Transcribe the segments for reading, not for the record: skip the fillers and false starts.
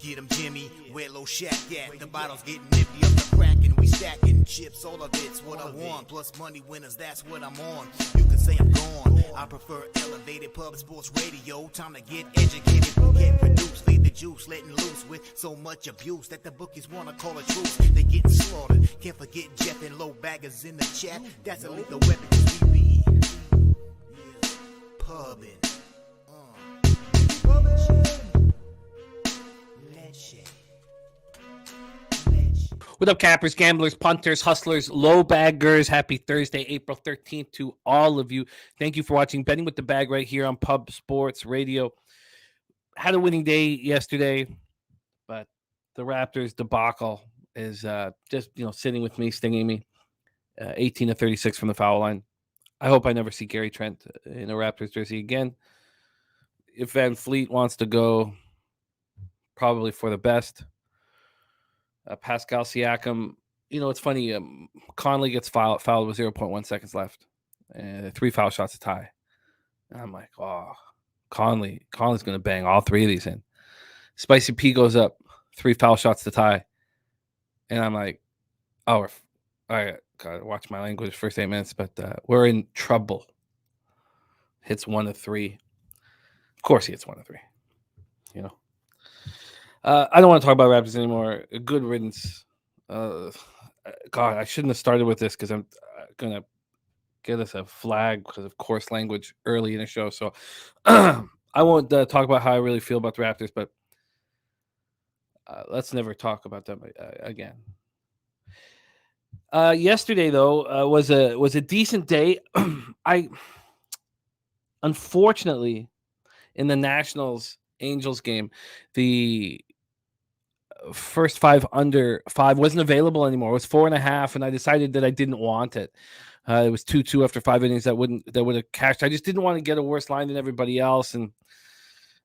Get 'em Jimmy, where low shack at? The bottle's getting nippy up the Kraken. We stacking chips, all of it's what I want. Plus money winners, that's what I'm on. You can say I'm gone. I prefer elevated pub sports radio. Time to get educated, get produced. Leave the juice, letting loose with so much abuse that the bookies wanna call a truce. They getting slaughtered. Can't forget Jeff and low baggers in the chat. That's a lethal weapon 'cause we be pubbing. What up, cappers, gamblers, punters, hustlers, low baggers? Happy Thursday, April 13th to all of you. Thank you for watching Betting with the Bag right here on Pub Sports Radio. Had a winning day yesterday, but the Raptors debacle is just sitting with me, stinging me. 18 to 36 from the foul line. I hope I never see Gary Trent in a Raptors jersey again. If Van Fleet wants to go, probably for the best. Pascal Siakam, it's funny. Conley gets fouled with 0.1 seconds left. 3 foul shots to tie. And I'm like, oh, Conley's going to bang all 3 of these in. Spicy P goes up, 3 foul shots to tie. And I'm like, oh, I got to watch my language first 8 minutes, but we're in trouble. Hits 1 of 3. Of course he hits 1 of 3. I don't want to talk about Raptors anymore. Good riddance. God, I shouldn't have started with this because I'm going to get us a flag because of coarse language early in the show. So I won't talk about how I really feel about the Raptors, but let's never talk about them again. Yesterday, though, was a decent day. Unfortunately, in the Nationals-Angels game, the first 5 under 5 wasn't available anymore. It was 4.5, and I decided that I didn't want it. It was 2-2 after 5 innings that would have cashed. I just didn't want to get a worse line than everybody else, and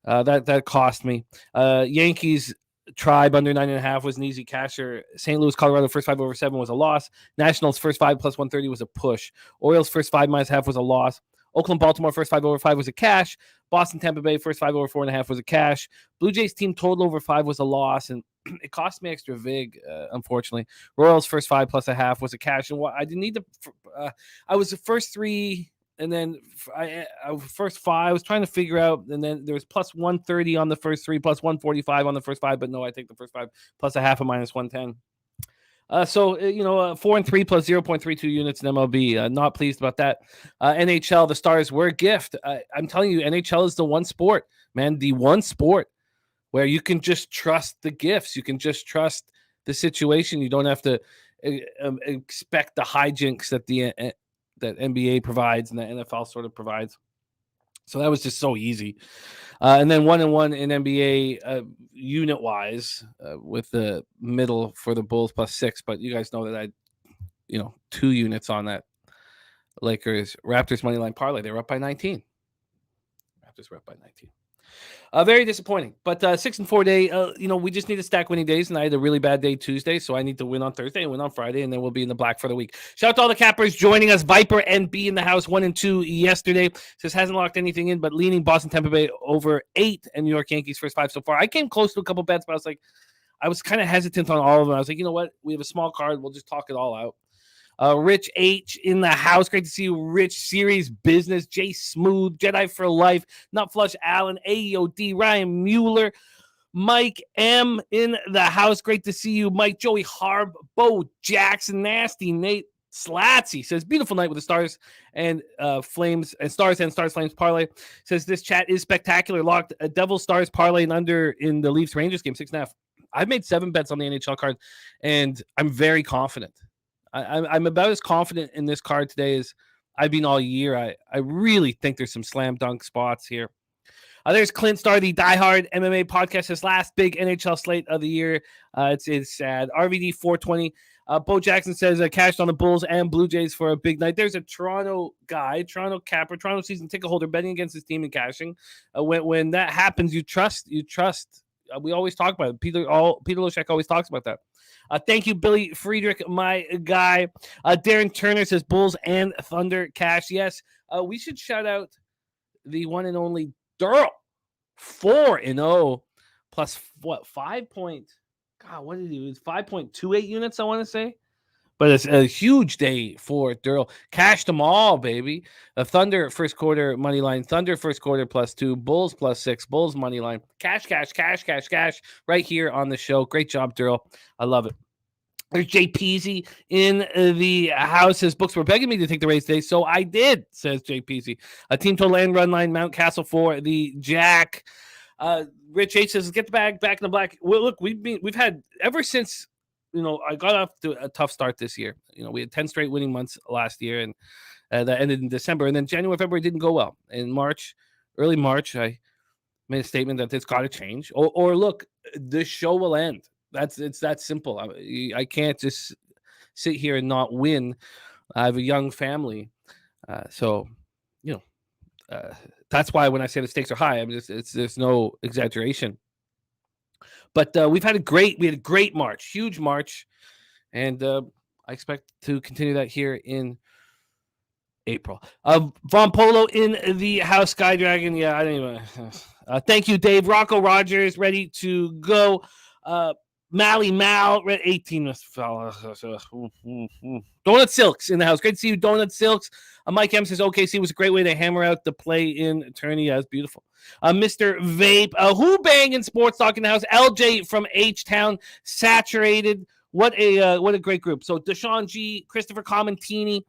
that cost me. Yankees Tribe under 9.5 was an easy casher. St. Louis, Colorado first 5 over 7 was a loss. Nationals first 5 plus 130 was a push. Orioles first 5 minus half was a loss. Oakland, Baltimore, first 5 over 5 was a cash. Boston, Tampa Bay, first 5 over 4.5 was a cash. Blue Jays team total over 5 was a loss, and it cost me extra vig, unfortunately. Royals, first 5 plus a half was a cash, and I didn't need to. I was the first 3, and then I first 5. I was trying to figure out, and then there was plus 130 on the first 3, plus 145 on the first 5, but no, I take the first 5 plus a half of minus 110. 4 and 3 plus 0.32 units in MLB. Not pleased about that. NHL, the Stars were a gift. I'm telling you, NHL is the one sport, man, the one sport where you can just trust the gifts. You can just trust the situation. You don't have to expect the hijinks that that NBA provides and the NFL sort of provides. So that was just so easy. And then 1-1 in NBA unit-wise with the middle for the Bulls plus 6. But you guys know that I 2 units on that Lakers Raptors money line parlay. They were up by 19. Raptors were up by 19. Very disappointing. But 6-4 day, we just need to stack winning days. And I had a really bad day Tuesday, so I need to win on Thursday and win on Friday, and then we'll be in the black for the week. Shout out to all the cappers joining us. Viper NB in the house, 1-2 yesterday. Says hasn't locked anything in, but leaning Boston, Tampa Bay over 8 and New York Yankees first 5 so far. I came close to a couple bets, but I was kind of hesitant on all of them. I was like, you know what? We have a small card. We'll just talk it all out. Rich H in the house. Great to see you, Rich. Series Business. Jay Smooth. Jedi for Life. Not Flush Allen. AOD. Ryan Mueller. Mike M in the house. Great to see you, Mike. Joey Harb. Bo Jackson. Nasty Nate Slatsy says beautiful night with the Stars and Flames and Stars Flames parlay. Says this chat is spectacular. Locked a Devil Stars parlay and under in the Leafs Rangers game 6.5. I've made 7 bets on the NHL card, and I'm very confident. I'm about as confident in this card today as I've been all year. I really think there's some slam dunk spots here. There's Clint Starr, the diehard MMA podcast, his last big NHL slate of the year. It's sad. RVD 420. Bo Jackson says cashed on the Bulls and Blue Jays for a big night. There's a Toronto guy, Toronto capper, Toronto season ticket holder betting against his team and cashing. When that happens, you trust. We always talk about it. Peter Loshek always talks about that. Thank you, Billy Friedrich, my guy. Darren Turner says Bulls and Thunder cash. Yes, we should shout out the one and only Thur. 4-0 plus what 5 point. God, what did he do? 5.28 units, I want to say. But it's a huge day for Thur. Cashed them all, baby. Thunder first quarter money line. Thunder first quarter +2. Bulls +6. Bulls money line. Cash right here on the show. Great job, Thur. I love it. There's Jay Peasy in the house. His books were begging me to take the race today, so I did, says Jay Peasy. A team total and run line, Mount Castle for the Jack. Rich H says, get the bag back in the black. Well, look, we've had ever since, I got off to a tough start this year. We had 10 straight winning months last year, and that ended in December. And then January, February didn't go well. In early March, I made a statement that it's got to change. Or look, this show will end. It's that simple. I can't just sit here and not win. I have a young family. So that's why when I say the stakes are high, there's no exaggeration. But we had a great March, huge March, and I expect to continue that here in April. Von Polo in the house, Sky Dragon. Yeah, I don't even. Thank you, Dave. Rocco Rogers ready to go. Mally Mal, red 18. Donut Silks in the house. Great to see you, Donut Silks. Mike M says OKC was a great way to hammer out the play in tourney. Yeah, it's beautiful. Mr. Vape, who bang in sports talk in the house? LJ from H-Town, saturated. What a great group. So Deshaun G, Christopher Commentini,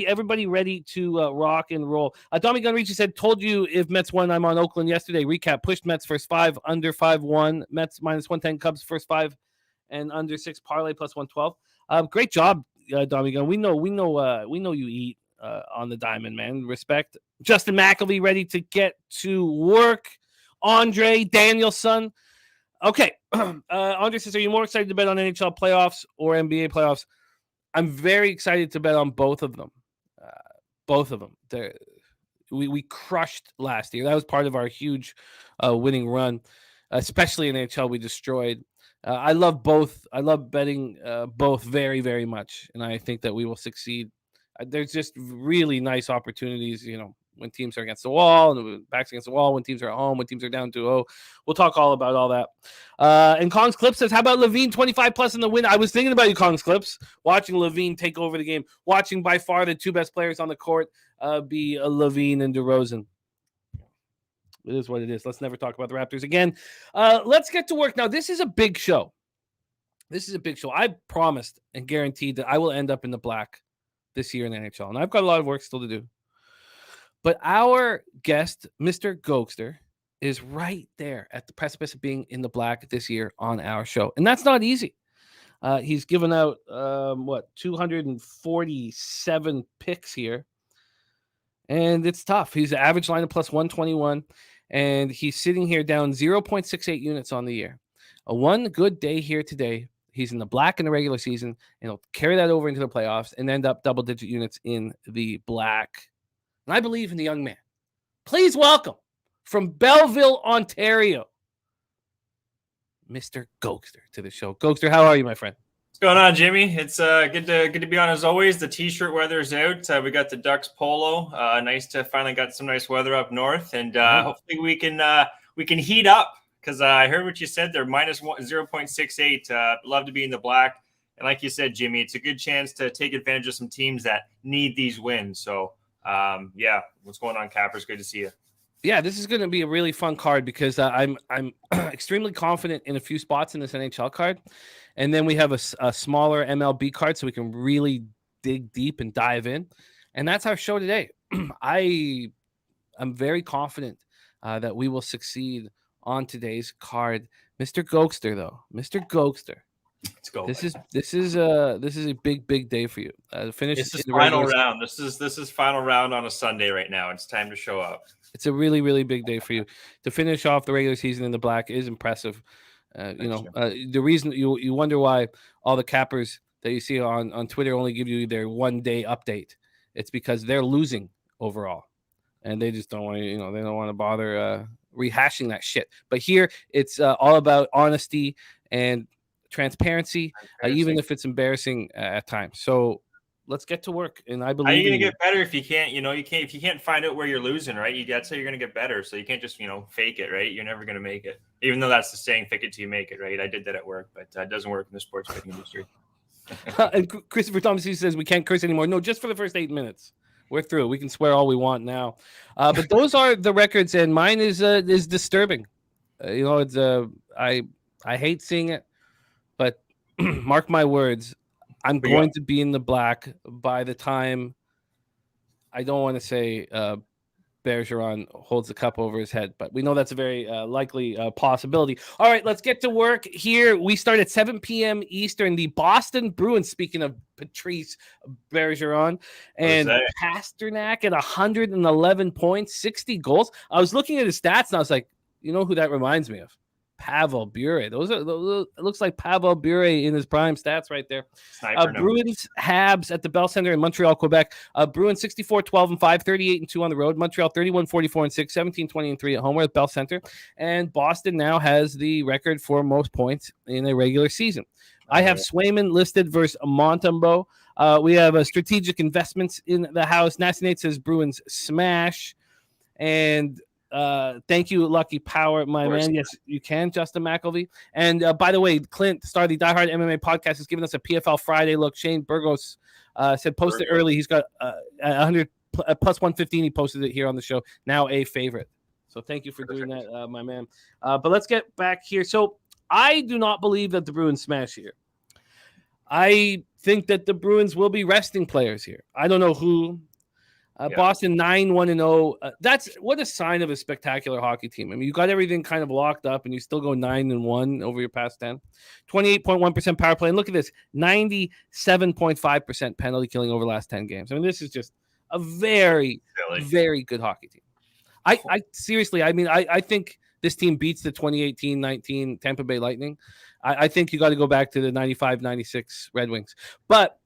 everybody ready to rock and roll. Tommy Gunreachy said, told you if Mets won, I'm on Oakland yesterday. Recap, pushed Mets first 5, under 5-1. Mets -110, Cubs first 5, and under 6 parlay +112. Great job, Tommy Gun. We know you eat on the diamond, man. Respect. Justin McElvey ready to get to work. Andre Danielson. Okay. Andre says, are you more excited to bet on NHL playoffs or NBA playoffs? I'm very excited to bet on both of them. We crushed last year. That was part of our huge winning run, especially in NHL. We destroyed. I love both. I love betting both very, very much, and I think that we will succeed. There's just really nice opportunities, when teams are against the wall and backs against the wall, when teams are at home, when teams are down 2-0. We'll talk all about all that. And Kong's Clip says, how about Levine 25+ in the win? I was thinking about you, Kong's Clips, watching Levine take over the game, watching by far the two best players on the court be Levine and DeRozan. It is what it is. Let's never talk about the Raptors again. Let's get to work. Now, this is a big show. I promised and guaranteed that I will end up in the black this year in the NHL. And I've got a lot of work still to do. But our guest, Mr. Gogster, is right there at the precipice of being in the black this year on our show. And that's not easy. He's given out, 247 picks here. And it's tough. He's an average line of +121. And he's sitting here down 0.68 units on the year. One good day here today. He's in the black in the regular season. And he'll carry that over into the playoffs and end up double-digit units in the black. And I believe in the young man. Please welcome from Belleville, Ontario, Mr. Gogster to the show. Gogster, how are you, my friend? What's going on, Jimmy? It's good to be on as always. The t-shirt weather's out. We got the Ducks polo. Nice to finally got some nice weather up north, and hopefully we can heat up because I heard what you said. They're -0.68. Love to be in the black, and like you said, Jimmy, it's a good chance to take advantage of some teams that need these wins. So. What's going on, Cappers? Good to see you. Yeah, this is going to be a really fun card because I'm extremely confident in a few spots in this NHL card, and then we have a smaller MLB card, so we can really dig deep and dive in, and that's our show today. I'm very confident that we will succeed on today's card, Mr. Gogster. Mr. Gogster. Let's go. This is a big day for you. Finish. This is final round. This is final round on a Sunday right now. It's time to show up. It's a really big day for you to finish off the regular season in the black is impressive. The reason you wonder why all the cappers that you see on Twitter only give you their 1 day update. It's because they're losing overall, and they just don't want to. They don't want to bother rehashing that shit. But here it's all about honesty and transparency, even if it's embarrassing at times. So let's get to work. And I How are believe you going to get better if you can't, if you can't find out where you're losing, right? That's how you're going to get better. So you can't just, fake it, right? You're never going to make it. Even though that's the saying, fake it till you make it, right? I did that at work, but it doesn't work in the sports betting industry. And Christopher Thomas, he says we can't curse anymore. No, just for the first 8 minutes. We're through. We can swear all we want now. But those are the records, and mine is disturbing. It's I hate seeing it, but mark my words, I'm going to be in the black by the time. I don't want to say Bergeron holds the cup over his head, but we know that's a very likely possibility. All right, let's get to work here. We start at 7 p.m. Eastern. The Boston Bruins, speaking of Patrice Bergeron, and Pasternak at 111 points, 60 goals. I was looking at his stats, and I was like, you know who that reminds me of? Pavel Bure. It looks like Pavel Bure in his prime stats right there. Bruins Habs at the Bell Center in Montreal, Quebec. Bruins 64-12-5, 38-2 on the road. Montreal 31-44-6, 17-20-3 at home. We're at Bell Center. And Boston now has the record for most points in a regular season. I have Swayman listed versus Montembeault. We have strategic investments in the house. Nasty Nate says Bruins smash. And thank you, Lucky Power, my man. Yes, you can, Justin McElvey. And by the way, Clint, star of the Die Hard MMA podcast, has given us a PFL Friday look. Shane Burgos said post it early. He's got 100 plus 115. He posted it here on the show. Now a favorite. So thank you for doing that, my man. But let's get back here. So I do not believe that the Bruins smash here. I think that the Bruins will be resting players here. I don't know who. Boston 9-1-0. That's what a sign of a spectacular hockey team. I mean, you got everything kind of locked up, and you still go 9-1 over your past 10. 28.1% power play, and look at this: 97.5% penalty killing over the last 10 games. I mean, this is just a very, very good hockey team. I seriously, I mean, I think this team beats the 2018-19 Tampa Bay Lightning. I think you got to go back to the 95-96 Red Wings, but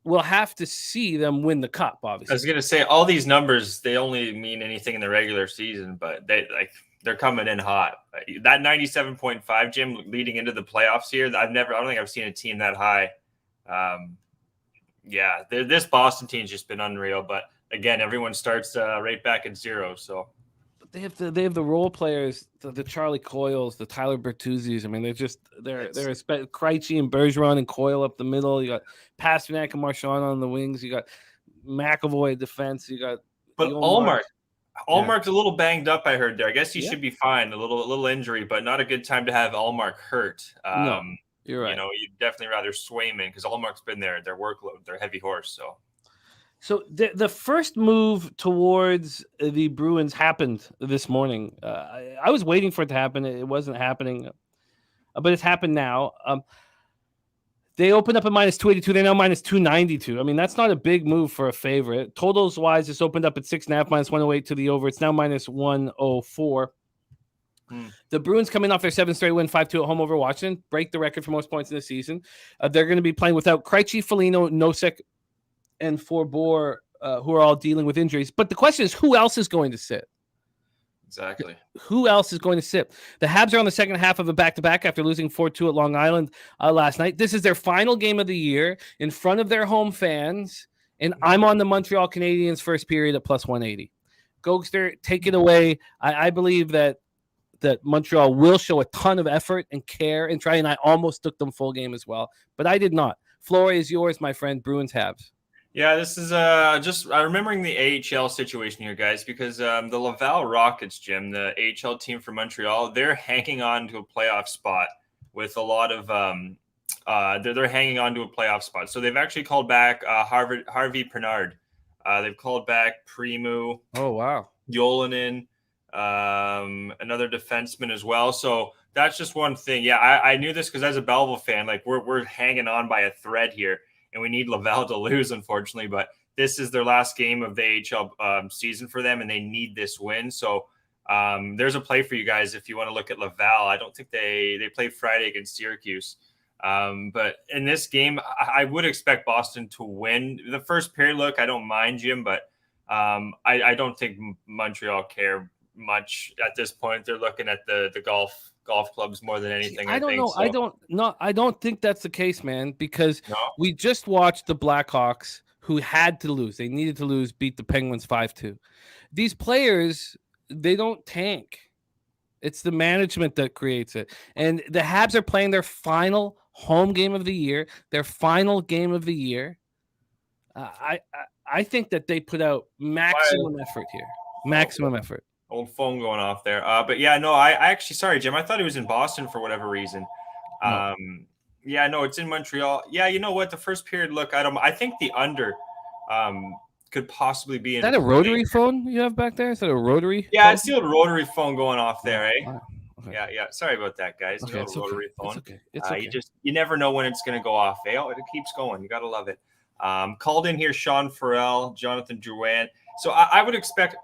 we'll have to see them win the cup, obviously. I was going to say, all these numbers, they only mean anything in the regular season, but they're coming in hot. That 97.5, Jim, leading into the playoffs here, I don't think I've seen a team that high. This Boston team's just been unreal, but again, everyone starts right back at zero, so. They have the role players, the Charlie Coyles, the Tyler Bertuzzis. I mean, they're Krejci and Bergeron and Coyle up the middle. You got Pasternak and Marchand on the wings. You got McAvoy defense. You got Allmark's a little banged up. I heard there. I guess he should be fine. A little injury, but not a good time to have Allmark hurt. No, you're right. You'd definitely rather Swayman because Allmark's been their workload, their heavy horse. So the first move towards the Bruins happened this morning. I was waiting for it to happen. It wasn't happening, but it's happened now. They opened up at -282. They're now -292. I mean, that's not a big move for a favorite. Totals wise, it's opened up at 6.5, -108 to the over. It's now -104. The Bruins coming off their 7th straight win, 5-2 at home over Washington, break the record for most points in the season. They're going to be playing without Krejci, Foligno, Nosek, and Forbort, who are all dealing with injuries. But the question is, who else is going to sit? Exactly. Who else is going to sit? The Habs are on the second half of a back-to-back after losing 4-2 at Long Island last night. This is their final game of the year in front of their home fans, and I'm on the Montreal Canadiens first period at +180. Gogster, take it away. I believe that Montreal will show a ton of effort and care and try, and I almost took them full game as well, but I did not. Floor is yours, my friend. Bruins Habs. Yeah, this is just remembering the AHL situation here, guys, because the Laval Rockets, Jim, the AHL team from Montreal, they're hanging on to a playoff spot with a lot of they're hanging on to a playoff spot. So they've actually called back Harvey Pinard. They've called back Primu. Oh, wow. Yolanen, another defenseman as well. So that's just one thing. Yeah, I knew this because as a Belleville fan, like we're hanging on by a thread here. And we need Laval to lose, unfortunately. But this is their last game of the AHL season for them, and they need this win. So there's a play for you guys if you want to look at Laval. I don't think they play Friday against Syracuse. But in this game, I would expect Boston to win. The first period, look, I don't mind, Jim, but I don't think Montreal care much at this point. They're looking at the golf clubs more than anything. I don't know. So. I don't think that's the case, man, because we just watched the Blackhawks who had to lose. They needed to lose, beat the Penguins 5-2. These players, they don't tank. It's the management that creates it. And the Habs are playing their final home game of the year, their final game of the year. I think that they put out maximum effort here. Maximum effort. Old phone going off there. But yeah, no, I actually, sorry, Jim. I thought he was in Boston for whatever reason. No. Yeah, no, it's in Montreal. Yeah, you know what? The first period, look, I think the under could possibly be in. Is that a rotary phone you have back there? Is that a rotary? Yeah, phone? it's the old rotary phone going off there, eh? Wow. Okay. Yeah. Sorry about that, guys. Okay, it's rotary okay. phone. It's okay. You never know when it's going to go off. Eh? Oh, it keeps going. You got to love it. Called in here, Sean Farrell, Jonathan Drouin. So I would expect.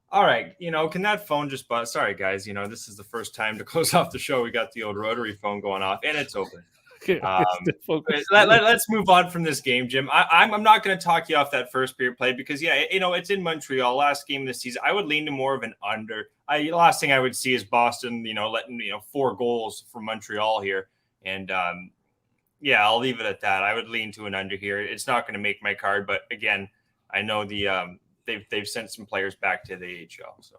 All right, can that phone just buzz? Sorry, guys. This is the first time to close off the show. We got the old rotary phone going off, and it's open. Let's move on from this game, Jim. I'm not going to talk you off that first period play because, it's in Montreal, last game of the season. I would lean to more of an under. Last thing I would see is Boston, letting 4 goals from Montreal here, and I'll leave it at that. I would lean to an under here. It's not going to make my card, but again, I know they've sent some players back to the AHL. So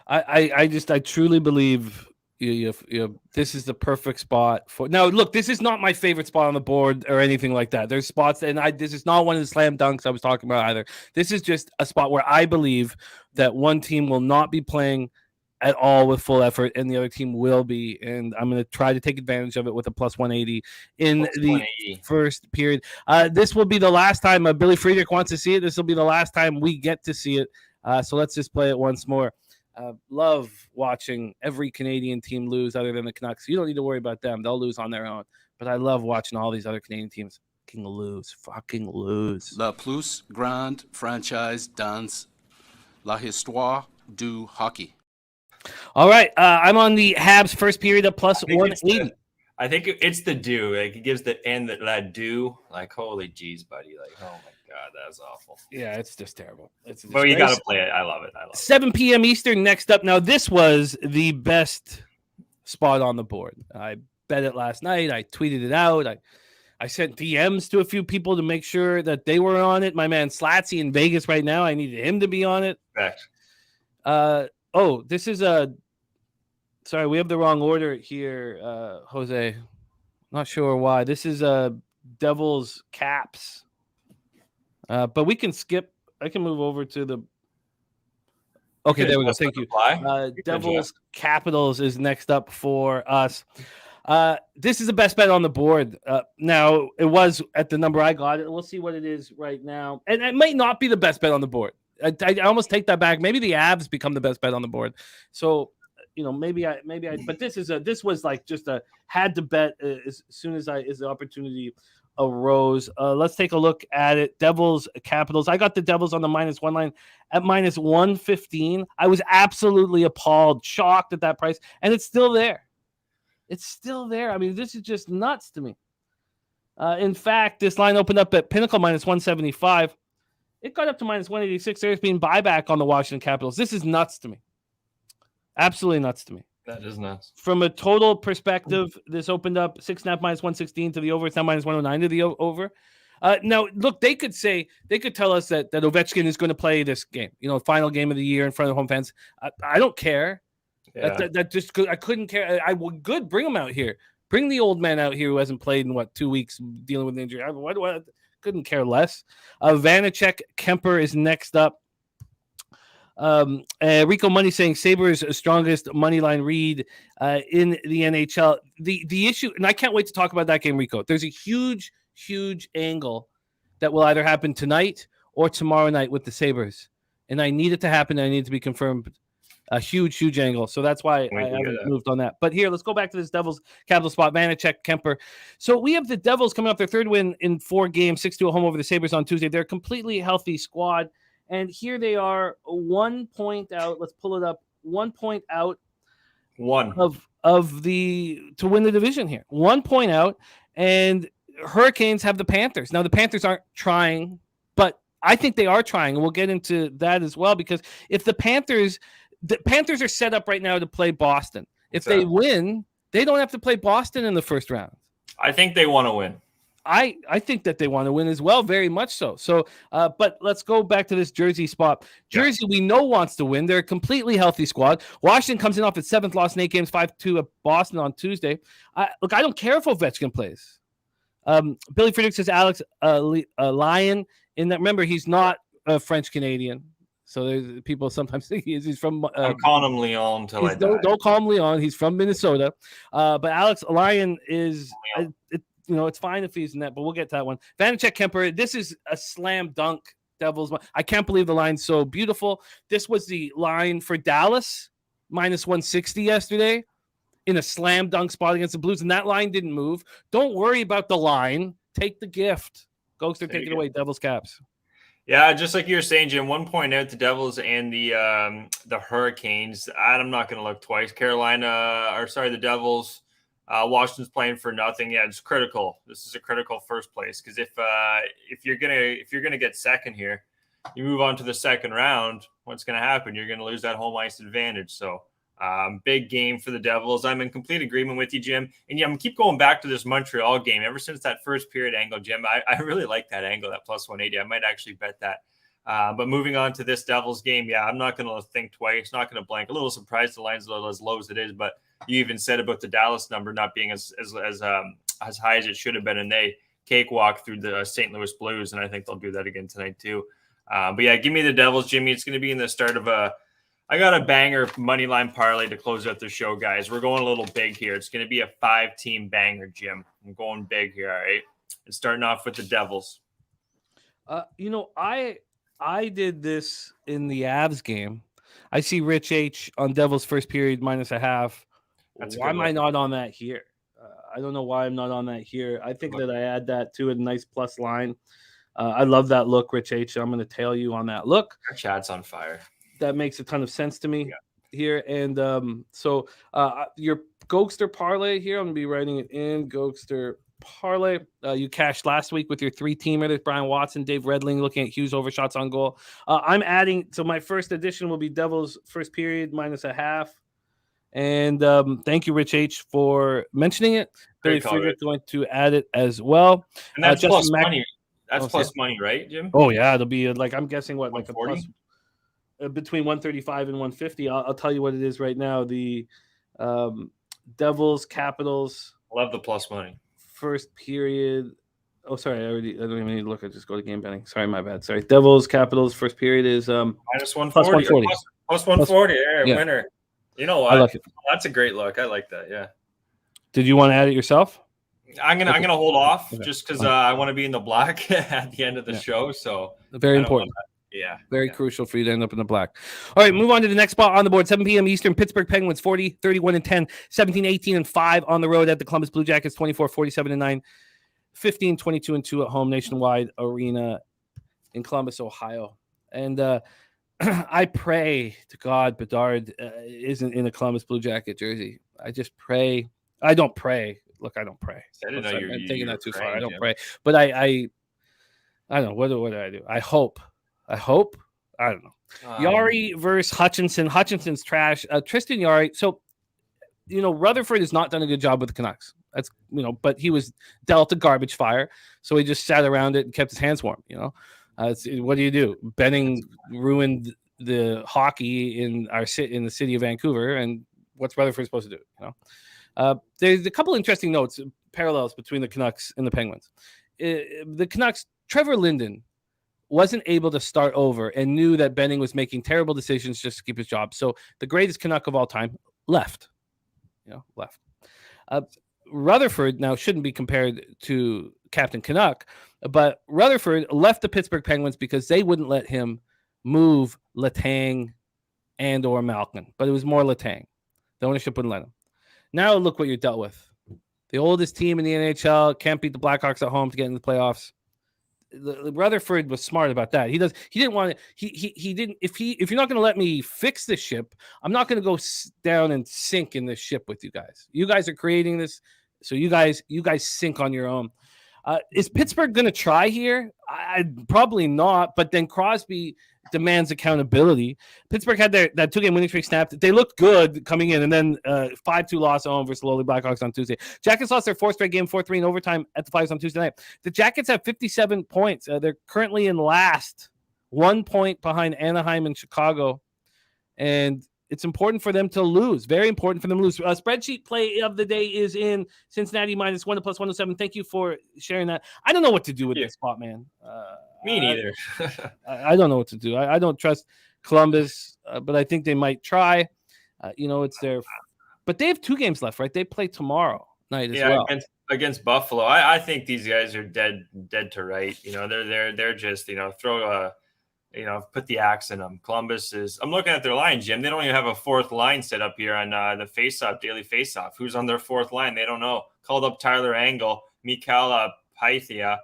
I truly believe this is the perfect spot for. Now, look, this is not my favorite spot on the board or anything like that. There's spots, and this is not one of the slam dunks I was talking about either. This is just a spot where I believe that one team will not be playing at all with full effort, and the other team will be. And I'm going to try to take advantage of it with a plus 180 in the first period. This will be the last time Billy Friedrich wants to see it. This will be the last time we get to see it. So let's just play it once more. Love watching every Canadian team lose other than the Canucks. You don't need to worry about them. They'll lose on their own. But I love watching all these other Canadian teams fucking lose. La plus grande franchise dans la histoire du hockey. All right. I'm on the Habs first period of plus 180. I think it's the do. Like, it gives the end that do. Like, holy jeez, buddy. Like, oh my God, that was awful. Yeah, it's just terrible. But you got to play it. I love it. 7 p.m. Eastern next up. Now, this was the best spot on the board. I bet it last night. I tweeted it out. I sent DMs to a few people to make sure that they were on it. My man Slatsy in Vegas right now. I needed him to be on it. This is sorry, we have the wrong order here, Jose. Not sure why. This is Devils Caps. But we can skip. I can move over to the. Okay, there we go. Thank you. Devils Capitals is next up for us. This is the best bet on the board. Now, it was at the number I got it. We'll see what it is right now. And it might not be the best bet on the board. I almost take that back. Maybe the Avs become the best bet on the board. So, maybe I. But this was like just a had to bet as soon as the opportunity arose. Let's take a look at it. Devils Capitals. I got the Devils on the -1 line at -115. I was absolutely appalled, shocked at that price, and it's still there. It's still there. I mean, this is just nuts to me. In fact, this line opened up at Pinnacle -175. It got up to -186. There's been buyback on the Washington Capitals. This is nuts to me. Absolutely nuts to me. That is nuts. From a total perspective, this opened up 6.5 -116 to the over. It's now -109 to the over. Now, look, they could tell us that Ovechkin is going to play this game, final game of the year in front of home fans. I don't care. Yeah. I couldn't care. I would bring him out here. Bring the old man out here who hasn't played in 2 weeks dealing with an injury. I couldn't care less. Vanacek Kemper is next up. Rico Money saying Sabres strongest money line read in the NHL. The issue, and I can't wait to talk about that game, Rico. There's a huge angle that will either happen tonight or tomorrow night with the Sabres, and I need it to happen. I need it to be confirmed. A huge angle. So that's why I haven't moved on that. But here, let's go back to this Devils Capital spot. Vanacek, Kemper. So we have the Devils coming off their third win in 4 games, 6-2 at home over the Sabres on Tuesday. They're a completely healthy squad. And here they are 1 point out. Let's pull it up. 1 point out to win the division here. 1 point out. And Hurricanes have the Panthers. Now, the Panthers aren't trying, but I think they are trying. And we'll get into that as well, because if the Panthers are set up right now to play Boston. If they win, they don't have to play Boston in the first round. I think they want to win. I think that they want to win as well, very much so. So, but let's go back to this Jersey spot. Jersey, we know, wants to win. They're a completely healthy squad. Washington comes in off its 7th loss in 8 games, 5-2 at Boston on Tuesday. Look, I don't care if Ovechkin plays. Billy Friedrich says Alex Lyon in that. Remember, he's not a French Canadian. So there's people sometimes think he's from. I'm calling him Leon until I die. Don't call him Leon. He's from Minnesota. But Alex Lyon is. It's fine if he's in that, but we'll get to that one. Vanacek Kemper, this is a slam dunk Devils. I can't believe the line's so beautiful. This was the line for Dallas, minus 160 yesterday in a slam dunk spot against the Blues, and that line didn't move. Don't worry about the line. Take the gift. Gogster, take it away. Devils Caps. Yeah, just like you were saying, Jim, 1 point out the Devils and the Hurricanes. I'm not going to look twice. The Devils. Washington's playing for nothing. Yeah, it's critical. This is a critical first place because if you're gonna get second here, you move on to the second round. What's gonna happen? You're gonna lose that home ice advantage. So, big game for the Devils. I'm in complete agreement with you, Jim. And yeah, I'm gonna keep going back to this Montreal game. Ever since that first period angle, Jim, I really like that angle, that plus 180. I might actually bet that. But moving on to this Devils game, yeah, I'm not gonna think twice. Not gonna blank. A little surprised the line's a little as low as it is, but you even said about the Dallas number not being as high as it should have been, and they cakewalk through the St. Louis Blues, and I think they'll do that again tonight too. But yeah, give me the Devils, Jimmy. It's going to be in the start of I got a banger money line parlay to close out the show, guys. We're going a little big here. It's going to be a 5-team banger, Jim. I'm going big here, all right? And starting off with the Devils. I did this in the Avs game. I see Rich H on Devils first period minus a half. Why am I not on that here? I don't know why I'm not on that here. I think that I add that to a nice plus line. I love that look, Rich H. I'm going to tail you on that look. Our chat's on fire. That makes a ton of sense to me here. And so your Gogster parlay here, I'm going to be writing it in. Gogster parlay. You cashed last week with your 3-teamer. There's Brian Watson, Dave Redling looking at Hughes over shots on goal. I'm adding. So my first edition will be Devils first period minus a half. And thank you, Rich H, for mentioning it. Billy Friedrich going to add it as well. And that's plus money. That's plus money, right, Jim? Oh yeah, it'll be like I'm guessing what like a plus between 135 and 150. I'll tell you what it is right now. The Devils Capitals. Love the plus money. First period. Oh, sorry, I don't even need to look. I just go to game betting. Sorry, my bad. Sorry. Devils Capitals first period is minus 140. Plus 140. Yeah, winner. You know what? I like it. That's a great look. I like that. Yeah. Did you want to add it yourself? I'm gonna hold off just because I want to be in the black at the end of the show. So very important. Very crucial for you to end up in the black. All right, move on to the next spot on the board. 7 p.m. Eastern. Pittsburgh Penguins 40, 31 and 10, 17, 18 and 5 on the road at the Columbus Blue Jackets 24, 47 and 9, 15, 22 and 2 at home. Nationwide Arena in Columbus, Ohio, and. I pray to God Bedard isn't in a Columbus Blue Jacket jersey. I just pray. I don't pray. Look, I don't pray. I'm taking that too far. I don't pray. But I don't know. What do I do? I hope. I don't know. Yari versus Hutchinson. Hutchinson's trash. Tristan Yari. So, Rutherford has not done a good job with the Canucks. That's, but he was dealt a garbage fire. So he just sat around it and kept his hands warm, what do you do? Benning ruined the hockey in the city of Vancouver, and what's Rutherford supposed to do? There's a couple interesting notes, parallels between the Canucks and the Penguins. The Canucks, Trevor Linden wasn't able to start over and knew that Benning was making terrible decisions just to keep his job. So the greatest Canuck of all time left. Rutherford now shouldn't be compared to Captain Canuck, but Rutherford left the Pittsburgh Penguins because they wouldn't let him move Letang and or Malkin, but it was more Letang. The ownership wouldn't let him. Now look what you're dealt with. The oldest team in the NHL can't beat the Blackhawks at home to get into the playoffs. Rutherford was smart about that. He didn't want it. He didn't. If you're not going to let me fix this ship, I'm not going to go down and sink in this ship with you guys. You guys are creating this, so you guys sink on your own. Is Pittsburgh going to try here? Probably not, but then Crosby demands accountability. Pittsburgh had that 2-game winning streak snapped. They looked good coming in, and then 5-2 loss at home versus the lowly Blackhawks on Tuesday. Jackets lost their 4th straight game, 4-3 in overtime at the Flyers on Tuesday night. The Jackets have 57 points. They're currently in last, 1 point behind Anaheim and Chicago, and it's important for them to lose. Very important for them to lose. Spreadsheet play of the day is in Cincinnati -1 to +107. Thank you for sharing that. I don't know what to do with this spot, man. Me neither. I don't know what to do. I don't trust Columbus, but I think they might try. It's their, but they have 2 games left, right? They play tomorrow night as well against Buffalo. I think these guys are dead to right. They're just throw a put the axe in them. Columbus is. I'm looking at their line, Jim. They don't even have a 4th line set up here on the faceoff daily faceoff. Who's on their 4th line? They don't know. Called up Tyler Angle, Mikhail Pythia.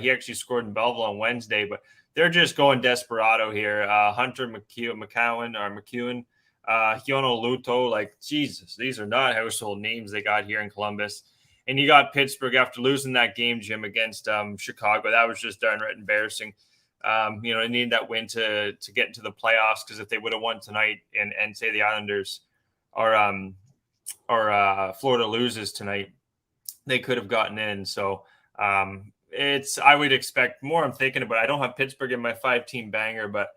He actually scored in Belleville on Wednesday, but they're just going desperado here. Hunter McEwen, Hiono Luto, like Jesus, these are not household names they got here in Columbus. And you got Pittsburgh after losing that game, Jim, against Chicago. That was just downright embarrassing. They needed that win to get into the playoffs, because if they would have won tonight and say the Islanders or Florida loses tonight, they could have gotten in. So I would expect more. I'm thinking about, I don't have Pittsburgh in my 5-team banger, but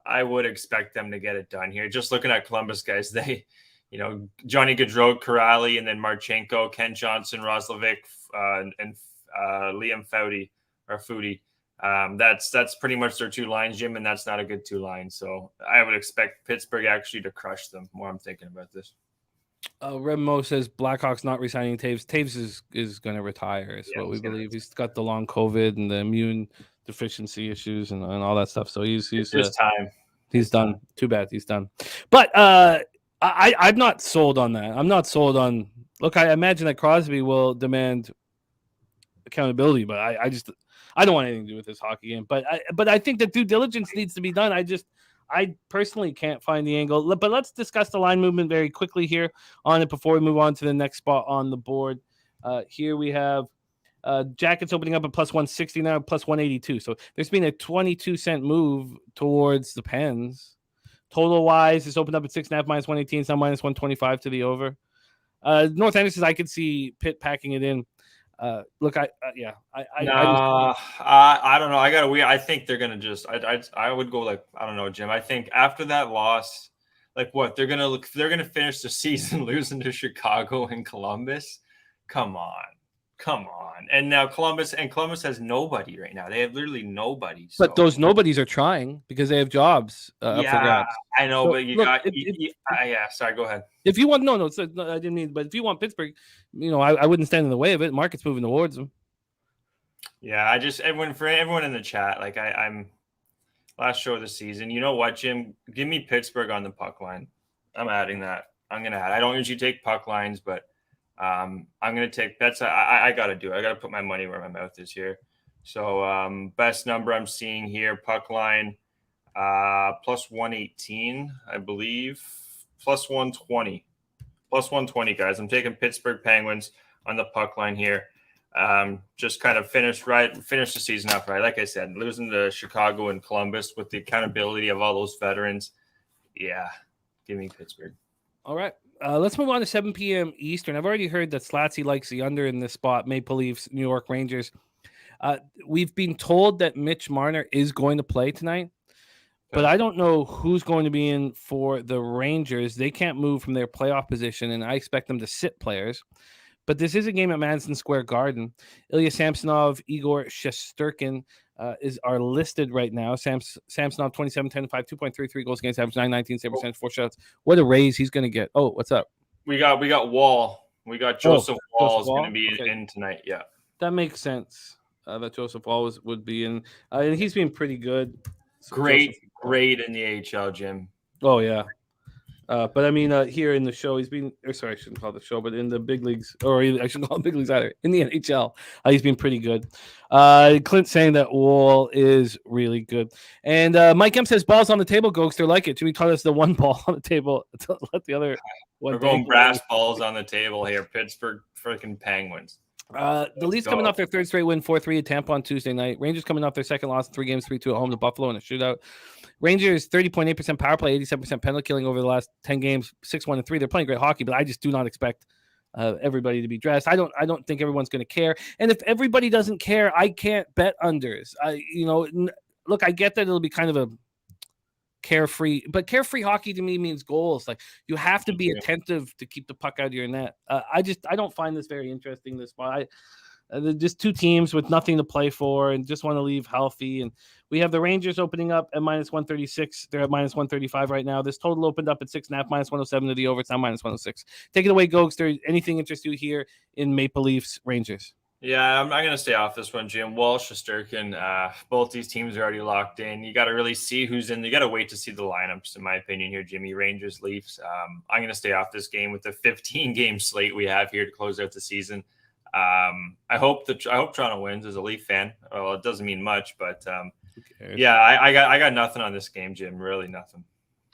I would expect them to get it done here. Just looking at Columbus, guys, they, Johnny Gaudreau, Corrali, and then Marchenko, Ken Johnson, Roslovic, and Liam Foudy. That's pretty much their 2 lines, Jim, and that's not a good 2 lines. So I would expect Pittsburgh actually to crush them. More I'm thinking about this. Remo says Blackhawks not resigning Taves. Taves is going to retire, is what we believe. He's got the long COVID and the immune deficiency issues and all that stuff. So he's time. He's done. Too bad he's done. But I'm not sold on that. I'm not sold on. Look, I imagine that Crosby will demand accountability, but I don't want anything to do with this hockey game. But I think that due diligence needs to be done. I personally can't find the angle. But let's discuss the line movement very quickly here on it before we move on to the next spot on the board. Here we have Jackets opening up at +160 now, +182. So there's been a 22-cent move towards the Pens. Total wise, it's opened up at 6.5 -118. It's now -125 to the over. North Anderson, I could see Pitt packing it in. Look, I don't know. I think they're gonna just. I would go like, I don't know, Jim. I think after that loss, like what they're gonna finish the season losing to Chicago and Columbus. Come on. And now Columbus has nobody right now. They have literally nobody. So. But those nobodies are trying because they have jobs. Up for grabs. I know, but sorry, go ahead. If you want, no, I didn't mean. But if you want Pittsburgh, I wouldn't stand in the way of it. Market's moving towards them. Yeah, everyone in the chat, like I'm last show of the season. You know what, Jim? Give me Pittsburgh on the puck line. I'm adding that. I'm gonna add. I don't usually take puck lines, but I'm gonna take. I gotta do it. I gotta put my money where my mouth is here. So best number I'm seeing here, puck line, +118, I believe. +120, guys. I'm taking Pittsburgh Penguins on the puck line here. Just kind of finish the season up right. Like I said, losing to Chicago and Columbus with the accountability of all those veterans. Yeah, give me Pittsburgh. All right. Let's move on to 7 p.m. Eastern. I've already heard that Slatsy likes the under in this spot. Maple Leafs, New York Rangers. We've been told that Mitch Marner is going to play tonight. But I don't know who's going to be in for the Rangers. They can't move from their playoff position, and I expect them to sit players. But this is a game at Madison Square Garden. Ilya Samsonov, Igor Shesterkin are listed right now. Samsonov, 27, 10, 5, 2.33 goals against average, 919, 7%, 4 shots. What a raise he's going to get. Oh, what's up? We got Wall. We got Joseph Wall is going to be in tonight. Yeah. That makes sense that Joseph Wall would be in. And he's been pretty good. So great in the AHL, Jim. Oh, yeah. But I mean, here in the show, he's been, I shouldn't call it the show, but in the big leagues, or I shouldn't call it big leagues either, in the NHL, he's been pretty good. Clint saying that Wall is really good. And Mike M says, balls on the table, Gogster, like it. Jimmy taught us the one ball on the table to let the other one. We're going brass balls on the table here. Pittsburgh freaking Penguins. The Leafs coming off their third straight win, 4-3 at Tampa on Tuesday night. Rangers coming off their second loss, 3 games, 3-2 at home to Buffalo in a shootout. Rangers 30.8% power play, 87% penalty killing over the last 10 games, 6-1-3. They're playing great hockey, but I just do not expect everybody to be dressed. I don't think everyone's going to care. And if everybody doesn't care, I can't bet unders. Look, I get that it'll be kind of a carefree hockey to me means goals. Like, you have to be attentive to keep the puck out of your net. I don't find this very interesting, this spot. They're just two teams with nothing to play for and just want to leave healthy. And we have the Rangers opening up at -136. They're at -135 right now. This total opened up at 6.5, -107 to the over. It's now -106. Take it away, Gogster. Anything interest you here in Maple Leafs Rangers? Yeah, I'm going to stay off this one, Jim. Walsh, Shesterkin, both these teams are already locked in. You got to really see who's in. You got to wait to see the lineups, in my opinion, here, Jimmy. Rangers, Leafs. I'm going to stay off this game with the 15-game slate we have here to close out the season. I hope Toronto wins as a Leaf fan. Well, it doesn't mean much, but yeah, I got nothing on this game, Jim. Really nothing.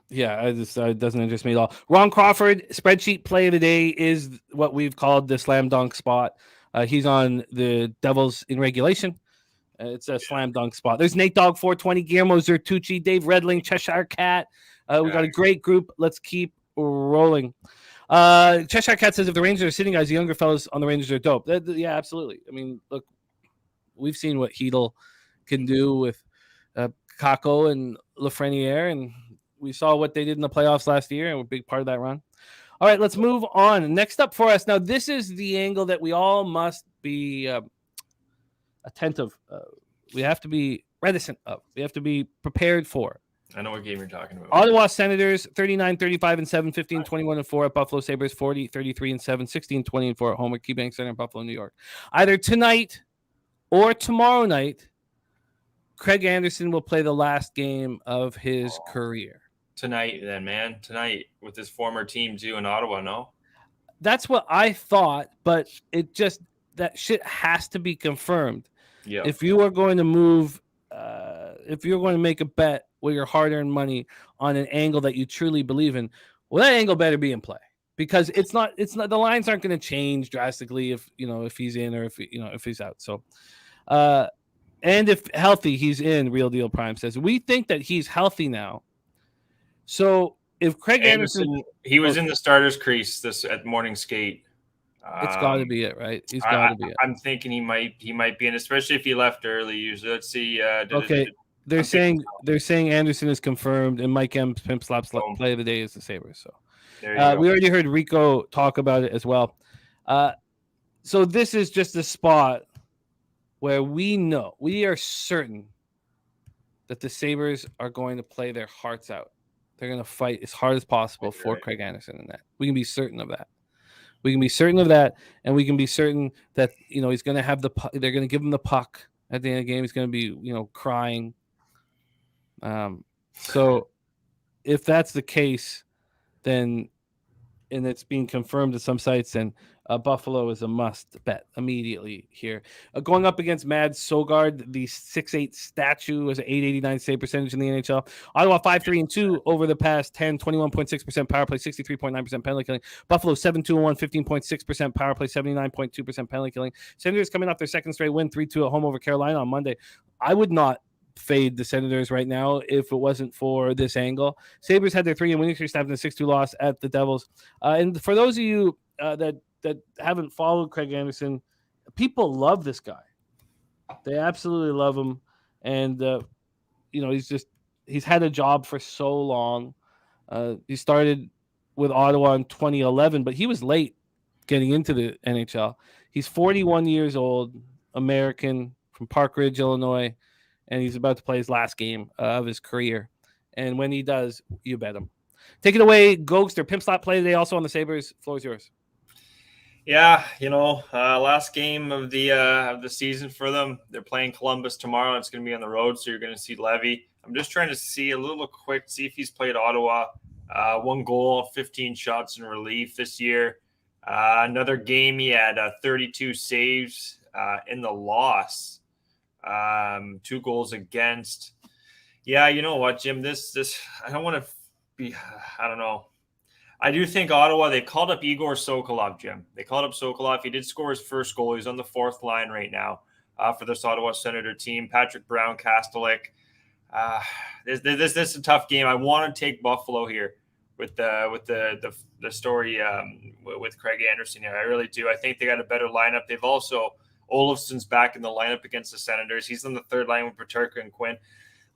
Yeah, it doesn't interest me at all. Ron Crawford, spreadsheet play of the day is what we've called the slam dunk spot. He's on the Devils in regulation. It's a slam dunk spot. There's Nate Dogg 420, Guillermo Zertucci, Dave Redling, Cheshire Cat. We got a great group. Let's keep rolling. Cheshire Cat says if the Rangers are sitting guys, the younger fellas on the Rangers are dope. Yeah, absolutely. I mean, look, we've seen what Hedl can do with Kako and Lafreniere, and we saw what they did in the playoffs last year, and we're a big part of that run. All right, let's move on. Next up for us. Now, this is the angle that we all must be attentive. We have to be reticent of. We have to be prepared for. I know what game you're talking about. Ottawa Senators, 39-35-7, 15-21-4 at Buffalo Sabres, 40-33-7, 16-20-4 at home at KeyBank Center in Buffalo, New York. Either tonight or tomorrow night, Craig Anderson will play the last game of his career. Tonight, then, man. Tonight with his former team, too, in Ottawa, no? That's what I thought, but that shit has to be confirmed. Yeah. If you are going to move, if you're going to make a bet with your hard-earned money on an angle that you truly believe in, well, that angle better be in play, because it's not the lines aren't going to change drastically if he's in or if he's out. So, and if healthy, he's in. Real Deal Prime says we think that he's healthy now. So if Craig Anderson, he was in the starter's crease at morning skate. It's got to be it, right? He's got to be it. I'm thinking he might be in, especially if he left early. Usually, let's see. They're saying Anderson is confirmed, and Mike M's Pimp Slap's play of the day is the Sabres. So we already heard Rico talk about it as well. So this is just a spot where we are certain that the Sabres are going to play their hearts out. They're going to fight as hard as possible for Craig Anderson in that. We can be certain of that. We can be certain of that, and we can be certain that he's going to have the puck. They're going to give him the puck at the end of the game. He's going to be crying. So if that's the case, then and it's being confirmed at some sites, then Buffalo is a must bet immediately here. Going up against Mads Sogard, the 6'8" statue, has an .889 save percentage in the NHL. Ottawa 5-3-2 over the past 10, 21.6% power play, 63.9% penalty killing. Buffalo 7-2-1, 15.6% power play, 79.2% penalty killing. Senators coming off their second straight win, 3-2 at home over Carolina on Monday. I would not fade the Senators right now if it wasn't for this angle. Sabres had their 3-game winning streak snapped in a 6-2 loss at the Devils. And for those of you that haven't followed Craig Anderson, people love this guy. They absolutely love him. And, he's had a job for so long. He started with Ottawa in 2011, but he was late getting into the NHL. He's 41 years old, American from Park Ridge, Illinois, and he's about to play his last game of his career. And when he does, you bet him. Take it away, Gogster. Pimp slot play today also on the Sabres. Floor is yours. Yeah, last game of the season for them. They're playing Columbus tomorrow. It's going to be on the road, so you're going to see Levy. I'm just trying to see if he's played Ottawa. 1 goal, 15 shots in relief this year. Another game, he had 32 saves in the loss. 2 goals against. Yeah, you know what, Jim? This I don't want to be. I don't know. I do think Ottawa, they called up Igor Sokolov, Jim. They called up Sokolov. He did score his first goal. He's on the fourth line right now for this Ottawa Senator team. Patrick Brown, Kastelik. This is a tough game. I want to take Buffalo here with the story with Craig Anderson here. I really do. I think they got a better lineup. They've also Olofsson's back in the lineup against the Senators. He's on the third line with Peterka and Quinn.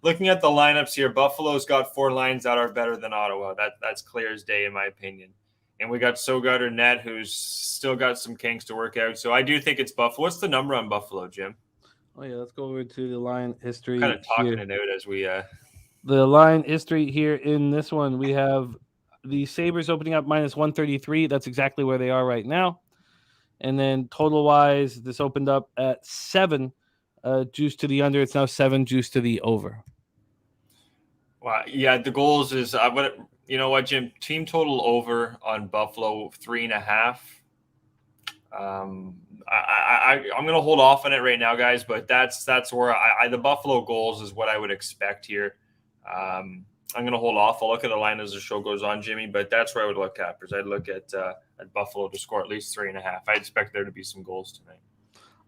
Looking at the lineups here, Buffalo's got 4 lines that are better than Ottawa. That's clear as day in my opinion. And we got Sogaard Net, who's still got some kinks to work out. So I do think it's Buffalo. What's the number on Buffalo, Jim? Oh yeah, let's go over to the line history. Kind of talking it out as we. The line history here in this one, we have the Sabres opening up -133. That's exactly where they are right now. And then total wise, this opened up at 7, juice to the under. It's now 7, juice to the over. Wow, yeah, the goals is you know what, Jim? Team total over on Buffalo 3.5. I'm going to hold off on it right now, guys. But that's where the Buffalo goals is what I would expect here. I'm going to hold off. I'll look at the line as the show goes on, Jimmy. But that's where I would look at. Because I'd look at Buffalo to score at least 3.5. I expect there to be some goals tonight.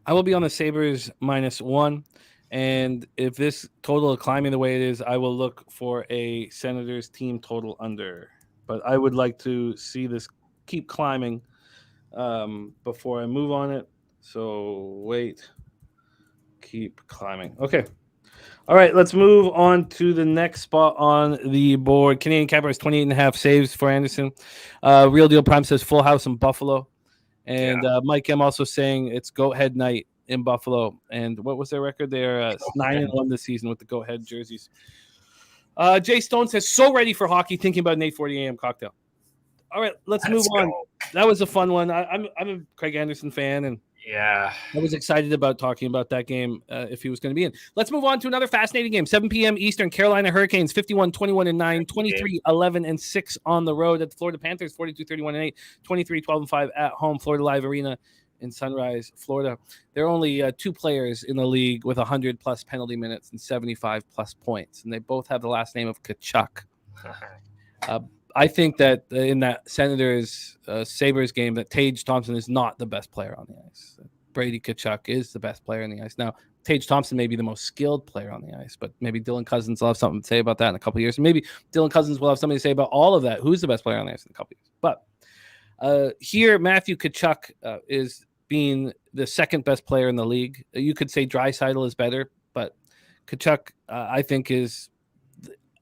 I will be on the Sabres -1. And if this total is climbing the way it is, I will look for a Senators team total under. But I would like to see this keep climbing before I move on it. So wait, keep climbing. Okay. All right, let's move on to the next spot on the board. Canadian Capper has 28.5 saves for Anderson. Real Deal Prime says full house in Buffalo. And Mike M also saying it's go-ahead night in Buffalo. And what was their record? They're 9-1 this season with the go-ahead jerseys. Jay Stone says, so ready for hockey, thinking about an 8:40 a.m. cocktail. All right, let's move on. That was a fun one. I'm a Craig Anderson fan, and yeah, I was excited about talking about that game if he was going to be in. Let's move on to another fascinating game. 7 p.m. Eastern, Carolina Hurricanes 51-21-9, 23-11-6 on the road at the Florida Panthers 42-31-8, 23-12-5 at home, Florida Live Arena in Sunrise, Florida. There are only 2 players in the league with 100-plus penalty minutes and 75-plus points, and they both have the last name of Tkachuk. I think that in that Senators Sabres game, that Tage Thompson is not the best player on the ice. Brady Tkachuk is the best player on the ice. Now, Tage Thompson may be the most skilled player on the ice, but maybe Dylan Cousins will have something to say about that in a couple of years. And maybe Dylan Cousins will have something to say about all of that. Who's the best player on the ice in a couple of years? But here, Matthew Tkachuk is being the second best player in the league. You could say Draisaitl is better, but Tkachuk, I think, is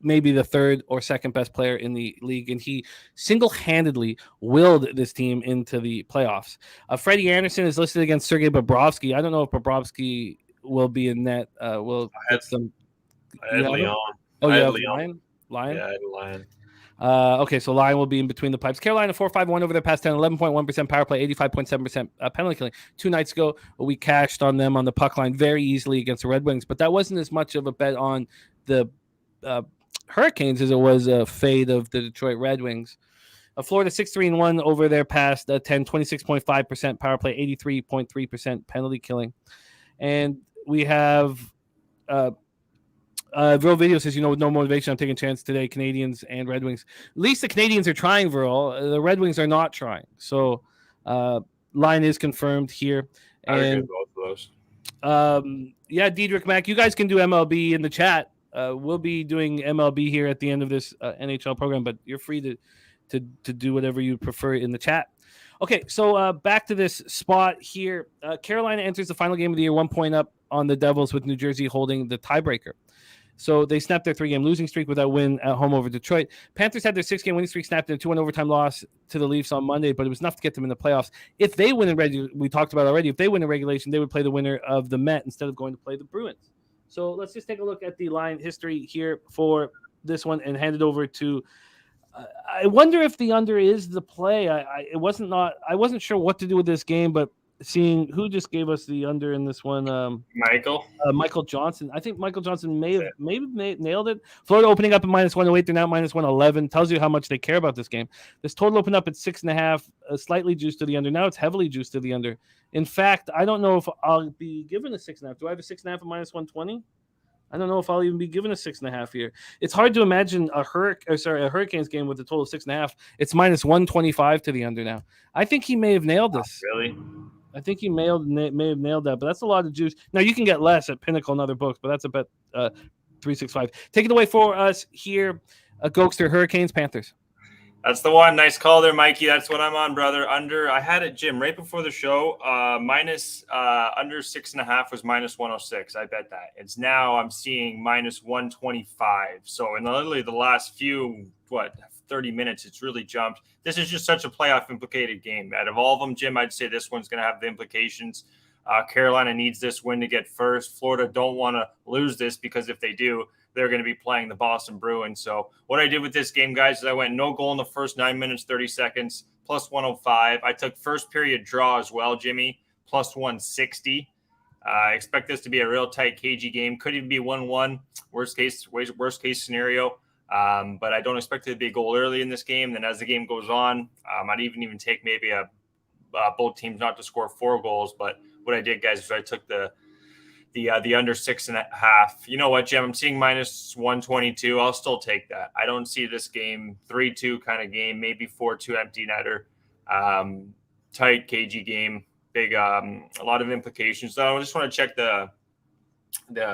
maybe the third or second best player in the league, and he single-handedly willed this team into the playoffs. Freddie Anderson is listed against Sergei Bobrovsky. I don't know if Bobrovsky will be in net. We'll get some. I had Leon. Oh, I you had have Leon. Lion? Yeah, I had Lion. Okay, so Lion will be in between the pipes. Carolina 4-5-1 over their past 10, 11.1% power play, 85.7% penalty killing. 2 nights ago, we cashed on them on the puck line very easily against the Red Wings, but that wasn't as much of a bet on the Hurricanes as it was a fade of the Detroit Red Wings. Florida 6-3-1 over their past 10, 26.5% power play, 83.3% penalty killing. And we have Virl Video says, with no motivation, I'm taking a chance today, Canadiens and Red Wings. At least the Canadiens are trying, Virl. The Red Wings are not trying. So line is confirmed here. And both of those. Diedrich Mack, you guys can do MLB in the chat. We'll be doing MLB here at the end of this NHL program, but you're free to do whatever you prefer in the chat. Okay, so back to this spot here. Carolina enters the final game of the year 1 point up on the Devils with New Jersey holding the tiebreaker. So they snapped their 3-game losing streak with that win at home over Detroit. Panthers had their 6-game winning streak snapped in a 2-1 overtime loss to the Leafs on Monday, but it was enough to get them in the playoffs. If they win in we talked about already, if they win in regulation, they would play the winner of the Met instead of going to play the Bruins. So let's just take a look at the line history here for this one and hand it over to. I wonder if the under is the play. I wasn't sure what to do with this game, but seeing who just gave us the under in this one, Michael Johnson. I think Michael Johnson may have nailed it. Florida opening up at -108, they're now -111. Tells you how much they care about this game. This total opened up at 6.5, slightly juiced to the under. Now it's heavily juiced to the under. In fact, I don't know if I'll be given a 6.5. Do I have a 6.5 at -120? I don't know if I'll even be given a 6.5 here. It's hard to imagine a Hurricanes game with a total of 6.5. It's minus 125 to the under now. I think he may have nailed this. Really? I think he may have nailed that, but that's a lot of juice. Now you can get less at Pinnacle and other books, but that's a bet 365. Take it away for us here, Gogster, Hurricanes, Panthers. That's the one. Nice call there, Mikey. That's what I'm on, brother. Under, I had it, Jim, right before the show. Minus under 6.5 was minus 106. I bet that. It's now I'm seeing minus 125. So in literally the last few 30 minutes, it's really jumped. This is just such a playoff implicated game. Out of all of them, Jim, I'd say this one's going to have the implications. Carolina needs this win to get first. Florida don't want to lose this because if they do, they're going to be playing the Boston Bruins. So what I did with this game, guys, is I went no goal in the first 9 minutes, 30 seconds, plus 105. I took first period draw as well, Jimmy, plus 160. I expect this to be a real tight, cagey game. Could even be 1-1, worst case scenario. But I don't expect it to be a goal early in this game. Then as the game goes on, I'd even take maybe both teams not to score 4 goals. But what I did, guys, is I took the under 6.5. You know what, Jim? I'm seeing minus 122. I'll still take that. I don't see this game 3-2 kind of game, maybe 4-2 empty netter. Tight, cagey game. Big, a lot of implications. So I just want to check the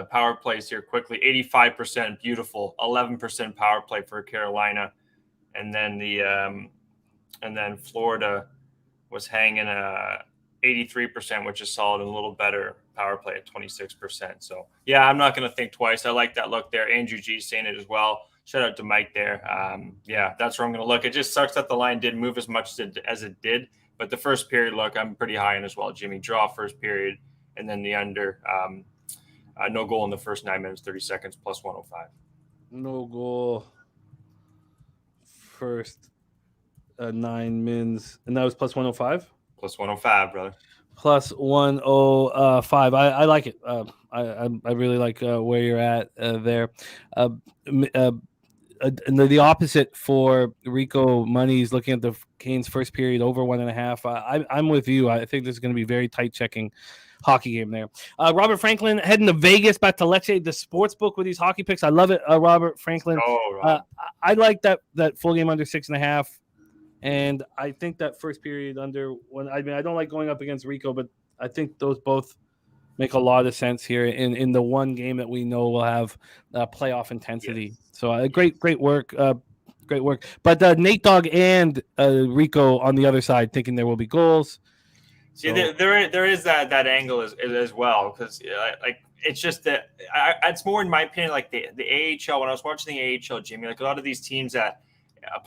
power plays here quickly. 85%, beautiful. 11% power play for Carolina, and then Florida was hanging 83%, which is solid, and a little better power play at 26%. So yeah, I'm not going to think twice. I like that look there. Andrew G saying it as well. Shout out to Mike there. Yeah, that's where I'm going to look. It just sucks that the line didn't move as much as it did, but the first period look, I'm pretty high in as well, Jimmy. Draw first period, and then the under. No goal in the first 9 minutes, 30 seconds, plus 105. No goal first 9 mins, and that was plus 105? Plus 105, brother. Plus 105. I like it. I really like where you're at there. And the opposite for Rico Money's looking at the Canes first period over 1.5. I'm with you. I think this is going to be very tight checking hockey game there. Robert Franklin heading to Vegas, back to Lecce, the sports book with these hockey picks. I love it, Robert Franklin. I like that full game under 6.5. And I think that first period under one. I mean, I don't like going up against Rico, but I think those both make a lot of sense here in the one game that we know will have playoff intensity. Yes. So great work. Great work. But Nate Dogg and Rico on the other side thinking there will be goals. So. See, there is that angle as well, because like it's just that it's more in my opinion like the AHL. When I was watching the AHL, Jimmy, like a lot of these teams that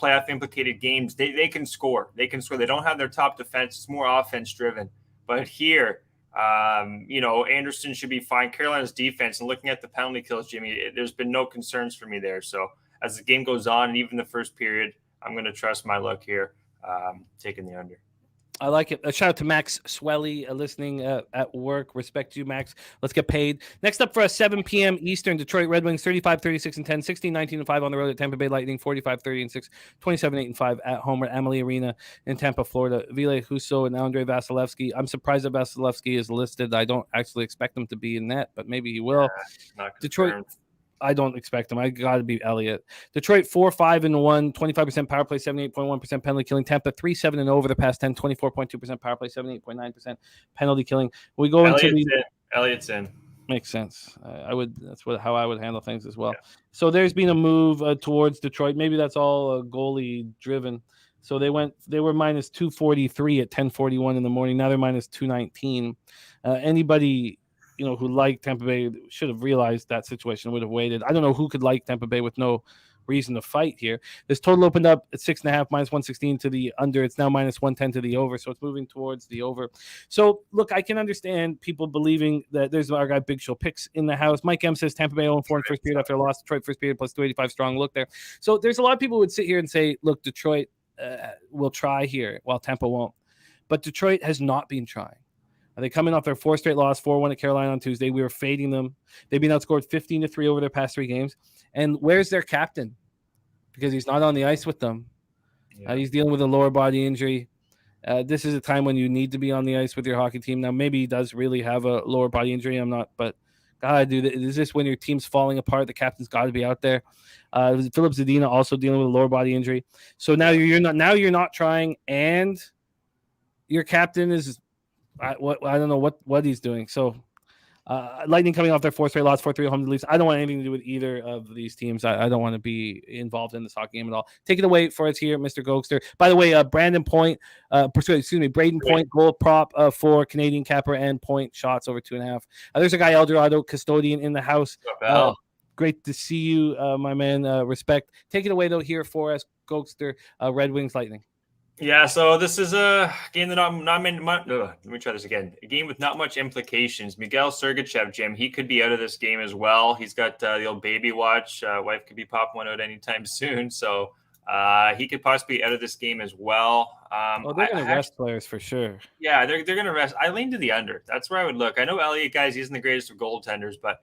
playoff implicated games, they can score. They don't have their top defense. It's more offense driven. But here, Anderson should be fine. Carolina's defense, and looking at the penalty kills, Jimmy, there's been no concerns for me there. So as the game goes on, and even the first period, I'm going to trust my luck here, taking the under. I like it. A shout out to Max Swelly listening at work. Respect you, Max. Let's get paid. Next up for us, 7 p.m. Eastern, Detroit Red Wings 35-36-10, 16-19-5 on the road at Tampa Bay Lightning, 45-30-6, 27-8-5 at home at Amalie Arena in Tampa, Florida. Ville Husso and Andrei Vasilevsky. I'm surprised that Vasilevsky is listed. I don't actually expect him to be in net, but maybe he will. Detroit. I don't expect him. I got to be Elliott. Detroit 4-5-1, 25% power play, 78.1% penalty killing. Tampa 3-7-0 over the past 10, 24.2% power play, 78.9% penalty killing. We go Elliott's in. Makes sense. That's how I would handle things as well. Yeah. So there's been a move towards Detroit. Maybe that's all goalie driven. So they were minus 243 at 10:41 in the morning. Now they're minus 219. Anybody who liked Tampa Bay should have realized that situation, would have waited. I don't know who could like Tampa Bay with no reason to fight here. This total opened up at 6.5, minus 116 to the under. It's now minus 110 to the over, so it's moving towards the over. So, look, I can understand people believing that there's our guy Big Show picks in the house. Mike M says Tampa Bay 0-4 in first period after a loss. Detroit first period plus 285 strong look there. So there's a lot of people who would sit here and say, look, Detroit will try here while Tampa won't. But Detroit has not been trying. They coming off their 4 straight loss, 4-1 at Carolina on Tuesday. We were fading them. They've been outscored 15-3 over their past 3 games. And where's their captain? Because he's not on the ice with them. Yeah. He's dealing with a lower body injury. This is a time when you need to be on the ice with your hockey team. Now, maybe he does really have a lower body injury. I'm not, but God, dude, is this when your team's falling apart? The captain's got to be out there. Philip Zadina also dealing with a lower body injury. So now you're not trying, and your captain is I don't know what he's doing. So Lightning coming off their 4 straight loss, 4-3 home to the Leafs. I don't want anything to do with either of these teams. I don't want to be involved in this hockey game at all. Take it away for us here, Mr. Gogster. By the way, Braden Point goal prop for Canadian capper and Point shots over 2.5. There's a guy, Eldorado Custodian, in the house. Great to see you, my man. Respect. Take it away, though, here for us, Gogster, Red Wings Lightning. Yeah, so this is a game that let me try this again. A game with not much implications. Miguel Sergachev, Jim, he could be out of this game as well. He's got the old baby watch. Wife could be popping one out anytime soon, so he could possibly be out of this game as well. They're going to rest players for sure. Yeah, they're going to rest. I lean to the under. That's where I would look. I know Elliott, guys, he isn't the greatest of goaltenders, but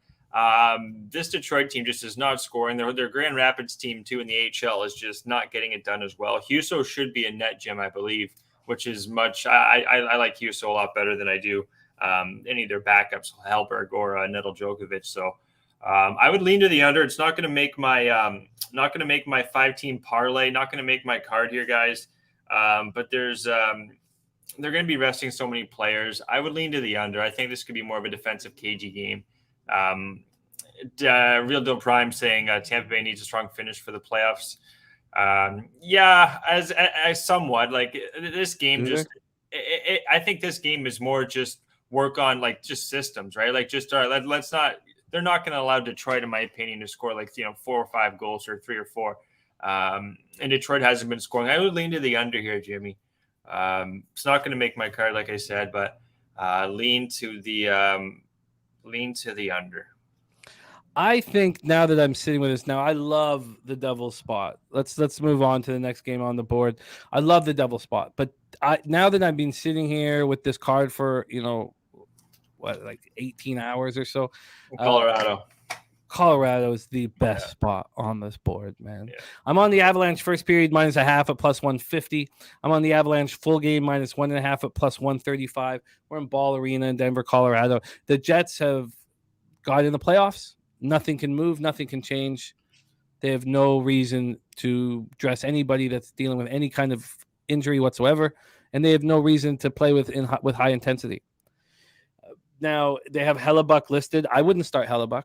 this Detroit team just is not scoring. Their Grand Rapids team, too, in the AHL is just not getting it done as well. Husso should be a net, Jim, I believe, which is much. I like Husso a lot better than I do any of their backups, Hellberg or Nedel Djokovic. So I would lean to the under. It's not going to make my 5-team parlay. Not going to make my card here, guys. But they're going to be resting so many players. I would lean to the under. I think this could be more of a defensive, cagey game. Real Deal Prime saying Tampa Bay needs a strong finish for the playoffs. As somewhat like this game. I think this game is more just work on like just systems, right? Like just let's not. They're not going to allow Detroit, in my opinion, to score 4 or 5 goals or 3 or 4. And Detroit hasn't been scoring. I would lean to the under here, Jimmy. It's not going to make my card, like I said, but lean to the under. I think now that I'm sitting with this now, I love the Devils spot. Let's move on to the next game on the board. I love the Devils spot, but now that I've been sitting here with this card for 18 hours or so, Colorado is the best spot on this board, man. Yeah. I'm on the Avalanche first period -0.5 at +150. I'm on the Avalanche full game -1.5 at +135. We're in Ball Arena in Denver, Colorado. The Jets have got in the playoffs. Nothing can move. Nothing can change. They have no reason to dress anybody that's dealing with any kind of injury whatsoever, and they have no reason to play with high intensity. Now, they have Hellebuck listed. I wouldn't start Hellebuck.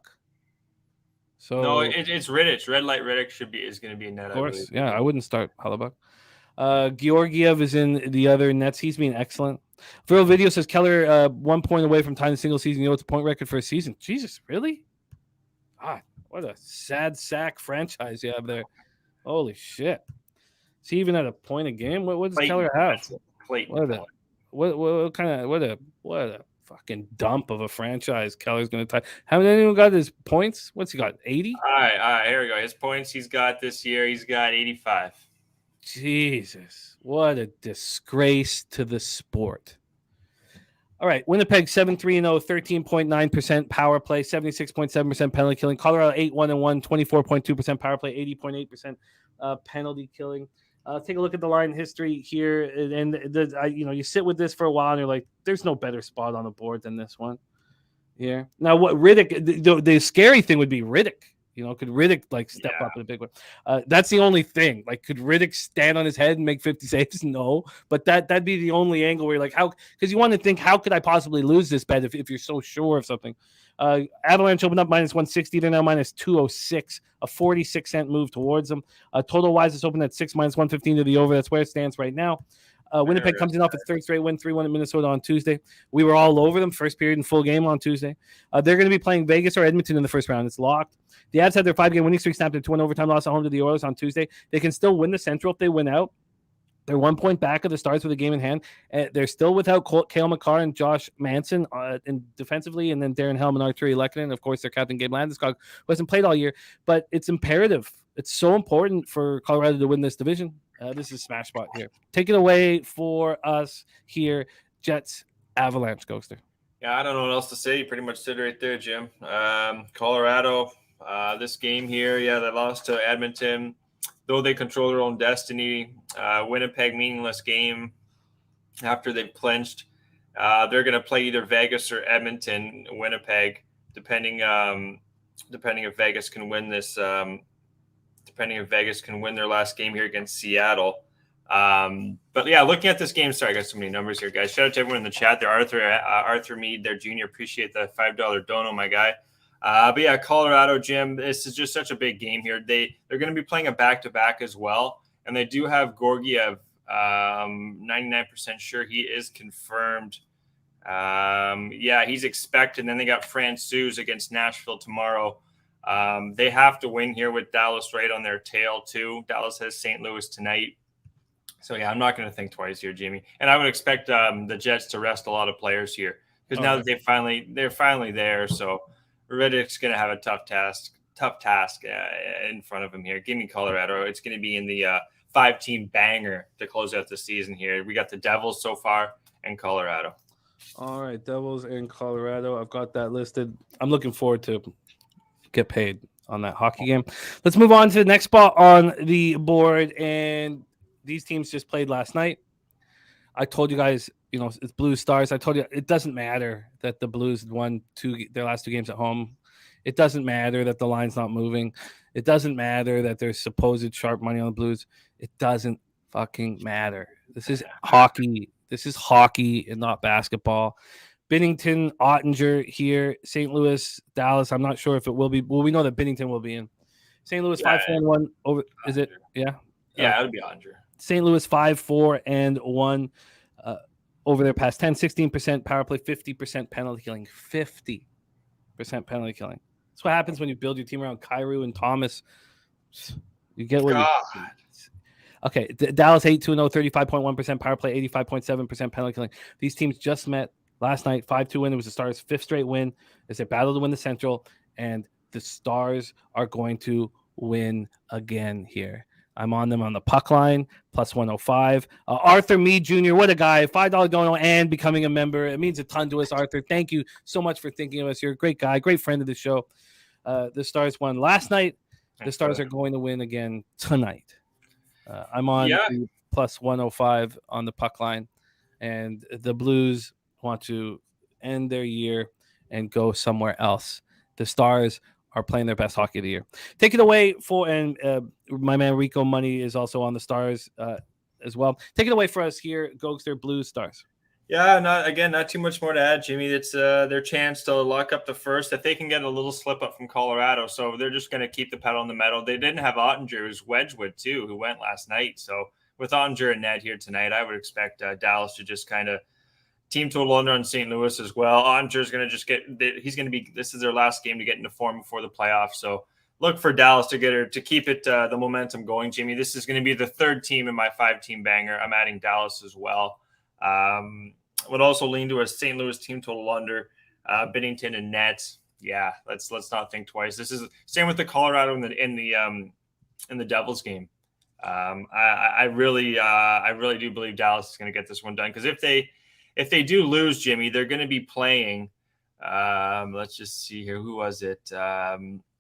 So no, it's Rittich. Red Light Rittich is going to be a net. Of course, I wouldn't start Hellebuck. Georgiev is in the other nets. He's been excellent. Viral Video says Keller 1 point away from tying the single season. It's a point record for a season. Jesus, really? God, what a sad sack franchise you have there. Holy shit! Is he even at a point a game? What does Keller have? What a fucking dump of a franchise Keller's going to tie. Haven't anyone got his points? What's he got? 80? All right, here we go. His points he's got this year, he's got 85. Jesus, what a disgrace to the sport. All right, Winnipeg 7-3-0, 13.9% power play, 76.7% penalty killing. Colorado 8-1-1, 24.2% power play, 80.8% penalty killing. Take a look at the line history here, and you sit with this for a while, and you're like, "There's no better spot on the board than this one." Here now, what Riddick? The scary thing would be Riddick. Could Riddick step up in a big one? That's the only thing. Could Riddick stand on his head and make 50 saves? No, but that'd be the only angle where you're like, how? Because you want to think, how could I possibly lose this bet if you're so sure of something? Avalanche opened up -160. They're now -206, a 46-cent move towards them. Total wise, it's open at 6 -115 to the over. That's where it stands right now. Winnipeg comes in off its third straight win, 3-1 at Minnesota on Tuesday. We were all over them first period and full game on Tuesday. They're going to be playing Vegas or Edmonton in the first round. It's locked. The Avs had their 5-game winning streak snapped into an overtime loss at home to the Orioles on Tuesday. They can still win the Central if they win out. They're 1 point back of the Stars with a game in hand. They're still without Cale Makar and Josh Manson defensively, and then Darren Helm and Arturi Lehkonen. Of course, their captain Gabe Landeskog, who hasn't played all year. But it's imperative. It's so important for Colorado to win this division. This is smash spot here. Take it away for us here, Jets Avalanche, Gogster. Yeah, I don't know what else to say. You pretty much said right there, Jim. Colorado, this game here, they lost to Edmonton. Though they control their own destiny, Winnipeg, meaningless game after they've clinched. They're going to play either Vegas or Edmonton. Winnipeg depending if Vegas can win this. Depending if Vegas can win their last game here against Seattle. But yeah, looking at this game, sorry, I got so many numbers here, guys. Shout out to everyone in the chat there. Arthur Mead, their junior, appreciate the $5 dono, my guy. But yeah, Colorado, Jim, this is just such a big game here. They're going to be playing a back-to-back as well, and they do have Georgiev. 99% sure he is confirmed. Yeah, he's expected. And then they got Francouz against Nashville tomorrow. They have to win here with Dallas right on their tail too. Dallas has St. Louis tonight. So yeah, I'm not going to think twice here, Jimmy. And I would expect the Jets to rest a lot of players here because now that they're finally there. So Riddick's going to have a tough task in front of him here. Give me Colorado. It's going to be in the 5-team banger to close out the season here. We got the Devils so far and Colorado. All right, Devils and Colorado. I've got that listed. I'm looking forward to get paid on that hockey game. Let's move on to the next spot on the board. And these teams just played last night. I told you guys, it's Blues Stars. I told you it doesn't matter that the Blues won their last 2 games at home. It doesn't matter that the line's not moving. It doesn't matter that there's supposed sharp money on the Blues. It doesn't fucking matter. This is hockey. This is hockey and not basketball. Binnington, Ottinger here. St. Louis, Dallas. I'm not sure if it will be. Well, we know that Binnington will be in. St. Louis 5-4-1 over. Is it? Yeah. Yeah, it would be Ottinger. St. Louis 5-4-1 over their past 10, 16% power play, 50% penalty killing, 50% penalty killing. That's what happens when you build your team around Kyrou and Thomas. You get what you. Okay, Dallas 8-2-0, 35.1% power play, 85.7% penalty killing. These teams just met last night, 5-2 win. It was the Stars' 5th straight win as they battle to win the Central, and the Stars are going to win again here. I'm on them on the puck line, plus 105. Arthur Mead Jr., what a guy, $5 dono and becoming a member. It means a ton to us, Arthur. Thank you so much for thinking of us. You're a great guy, great friend of the show. The Stars won last night. The Stars are going to win again tonight. I'm on the plus 105 on the puck line, and the Blues want to end their year and go somewhere else. The Stars are playing their best hockey of the year. Take it away my man Rico Money is also on the Stars as well. Take it away for us here, Gogster, Blues, Stars. Yeah, not too much more to add, Jimmy. It's their chance to lock up the first. If they can get a little slip up from Colorado, so they're just going to keep the pedal on the metal. They didn't have Ottinger, it was Wedgwood too, who went last night. So with Ottinger and Ned here tonight, I would expect Dallas to just kind of team total under on St. Louis as well. Ottinger's going to just this is their last game to get into form before the playoffs. So look for Dallas to keep it the momentum going, Jimmy. This is going to be the 3rd team in my 5-team banger. I'm adding Dallas as well. Would also lean to a St. Louis team total under Binnington and Nets. Yeah, let's not think twice. This is same with the Colorado in the Devils game. I really do believe Dallas is going to get this one done because if they do lose, Jimmy, they're going to be playing. Let's just see here. Who was it?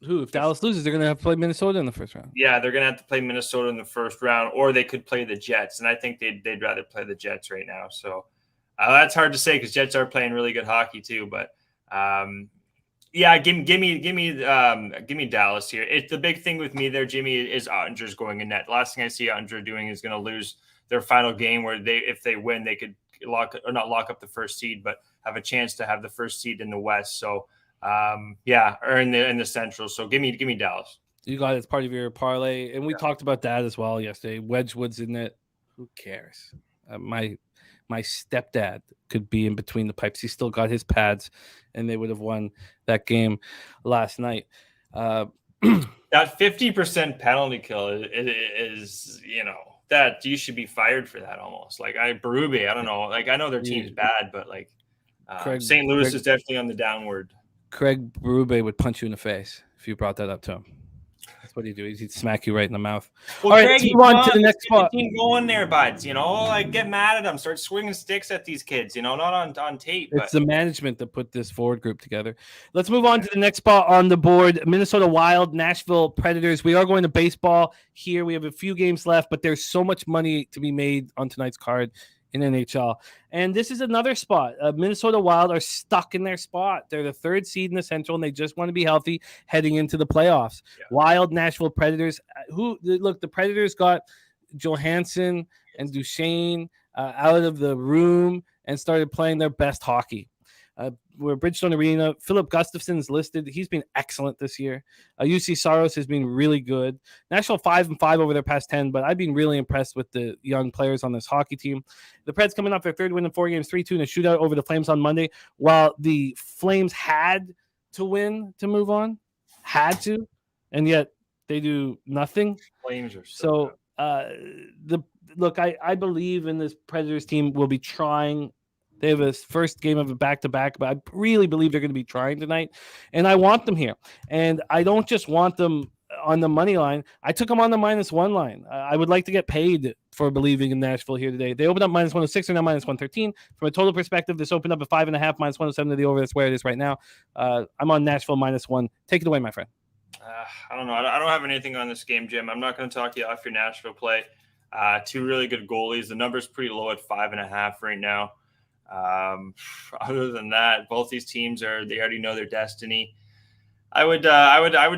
If Dallas loses, they're going to have to play Minnesota in the first round. Yeah, they're going to have to play Minnesota in the first round, or they could play the Jets. And I think they'd rather play the Jets right now. So that's hard to say because Jets are playing really good hockey too. But yeah, give me Dallas here. It's the big thing with me there, Jimmy, is Ottinger's going in net. The last thing I see Ottinger doing is going to lose their final game where if they win, they could not lock up the first seed, but have a chance to have the first seed in the West. So or in the Central. So give me Dallas. You got it. It's part of your parlay, and we talked about that as well yesterday. Wedgwood's in it. Who cares? My stepdad could be in between the pipes. He still got his pads, and they would have won that game last night. That 50% penalty kill is that you should be fired for that almost. Like Berube, I don't know. Like I know their team's bad, but like St. Louis is definitely on the downward. Craig Berube would punch you in the face if you brought that up to him. That's what he'd do. He'd smack you right in the mouth. Well, all right, let's move on to the next spot. Keep going there, buds. Like get mad at them. Start swinging sticks at these kids. Not on tape. It's the management that put this forward group together. Let's move on to the next spot on the board. Minnesota Wild, Nashville Predators. We are going to baseball here. We have a few games left, but there's so much money to be made on tonight's card. in NHL. And this is another spot. Minnesota Wild are stuck in their spot. They're the 3rd seed in the Central, and they just want to be healthy heading into the playoffs. Yeah. Wild, Nashville Predators. The Predators got Johansson and Duchesne out of the room and started playing their best hockey. We're Bridgestone Arena. Philip Gustafson's listed. He's been excellent this year. UC Saros has been really good. Nashville 5-5 over their past 10, but I've been really impressed with the young players on this hockey team. The Preds coming off their 3rd win in 4 games, 3-2 in a shootout over the Flames on Monday, while the Flames had to win to move on, and yet they do nothing. Flames are so I believe in this Predators team will be trying. They have a first game of a back-to-back, but I really believe they're going to be trying tonight, and I want them here. And I don't just want them on the money line. I took them on the -1 line. I would like to get paid for believing in Nashville here today. They opened up -106, they're now -113. From a total perspective, this opened up at 5.5, -107 to the over. That's where it is right now. I'm on Nashville -1. Take it away, my friend. I don't know. I don't have anything on this game, Jim. I'm not going to talk you off your Nashville play. 2 really good goalies. The number's pretty low at 5.5 right now. Other than that, both these teams they already know their destiny. I would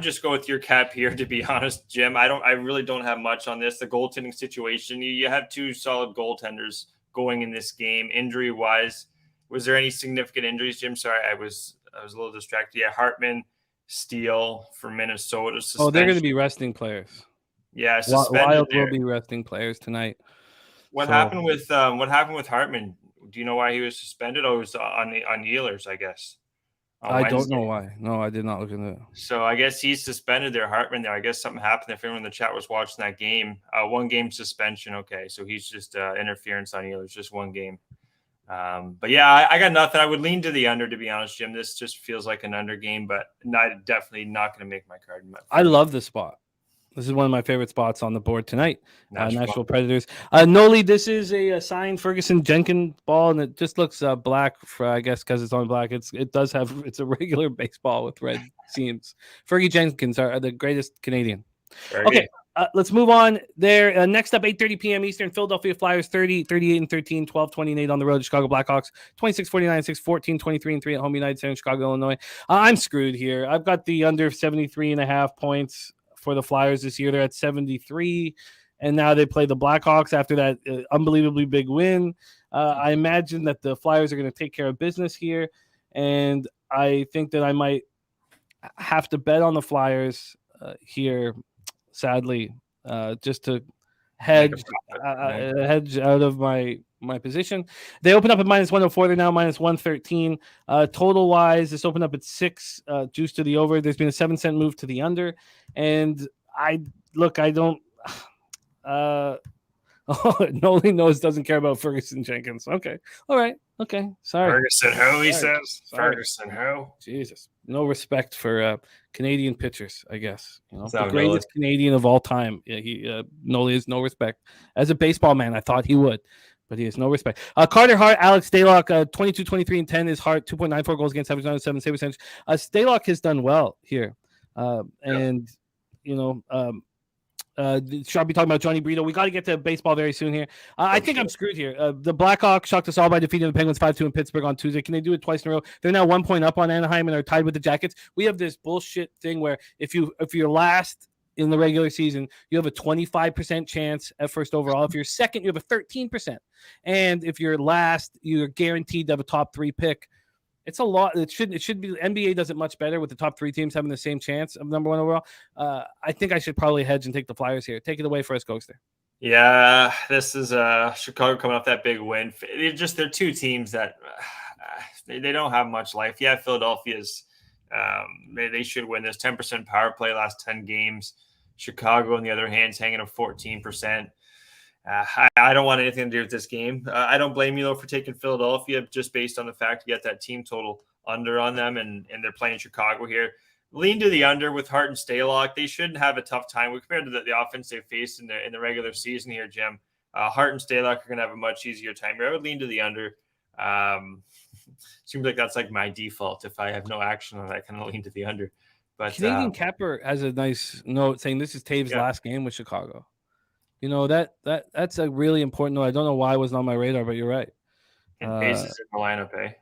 just go with your cap here, to be honest, Jim. I really don't have much on this. The goaltending situation, you have 2 solid goaltenders going in this game. Injury wise, was there any significant injuries, Jim? Sorry, I was a little distracted. Yeah, Hartman, Steele for Minnesota. Oh, they're going to be resting players. Yeah, Wild will be resting players tonight. What happened with Hartman? Do you know why he was suspended? Oh, it was on Ehlers, I guess. I don't know why. No, I did not look into it. So I guess he's suspended there, Hartman. There, I guess something happened. If anyone in the chat was watching that game, 1 game suspension. Okay, so he's just interference on Ehlers, just 1 game. But yeah, I got nothing. I would lean to the under, to be honest, Jim. This just feels like an under game, but definitely not going to make my card. I love this spot. This is one of my favorite spots on the board tonight. Nashville Predators. Noli, this is a signed Ferguson Jenkins ball, and it just looks black, I guess, because it's on black. It's a regular baseball with red seams. Fergie Jenkins are the greatest Canadian. Okay, let's move on there. Next up, 8:30 p.m. Eastern, Philadelphia Flyers 38-13, 12-28 on the road to Chicago Blackhawks, 26-49, 6-14, 23-3 at home, United Center, Chicago, Illinois. I'm screwed here. I've got the under 73.5 points for the Flyers this year. They're at 73, and now they play the Blackhawks after that unbelievably big win. I imagine that the Flyers are going to take care of business here, and I think that I might have to bet on the Flyers here, sadly, just to hedge out of my position. They open up at -104. They're now -113. Total wise, this opened up at 6, juice to the over. There's been a 7-cent move to the under. And I don't. Noli knows doesn't care about Ferguson Jenkins. Okay. All right. Okay. Sorry. Ferguson who, he says. Sorry. Ferguson who? Jesus. No respect for Canadian pitchers, I guess. The greatest Canadian of all time. Yeah, Noli has no respect. As a baseball man, I thought he would, but he has no respect. Carter Hart, Alex Stalock, 22, 23, and 10 is Hart, 2.94 goals against average, 907 save percentage. Stalock has done well here. Should I be talking about Johnny Brito? We got to get to baseball very soon here. I think I'm screwed here. The Blackhawks shocked us all by defeating the Penguins 5-2 in Pittsburgh on Tuesday. Can they do it twice in a row? They're now 1 point up on Anaheim and are tied with the Jackets. We have this bullshit thing where if you're last in the regular season, you have a 25% chance at first overall. If you're second, you have a 13%. And if you're last, you're guaranteed to have a top 3 pick. It's a lot. It should be. The NBA does it much better with the top 3 teams having the same chance of number 1 overall. I think I should probably hedge and take the Flyers here. Take it away for us, Gogster. Yeah, this is Chicago coming off that big win. They're 2 teams that they don't have much life. Yeah, Philadelphia's they should win this 10% power play last 10 games. Chicago, on the other hand, is hanging at 14%. I don't want anything to do with this game. I don't blame you, though, for taking Philadelphia just based on the fact you get that team total under on them, and they're playing Chicago here. Lean to the under with Hart and Stalock. They shouldn't have a tough time compared to the offense they faced in the regular season here, Jim. Hart and Stalock are going to have a much easier time here. I would lean to the under. Seems like that's like my default. If I have no action on that, I kind of lean to the under. But Canadian Capper has a nice note saying this is Taves' last game with Chicago. You know, that's a really important note. I don't know why it wasn't on my radar, but you're right. And bases in the lineup, eh?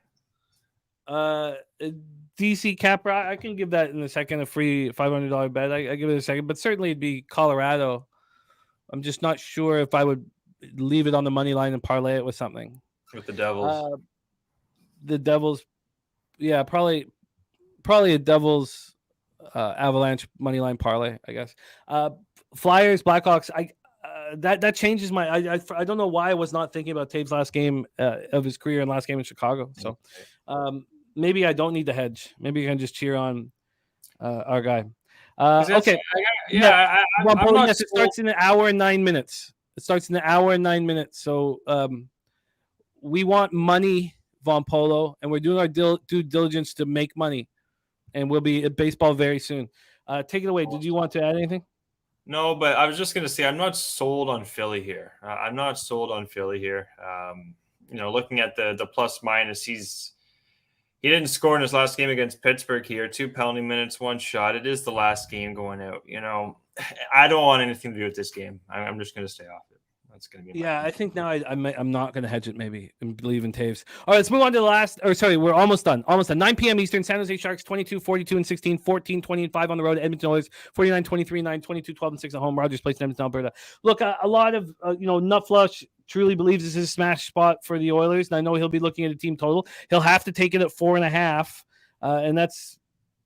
DC Capra, I can give that in a second, a free $500 bet. I give it a second, but certainly it'd be Colorado. I'm just not sure if I would leave it on the money line and parlay it with something. With the Devils. The Devils, yeah, probably a Devils Avalanche money line parlay, I guess. Flyers, Blackhawks. That changes my. I don't know why I was not thinking about Taves' last game of his career and last game in Chicago. So maybe I don't need to hedge. Maybe you can just cheer on our guy. Okay. It starts in an hour and 9 minutes. So we want money, Von Polo, and we're doing our due diligence to make money. And we'll be at baseball very soon. Take it away. Did you want to add anything? No, but I was just going to say I'm not sold on Philly here. Looking at the plus minus, he didn't score in his last game against Pittsburgh here. 2 penalty minutes, 1 shot. It is the last game going out. I don't want anything to do with this game. I'm just going to stay off it. That's going to be I think now I'm not going to hedge it maybe and believe in Taves. All right, let's move on to the last. We're almost done. 9 p.m. Eastern. San Jose Sharks 22, 42, and 16, 14, 20, and 5 on the road. Edmonton Oilers 49, 23, 9, 22, 12, and 6 at home. Rogers Place in Edmonton, Alberta. Look, a lot of Nut Flush truly believes this is a smash spot for the Oilers, and I know he'll be looking at a team total. He'll have to take it at 4.5, and that's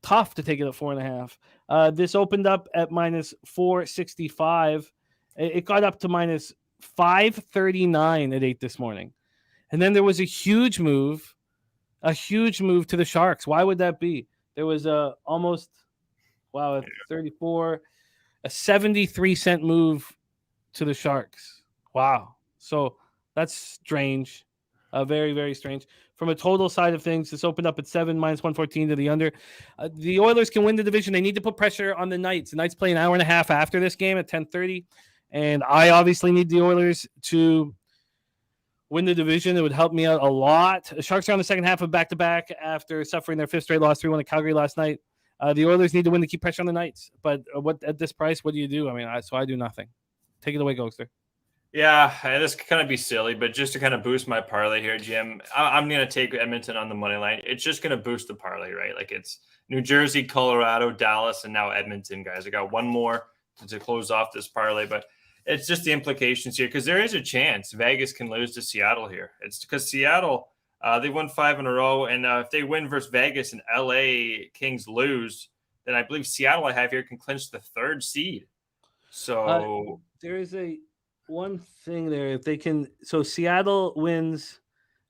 tough to take it at 4.5. This opened up at minus 465. It got up to minus 539 at 8 this morning. And then there was a huge move to the Sharks. Why would that be? There was a 73-cent move to the Sharks. Wow. So that's strange. Very, very strange. From a total side of things, this opened up at 7, minus 114 to the under. The Oilers can win the division. They need to put pressure on the Knights. The Knights play an hour and a half after this game at 10:30. And I obviously need the Oilers to win the division. It would help me out a lot. The Sharks are on the second half of back-to-back after suffering their 5th straight loss, 3-1 at Calgary last night. The Oilers need to win to keep pressure on the Knights. But at this price, what do you do? I do nothing. Take it away, Gogster. Yeah, this could kind of be silly, but just to kind of boost my parlay here, Jim, I'm going to take Edmonton on the money line. It's just going to boost the parlay, right? Like it's New Jersey, Colorado, Dallas, and now Edmonton, guys. I got one more to close off this parlay, but it's just the implications here because there is a chance Vegas can lose to Seattle here. It's because Seattle, they won 5 in a row, and if they win versus Vegas and LA Kings lose, then I believe Seattle I have here can clinch the 3rd seed. So there is one thing there. If they can, so Seattle wins,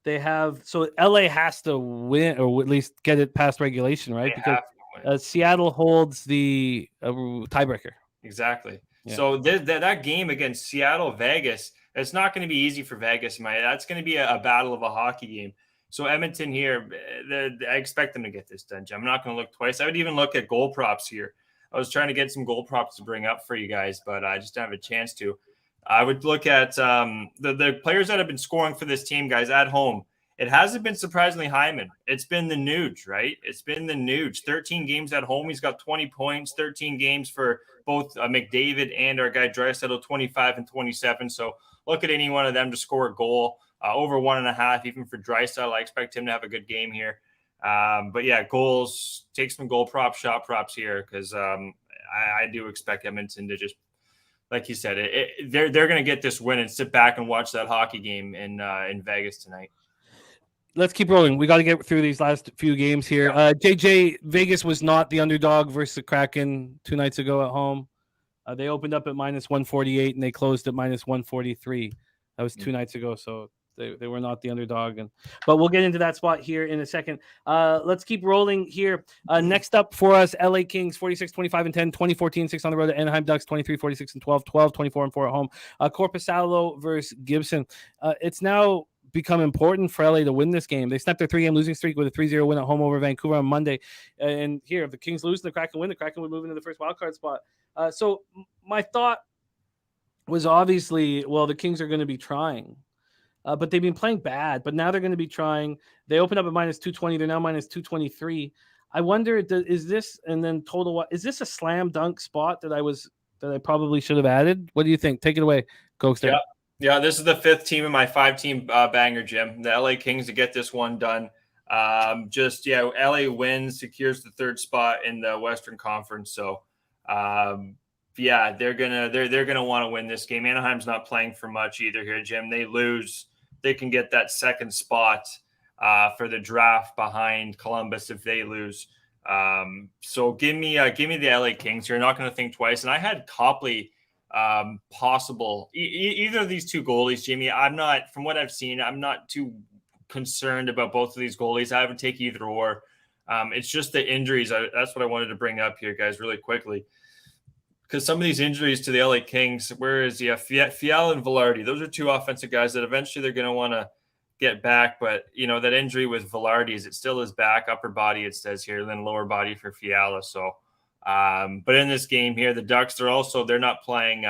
they have, so LA has to win or at least get it past regulation, right? Because Seattle holds the tiebreaker. Exactly. Yeah. So that game against Seattle, Vegas, it's not going to be easy for Vegas. That's going to be a battle of a hockey game. So Edmonton here, I expect them to get this done, Jim. I'm not going to look twice. I would even look at goal props here. I was trying to get some goal props to bring up for you guys, but I just didn't have a chance to. I would look at the players that have been scoring for this team, guys, at home. It hasn't been surprisingly Hyman. It's been the Nuge, right? It's been the Nuge. 13 games at home. He's got 20 points, 13 games for both McDavid and our guy Draisaitl, 25 and 27. So look at any one of them to score a goal. Over 1.5, even for Draisaitl. I expect him to have a good game here. But yeah, goals, take some goal props, shot props here because I do expect Edmonton to just, like you said, they're going to get this win and sit back and watch that hockey game in Vegas tonight. Let's keep rolling. We got to get through these last few games here. JJ, Vegas was not the underdog versus the Kraken 2 nights ago at home. They opened up at minus 148 and they closed at minus 143. That was 2 nights ago, so they were not the underdog. But we'll get into that spot here in a second. Let's keep rolling here. Next up for us, LA Kings 46, 25, and 10, 20-14, 6 on the road to Anaheim Ducks 23, 46, and 12, 12, 24, and 4 at home. Korpisalo versus Gibson. It's now become important for LA to win this game. They snapped their 3-game losing streak with a 3-0 win at home over Vancouver on Monday. And here, if the Kings lose and the Kraken win, the Kraken would move into the first wildcard spot. So my thought was obviously, well, the Kings are going to be trying. But they've been playing bad, but now they're going to be trying. They opened up at minus 220. They're now minus 223. I wonder, is this, and then total, is this a slam dunk spot that I was that I probably should have added. What do you think? Take it away, Gogster. Yeah, this is the 5th team in my 5-team banger, Jim. The LA Kings to get this one done. LA wins, secures the 3rd spot in the Western Conference. So, they're gonna want to win this game. Anaheim's not playing for much either here, Jim. They lose, they can get that 2nd spot for the draft behind Columbus if they lose. So give me the LA Kings. You're not going to think twice. And I had Copley possible. Either of these 2 goalies, Jimmy. From what I've seen, I'm not too concerned about both of these goalies. I would take either or. It's just the injuries. That's what I wanted to bring up here, guys, really quickly. Because some of these injuries to the LA Kings, Fiala and Velarde, those are 2 offensive guys that eventually they're going to want to get back. But, that injury with Velarde, is it still his back, upper body, it says here, then lower body for Fiala. So, but in this game here, the Ducks, they're not playing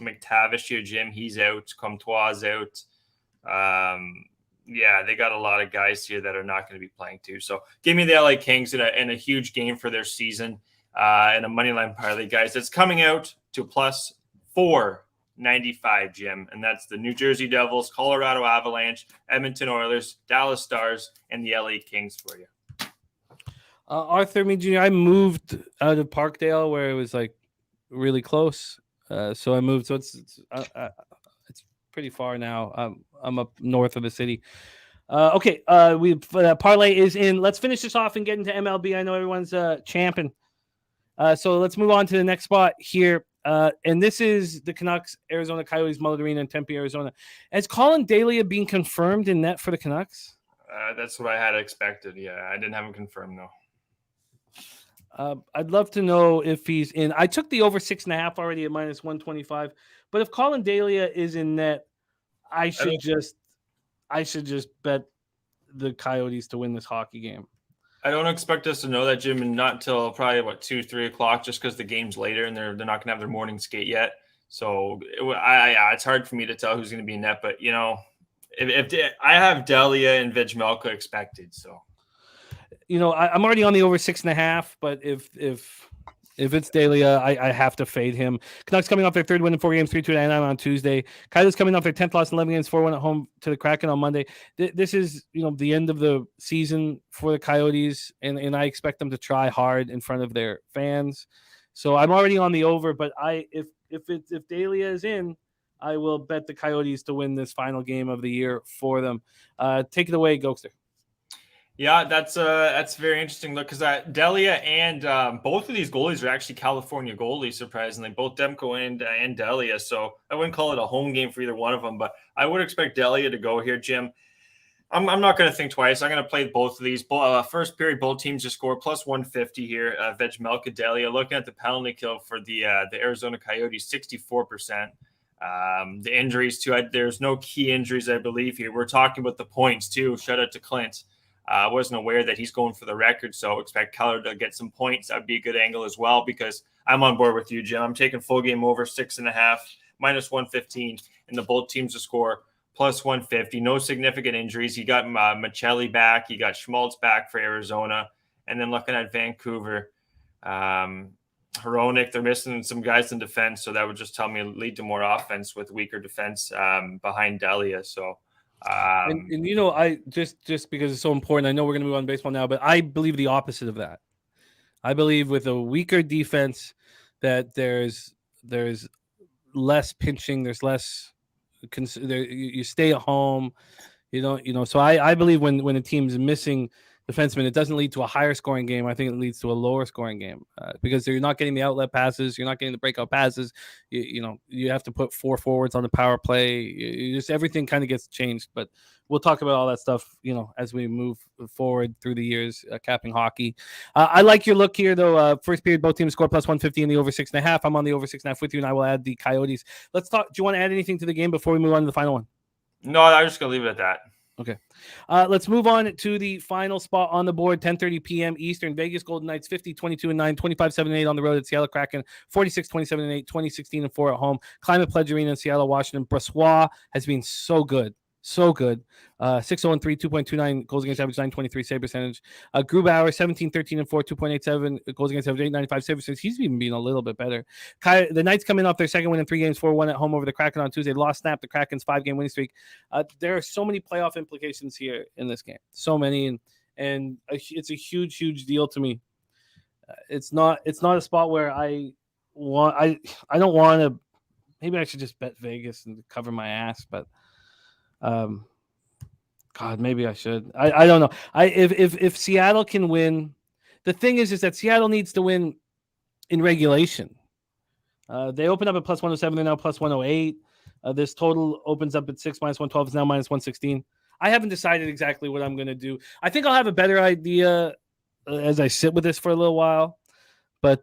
McTavish here, Jim. He's out. Comtois out. They got a lot of guys here that are not going to be playing too. So give me the LA Kings in a huge game for their season and a moneyline parlay, guys. It's coming out to plus 495, Jim. And that's the New Jersey Devils, Colorado Avalanche, Edmonton Oilers, Dallas Stars, and the LA Kings for you. Arthur, Jr., I moved out of Parkdale where it was like really close. So I moved. So it's pretty far now. I'm up north of the city. Okay. Parlay is in. Let's finish this off and get into MLB. I know everyone's champing. So let's move on to the next spot here. And this is the Canucks, Arizona Coyotes, Mullet Arena in Tempe, Arizona. Has Colin Dahlia been confirmed in net for the Canucks? That's what I had expected. Yeah, I didn't have him confirmed though. I'd love to know if he's in. I took the over 6.5 already at -125. But if Colin Dahlia is in net, I should just bet the Coyotes to win this hockey game. I don't expect us to know that, Jim, and not until probably 2-3 o'clock, just because the game's later and they're not going to have their morning skate yet. So it's hard for me to tell who's going to be in net. But if I have Dahlia and Vejmelka expected, so. I'm already on the over 6.5, but if it's Dahlia, I have to fade him. Canucks coming off their 3rd win in 4 games, 3-2 at Anaheim on Tuesday. Coyotes coming off their 10th loss in 11 games, 4-1 at home to the Kraken on Monday. This is, the end of the season for the Coyotes, and I expect them to try hard in front of their fans. So I'm already on the over, but if Dahlia is in, I will bet the Coyotes to win this final game of the year for them. Take it away, Gogster. Yeah, that's very interesting look, because Dahlia and both of these goalies are actually California goalies, surprisingly, both Demko and Dahlia. So I wouldn't call it a home game for either one of them, but I would expect Dahlia to go here, Jim. I'm not going to think twice. I'm going to play both of these. First period, both teams just score plus 150 here. Vejmelka, Dahlia. Looking at the penalty kill for the Arizona Coyotes, 64%. The injuries too. There's no key injuries, I believe here. We're talking about the points too. Shout out to Clint. I wasn't aware that he's going for the record, so expect Keller to get some points. That would be a good angle as well, because I'm on board with you, Jim. I'm taking full game over 6.5, -115, and the both teams to score plus 150. No significant injuries. You got Michelli back. You got Schmaltz back for Arizona. And then looking at Vancouver, Hronek, they're missing some guys in defense, so that would just tell me lead to more offense with weaker defense behind Dahlia. So, I just because it's so important, I know we're going to move on to baseball now, but I believe the opposite of that. I believe with a weaker defense that there's less pinching, there's less. You stay at home, So I believe when a team's missing defenseman, it doesn't lead to a higher scoring game. I think it leads to a lower scoring game because you're not getting the outlet passes, you're not getting the breakout passes. You have to put 4 forwards on the power play. Just everything kind of gets changed. But we'll talk about all that stuff, as we move forward through the years, capping hockey. I like your look here, though. First period, both teams score plus 150 in the over 6.5. I'm on the over 6.5 with you, and I will add the Coyotes. Let's talk. Do you want to add anything to the game before we move on to the final one? No, I'm just going to leave it at that. Okay. Let's move on to the final spot on the board, 10:30 p.m. Eastern. Vegas Golden Knights 50-22-9, 25-7-8 on the road at Seattle Kraken, 46-27-8, 20-16-4 at home. Climate Pledge Arena in Seattle, Washington. Brossoit has been so good So good. 6-0-3, 2.29 goals against average, 923 save percentage. Grubauer, 17-13-4, 2.87 goals against average, 895 save percentage. He's even been a little bit better. The Knights coming off their second win in 3 games, 4-1 at home over the Kraken on Tuesday. Lost snap the Kraken's 5-game winning streak. There are so many playoff implications here in this game. So many, and it's a huge, huge deal to me. It's not a spot where I don't want to. Maybe I should just bet Vegas and cover my ass, but God, maybe I should. I don't know. If Seattle can win, the thing is that Seattle needs to win in regulation. They open up at plus 107. They're now plus 108. This total opens up at 6 minus 112. It's now minus 116. I haven't decided exactly what I'm going to do. I think I'll have a better idea as I sit with this for a little while. But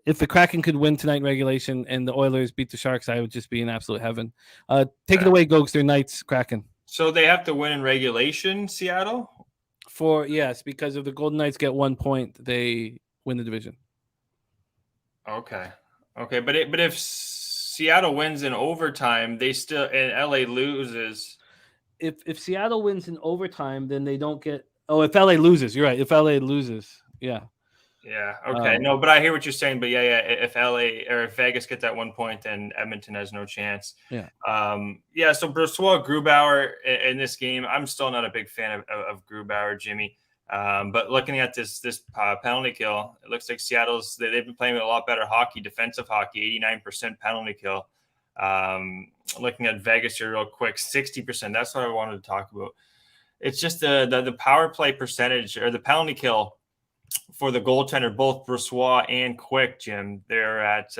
if the Kraken could win tonight in regulation and the Oilers beat the Sharks, I would just be in absolute heaven. Take it away, Gogster. Knights, Kraken. So they have to win in regulation, Seattle? Yes, because if the Golden Knights get 1 point, they win the division. Okay. But if Seattle wins in overtime, they still and LA loses. If Seattle wins in overtime, then they don't get. Oh, if LA loses, you're right. If LA loses, yeah. Yeah. Okay. No, but I hear what you're saying. But yeah. If LA or if Vegas get that 1 point, then Edmonton has no chance. Yeah. So Brossoit, Grubauer in this game, I'm still not a big fan of Grubauer, Jimmy. But looking at this penalty kill, it looks like Seattle's they've been playing a lot better hockey, defensive hockey, 89% penalty kill. Looking at Vegas here real quick, 60%. That's what I wanted to talk about. It's just the power play percentage or the penalty kill for the goaltender, both Brossoit and Quick, Jim. They're at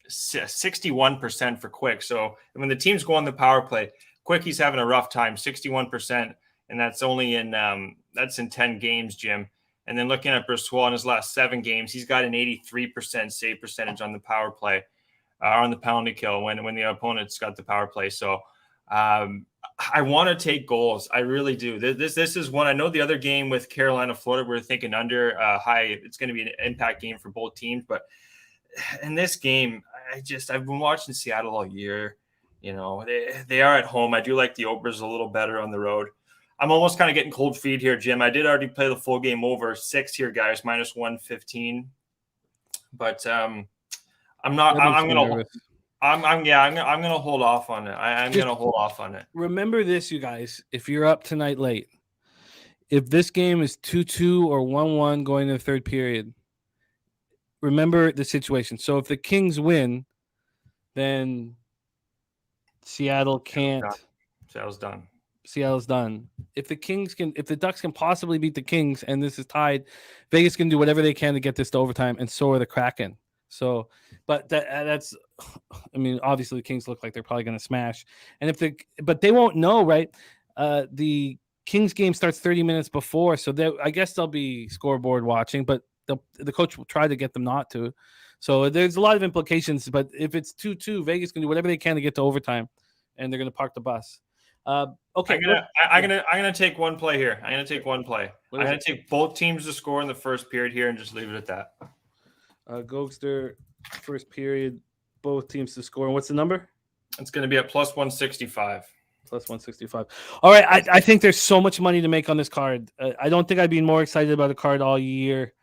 61% for Quick. So when the teams go on the power play, Quick, he's having a rough time, 61%, and that's only in 10 games, Jim. And then looking at Brossoit in his last 7 games, he's got an 83% save percentage on the power play, on the penalty kill when the opponent's got the power play. So I want to take goals. I really do. This is one. I know the other game with Carolina, Florida, we're thinking under high. It's going to be an impact game for both teams. But in this game, I've been watching Seattle all year. You know, they are at home. I do like the Obras a little better on the road. I'm almost kind of getting cold feet here, Jim. I did already play the full game over 6 here, guys, minus 115. But I'm not. I'm going to hold off on it. I'm going to hold off on it. Remember this, you guys. If you're up tonight late, if this game is 2-2 or 1-1 going to the third period, remember the situation. So if the Kings win, then Seattle can't. Seattle's done. If the Ducks can possibly beat the Kings and this is tied, Vegas can do whatever they can to get this to overtime, and so are the Kraken. So, but that's, I mean, obviously the Kings look like they're probably going to smash, but they won't know, right? The Kings game starts 30 minutes before, so I guess they'll be scoreboard watching, but the coach will try to get them not to. So there's a lot of implications. But if it's 2-2, Vegas can do whatever they can to get to overtime, and they're going to park the bus. Okay, I'm gonna take one play here. I'm gonna take one play. I'm gonna take both teams to score in the first period here and just leave it at that. Gogster, first period, both teams to score. And what's the number? It's going to be at plus 165. Plus 165. All right, I think there's so much money to make on this card. I don't think I'd be more excited about a card all year.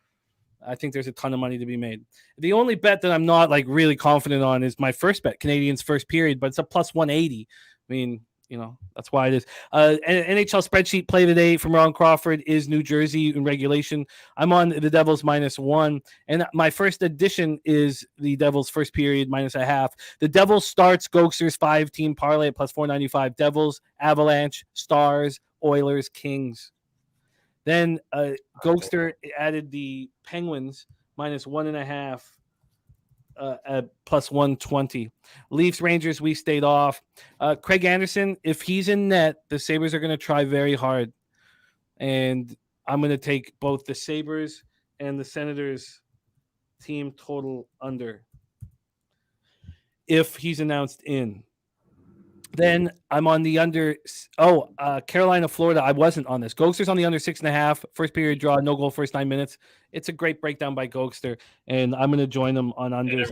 I think there's a ton of money to be made. The only bet that I'm not like really confident on is my first bet, Canadiens first period, but it's a plus 180. I mean, you know, that's why it is. NHL spreadsheet play today from Ron Crawford is New Jersey in regulation. I'm on the Devils -1, and my first addition is the Devils first period -0.5. The Devils starts Gogster's 5-team parlay at plus 495. Devils, Avalanche, Stars, Oilers, Kings. Then Gogster added the Penguins -1.5. At plus 120. Leafs, Rangers, we stayed off. Craig Anderson, if he's in net, the Sabres are going to try very hard. And I'm going to take both the Sabres and the Senators team total under if he's announced in. Then I'm on the under. Carolina, Florida. I wasn't on this. Gogster's on the under 6.5. First period draw, no goal first 9 minutes. It's a great breakdown by Gogster, and I'm going to join them on unders.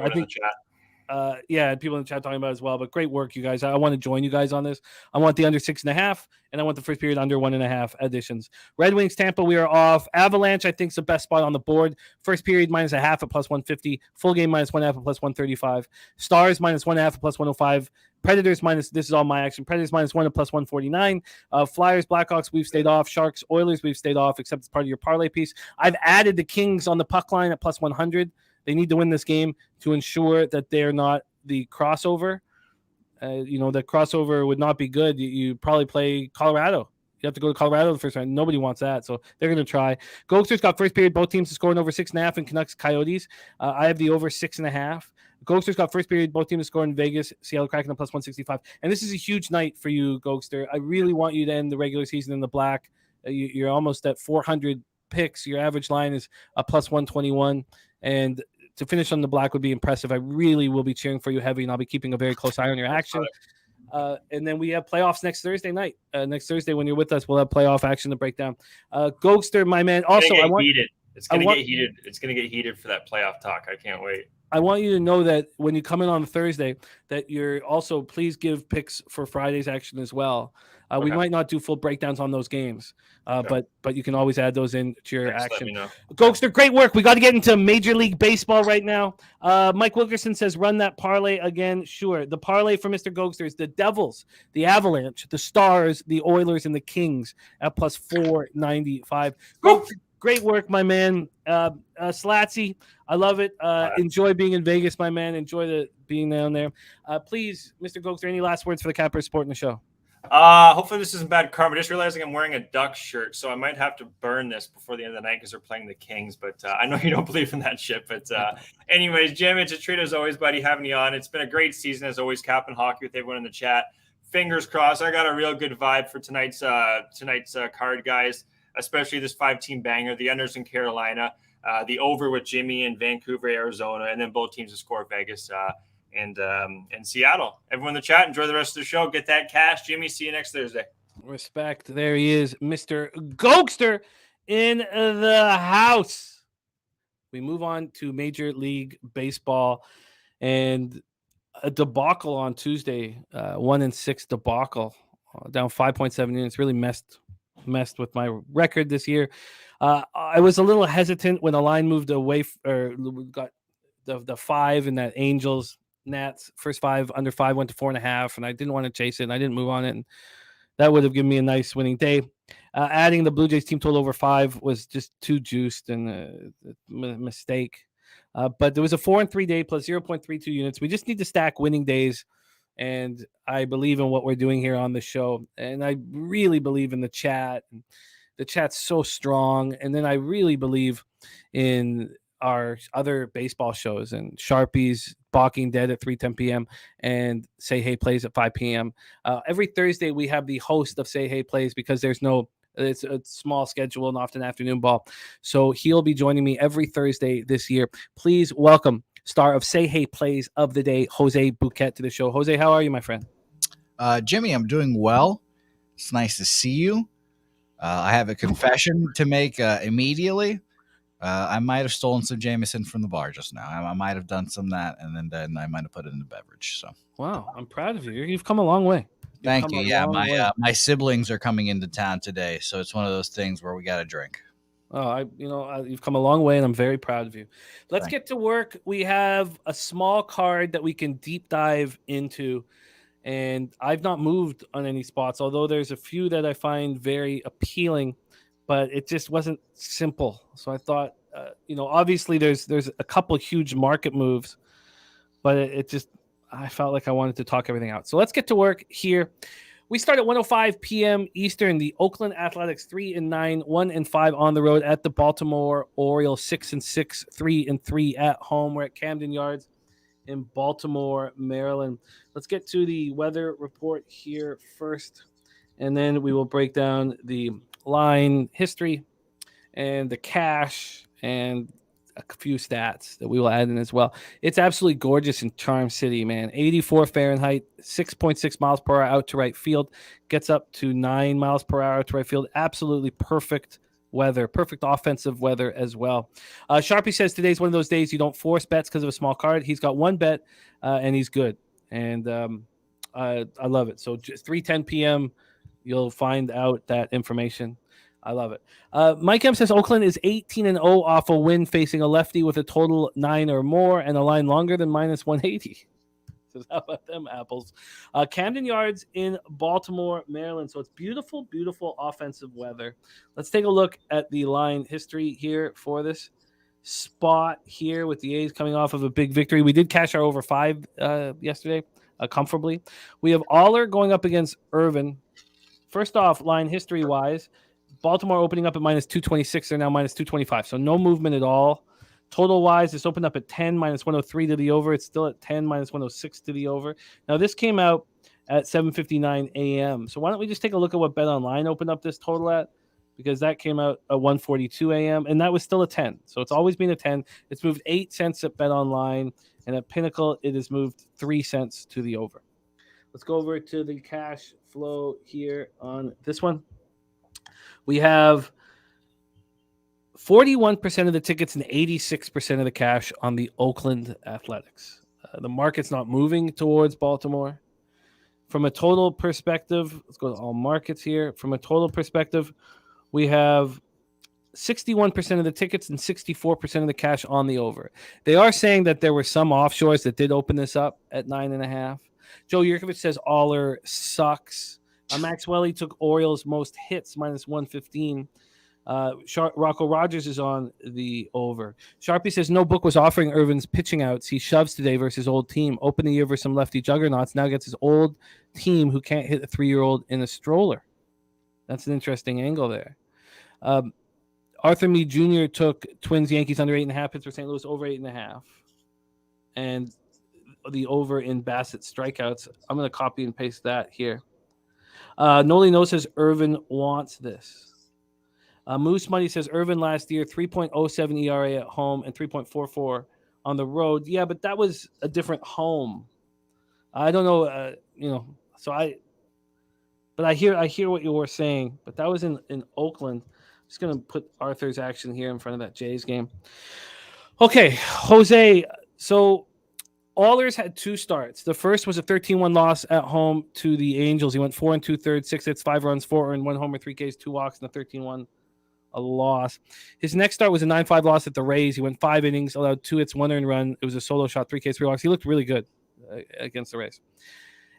Yeah, people in the chat talking about it as well. But great work, you guys. I want to join you guys on this. I want the under 6.5, and I want the first period under 1.5 additions. Red Wings, Tampa, we are off. Avalanche, I think, is the best spot on the board. First period -0.5 at +150. Full game -1.5 at +135. Stars -1.5 at +105. Predators this is all my action. Predators -1 at +149. Flyers, Blackhawks, we've stayed off. Sharks, Oilers, we've stayed off, except it's part of your parlay piece. I've added the Kings on the puck line at +100. They need to win this game to ensure that they're not the crossover. The crossover would not be good. You probably play Colorado. You have to go to Colorado the first round. Nobody wants that, so they're going to try. Gogster's got first period, both teams to score over 6.5 in Canucks Coyotes. I have the over 6.5. Gogster's got first period, both teams to score in Vegas. Seattle Kraken at +165. And this is a huge night for you, Gogster. I really want you to end the regular season in the black. You're almost at 400 picks. Your average line is a +121. And to finish on the black would be impressive. I really will be cheering for you heavy, and I'll be keeping a very close eye on your action. And then we have playoffs next Thursday night. Next Thursday, when you're with us, we'll have playoff action to break down. Gogster, my man. Also, I want heated. It's going to get heated. It's going to get heated for that playoff talk. I can't wait. I want you to know that when you come in on Thursday, that you're also please give picks for Friday's action as well. Okay. We might not do full breakdowns on those games, but you can always add those in to your action. Gogster, great work. We got to get into Major League Baseball right now. Mike Wilkerson says, run that parlay again. Sure. The parlay for Mr. Gogster is the Devils, the Avalanche, the Stars, the Oilers, and the Kings at +495. Gogster, great work, my man. Slatsy, I love it. Enjoy being in Vegas, my man. Enjoy being down there. Please, Mr. Gogster, any last words for the Cappers supporting the show? Hopefully this isn't bad karma. Just realizing I'm wearing a Ducks shirt, so I might have to burn this before the end of the night because they're playing the Kings. But I know you don't believe in that shit. But anyways, Jim, it's a treat as always, buddy, having you on. It's been a great season as always, Captain Hockey with everyone in the chat. Fingers crossed. I got a real good vibe for tonight's card, guys. Especially this 5-team banger, the unders in Carolina, the over with Jimmy in Vancouver, Arizona, and then both teams to score Vegas and Seattle. Everyone in the chat, enjoy the rest of the show. Get that cash. Jimmy, see you next Thursday. Respect. There he is, Mr. Gogster in the house. We move on to Major League Baseball and a debacle on Tuesday, 1-6 debacle, down 5.7 units, really messed with my record this year. I was a little hesitant when the line moved away or got the 5 and that Angels Nats first 5 under 5 went to 4.5, and I didn't want to chase it and I didn't move on it, and that would have given me a nice winning day. Adding the Blue Jays team total over 5 was just too juiced and a mistake. But there was a 4 and 3 day plus 0.32 units. We just need to stack winning days. And I believe in what we're doing here on the show. And I really believe in the chat. The chat's so strong. And then I really believe in our other baseball shows and Sharpies, Balking Dead at 3:10 p.m. and Say Hey Plays at 5 p.m. Every Thursday we have the host of Say Hey Plays because it's a small schedule and often afternoon ball. So he'll be joining me every Thursday this year. Please welcome star of Say Hey Plays of the day, Jose Bouquett, to the show. Jose, how are you, my friend? Jimmy, I'm doing well. It's nice to see you. I have a confession to make immediately. I might have stolen some Jameson from the bar just now. I might have done some of that, and then I might have put it in the beverage. So, wow, I'm proud of you. You've come a long way. Thank you. Yeah, my siblings are coming into town today, so it's one of those things where we got to drink. Oh, you've come a long way, and I'm very proud of you. Let's get to work. We have a small card that we can deep dive into, and I've not moved on any spots, although there's a few that I find very appealing, but it just wasn't simple. So I thought, obviously there's a couple huge market moves, but I felt like I wanted to talk everything out. So let's get to work here. We start at 1:05 p.m. Eastern. The Oakland Athletics 3-9, 1-5 on the road at the Baltimore Orioles 6-6, 3-3 at home. We're at Camden Yards in Baltimore, Maryland. Let's get to the weather report here first, and then we will break down the line history and the cash and a few stats that we will add in as well. It's absolutely gorgeous in Charm City, man. 84 Fahrenheit, 6.6 miles per hour out to right field, gets up to 9 miles per hour out to right field. Absolutely perfect weather, perfect offensive weather as well. Sharpie says today's one of those days you don't force bets because of a small card. He's got one bet and he's good. And I love it. So just 3:10 p.m., you'll find out that information. I love it. Mike M says Oakland is 18-0 off a win facing a lefty with a total 9 or more and a line longer than minus 180. So how about them apples? Camden Yards in Baltimore, Maryland. So it's beautiful, beautiful offensive weather. Let's take a look at the line history here for this spot here with the A's coming off of a big victory. We did cash our over 5 yesterday comfortably. We have Aller going up against Irvin. First off, line history-wise, Baltimore opening up at minus 226. They're now minus 225. So no movement at all. Total-wise, it's opened up at 10, minus 103 to the over. It's still at 10, minus 106 to the over. Now, this came out at 7:59 a.m. So why don't we just take a look at what Bet Online opened up this total at? Because that came out at 1:42 a.m., and that was still a 10. So it's always been a 10. It's moved 8 cents at Bet Online, and at Pinnacle, it has moved 3 cents to the over. Let's go over to the cash flow here on this one. We have 41% of the tickets and 86% of the cash on the Oakland Athletics. The market's not moving towards Baltimore. From a total perspective, let's go to all markets here. From a total perspective, we have 61% of the tickets and 64% of the cash on the over. They are saying that there were some offshores that did open this up at 9.5. Joe Yurkovich says Aller sucks. Maxwell took Orioles most hits, minus 115. Rocco Rogers is on the over. Sharpie says no book was offering Irvin's pitching outs. He shoves today versus old team. Open the year for some lefty juggernauts. Now gets his old team who can't hit a 3-year-old in a stroller. That's an interesting angle there. Arthur Meade Jr. took Twins Yankees under 8.5. Pittsburgh St. Louis over 8.5. And the over in Bassett strikeouts. I'm going to copy and paste that here. Noli No says Irvin wants this. Moose Money says Irvin last year 3.07 ERA at home and 3.44 on the road. Yeah, but that was a different home. I don't know, So I hear what you were saying, but that was in Oakland. I'm just gonna put Arthur's action here in front of that Jays game. Okay, Jose. So Allers had 2 starts. The first was a 13-1 loss at home to the Angels. He went 4 2/3, 6 hits, 5 runs, 4 earned, 1 homer, 3 Ks, 2 walks, and a 13-1 loss. His next start was a 9-5 loss at the Rays. He went 5 innings, allowed 2 hits, 1 earned run. It was a solo shot, 3 Ks, 3 walks. He looked really good against the Rays.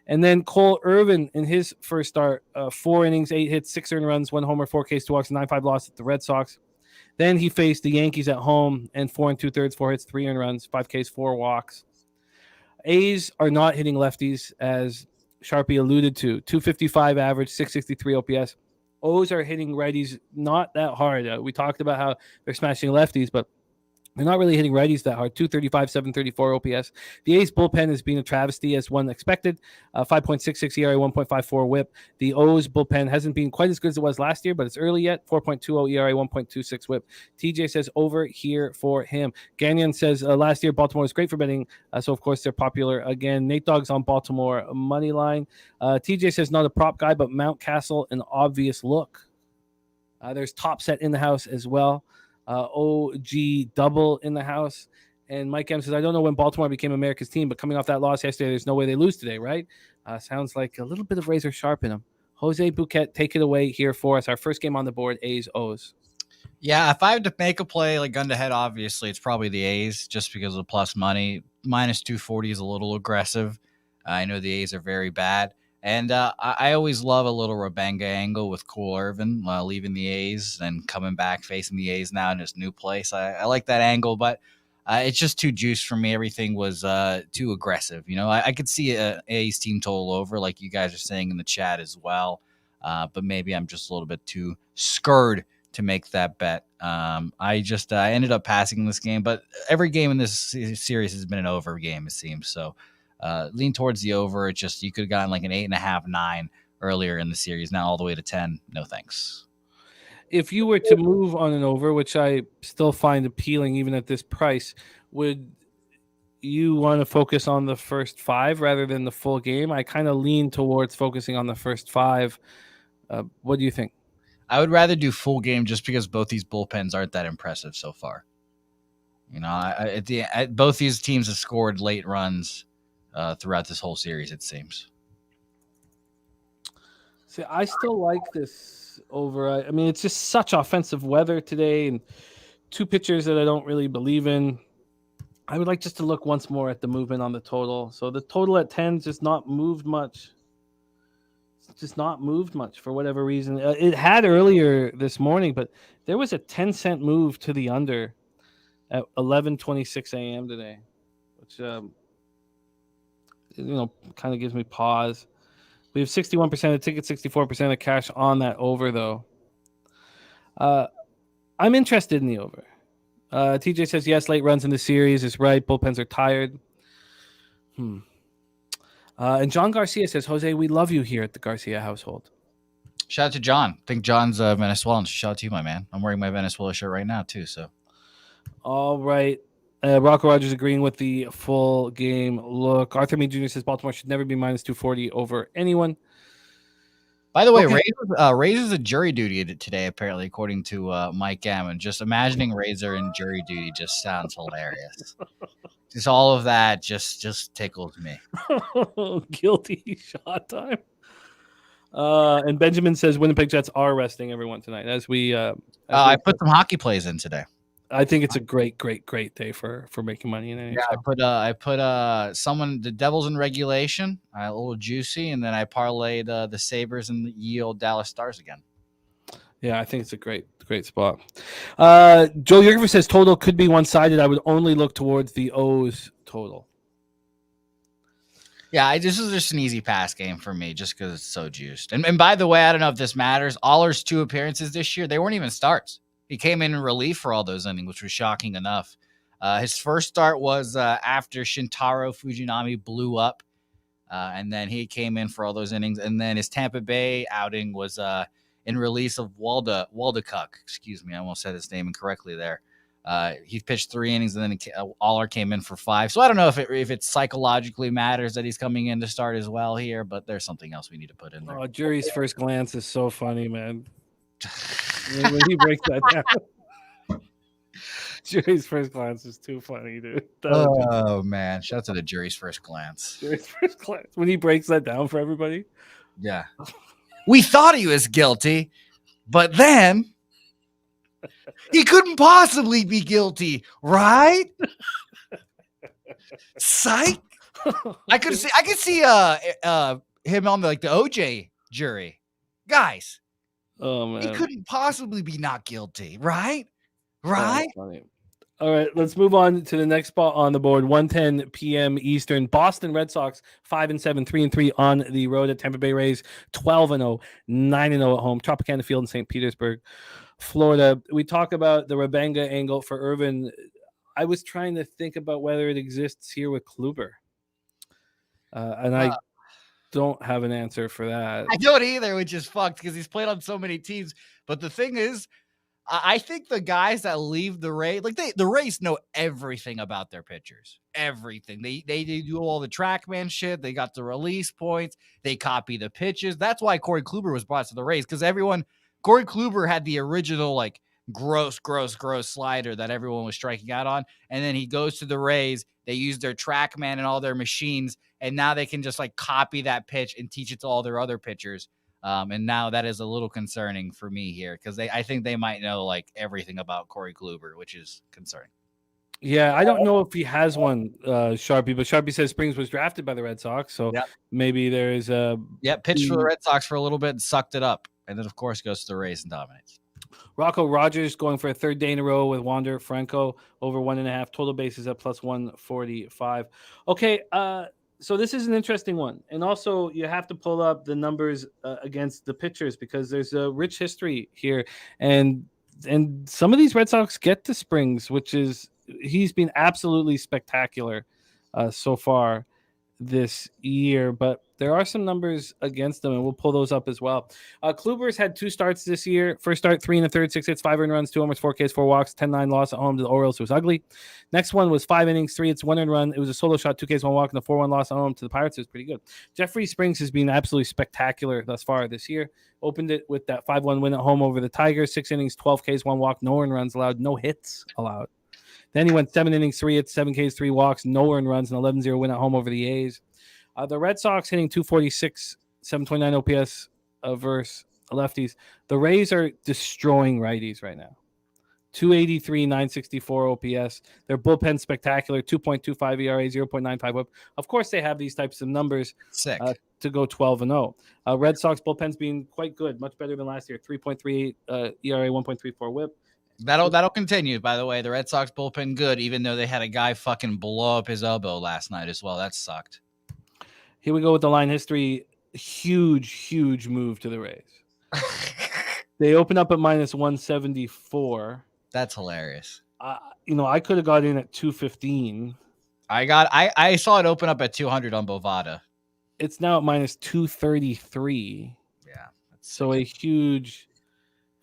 And then Cole Irvin in his first start, 4 innings, 8 hits, 6 earned runs, 1 homer, 4 Ks, 2 walks, 9-5 loss at the Red Sox. Then he faced the Yankees at home and 4 2/3, 4 hits, 3 earned runs, 5 Ks, 4 walks. A's are not hitting lefties, as Sharpie alluded to. 255 average, 663 OPS. O's are hitting righties not that hard. We talked about how they're smashing lefties, but they're not really hitting righties that hard. 235, 734 OPS. The A's bullpen has been a travesty as one expected. 5.66 ERA, 1.54 whip. The O's bullpen hasn't been quite as good as it was last year, but it's early yet. 4.20 ERA, 1.26 whip. TJ says over here for him. Gagnon says last year Baltimore was great for betting, so of course they're popular again. Nate Dogg's on Baltimore money line. TJ says not a prop guy, but Mountcastle, an obvious look. There's Top Set in the house as well. OG double in the house. And Mike M says, I don't know when Baltimore became America's team, but coming off that loss yesterday, there's no way they lose today, right? Sounds like a little bit of razor sharp in them. Jose Bouquett, take it away here for us. Our first game on the board, A's, O's. Yeah, if I had to make a play, like gun to head, obviously, it's probably the A's just because of the plus money. Minus 240 is a little aggressive. I know the A's are very bad. And I always love a little Rabanga angle with Cole Irvin leaving the A's and coming back facing the A's now in his new place. I like that angle, but it's just too juiced for me. Everything was too aggressive. I could see a A's team total over, like you guys are saying in the chat as well. But maybe I'm just a little bit too scared to make that bet. I ended up passing this game, but every game in this series has been an over game, it seems. So lean towards the over. It just, you could have gotten like an 8.5, 9 earlier in the series. Now all the way to 10. No thanks. If you were to move on an over, which I still find appealing even at this price, would you want to focus on the first 5 rather than the full game? I kind of lean towards focusing on the first 5. What do you think? I would rather do full game just because both these bullpens aren't that impressive so far. You know, both these teams have scored late runs throughout this whole series, it seems. See, I still like this over. I mean, it's just such offensive weather today, and two pitchers that I don't really believe in. I would like just to look once more at the movement on the total. So the total at 10 just not moved much. It's just not moved much for whatever reason. It had earlier this morning, but there was a 10-cent move to the under at 11:26 a.m. today, which kind of gives me pause. We have 61% of the tickets, 64% of cash on that over, though. I'm interested in the over. TJ says, yes, late runs in the series is right. Bullpens are tired. And John Garcia says, Jose, we love you here at the Garcia household. Shout out to John. I think John's Venezuelan. Shout out to you, my man. I'm wearing my Venezuela shirt right now, too. So, all right. Rocco Rogers agreeing with the full game look. Arthur Mead Jr. says Baltimore should never be minus 240 over anyone. By the way, Razor's a jury duty today, apparently, according to Mike Gammon. Just imagining Razor in jury duty just sounds hilarious. Just all of that just tickles me. Guilty shot time. And Benjamin says Winnipeg Jets are resting everyone tonight. I put some hockey plays in today. I think it's a great day for making money in NHL. Yeah, I put the Devils in regulation, a little juicy, and then I parlayed the Sabres and the ye old Dallas Stars again. Yeah, I think it's a great spot. Joe Yerger says total could be one-sided. I would only look towards the O's total. Yeah, this is just an easy pass game for me just because it's so juiced. And by the way, I don't know if this matters. Aller's 2 appearances this year, they weren't even starts. He came in relief for all those innings, which was shocking enough. His first start was after Shintaro Fujinami blew up, and then he came in for all those innings. And then his Tampa Bay outing was in release of Waldekuk. Excuse me, I almost said his name incorrectly there. He pitched 3 innings, and then Aller came in for 5. So I don't know if it psychologically matters that he's coming in to start as well here, but there's something else we need to put in there. Oh, Jury's first glance is so funny, man. When he breaks that down. Jury's first glance is too funny, dude. Oh, man. Shout out to the Jury's first glance. Jury's first glance. When he breaks that down for everybody. Yeah. We thought he was guilty, but then he couldn't possibly be guilty, right? Psych. I could see him on the OJ jury. Guys. Oh, man. He couldn't possibly be not guilty, right? Right? All right, let's move on to the next spot on the board. 1:10 p.m. Eastern. Boston Red Sox 5-7, 3-3 on the road at Tampa Bay Rays 12-0, 9-0 at home. Tropicana Field in St. Petersburg, Florida. We talk about the Rabanga angle for Irvin. I was trying to think about whether it exists here with Kluber, and I don't have an answer for that. I don't either, which is fucked because he's played on so many teams. But the thing is, I think the guys that leave the Rays, the Rays know everything about their pitchers. Everything. They do all the TrackMan shit. They got the release points. They copy the pitches. That's why Corey Kluber was brought to the Rays, because Corey Kluber had the original gross slider that everyone was striking out on. And then he goes to the Rays. They use their TrackMan and all their machines, and now they can just copy that pitch and teach it to all their other pitchers. And now that is a little concerning for me here, because I think they might know everything about Corey Kluber, which is concerning. Yeah, I don't know if he has one, Sharpie, but Sharpie says Springs was drafted by the Red Sox, so maybe there is a pitched for the Red Sox for a little bit and sucked it up, and then of course goes to the Rays and dominates. Rocco Rogers going for a third day in a row with Wander Franco over 1.5 total bases at plus 145. Okay, so this is an interesting one, and also you have to pull up the numbers against the pitchers because there's a rich history here, and some of these Red Sox get to Springs, which is he's been absolutely spectacular so far this year, but there are some numbers against them, and we'll pull those up as well. Kluber's had 2 starts this year. First start, 3 1/3, 6 hits, 5 earned runs, 2 homers, 4 Ks, 4 walks, 10-9 loss at home to the Orioles. It was ugly. Next one was 5 innings, 3 hits, 1 earned run. It was a solo shot, 2 Ks, 1 walk, and a 4-1 loss at home to the Pirates. It was pretty good. Jeffrey Springs has been absolutely spectacular thus far this year. Opened it with that 5-1 win at home over the Tigers. 6 innings, 12 Ks, 1 walk, no earned runs allowed, no hits allowed. Then he went 7 innings, 3 hits, 7 Ks, 3 walks, no earned runs, and 11-0 win at home over the A's. The Red Sox hitting 246, 729 OPS versus lefties. The Rays are destroying righties right now. 283, 964 OPS. Their bullpen spectacular, 2.25 ERA, 0.95 whip. Of course, they have these types of numbers to go 12-0. Red Sox bullpen's being quite good, much better than last year. 3.38 ERA, 1.34 whip. That'll continue, by the way. The Red Sox bullpen good, even though they had a guy fucking blow up his elbow last night as well. That sucked. Here we go with the line history. Huge move to the Rays. They open up at minus 174. That's hilarious. I could have got in at 215. I saw it open up at 200 on Bovada. It's now at minus 233. Yeah. So a huge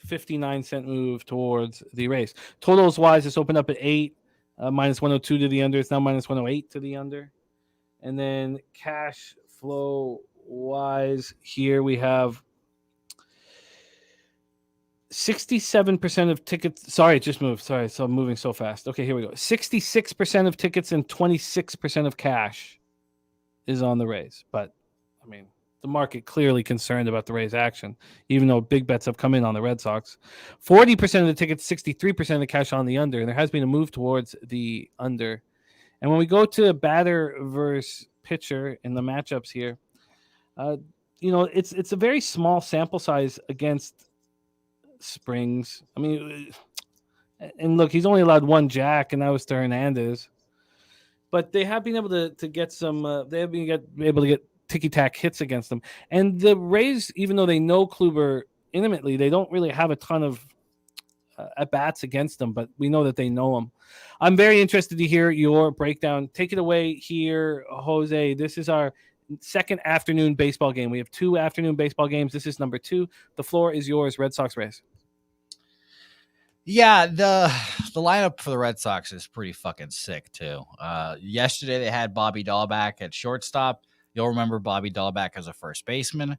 59-cent move towards the Rays. Totals wise, it's opened up at 8, minus 102 to the under. It's now minus 108 to the under. And then cash flow wise, here we have 67% of tickets. Sorry, it just moved. Sorry, so I'm moving so fast. Okay, here we go. 66% of tickets and 26% of cash is on the Rays. But, I mean, the market clearly concerned about the Rays' action, even though big bets have come in on the Red Sox. 40% of the tickets, 63% of the cash on the under. And there has been a move towards the under. And when we go to batter versus pitcher in the matchups here, it's a very small sample size against Springs. I mean, and look, he's only allowed 1 jack, and that was to Hernandez. But they have been able to get some. They have been able to get ticky-tack hits against them. And the Rays, even though they know Kluber intimately, they don't really have a ton of at-bats against them, but we know that they know him. I'm very interested to hear your breakdown. Take it away here, Jose. This is our second afternoon baseball game. We have 2 afternoon baseball games. This is number 2. The floor is yours, Red Sox Rays. Yeah, the lineup for the Red Sox is pretty fucking sick, too. Yesterday, they had Bobby Dahlback at shortstop. You'll remember Bobby Dahlback as a first baseman.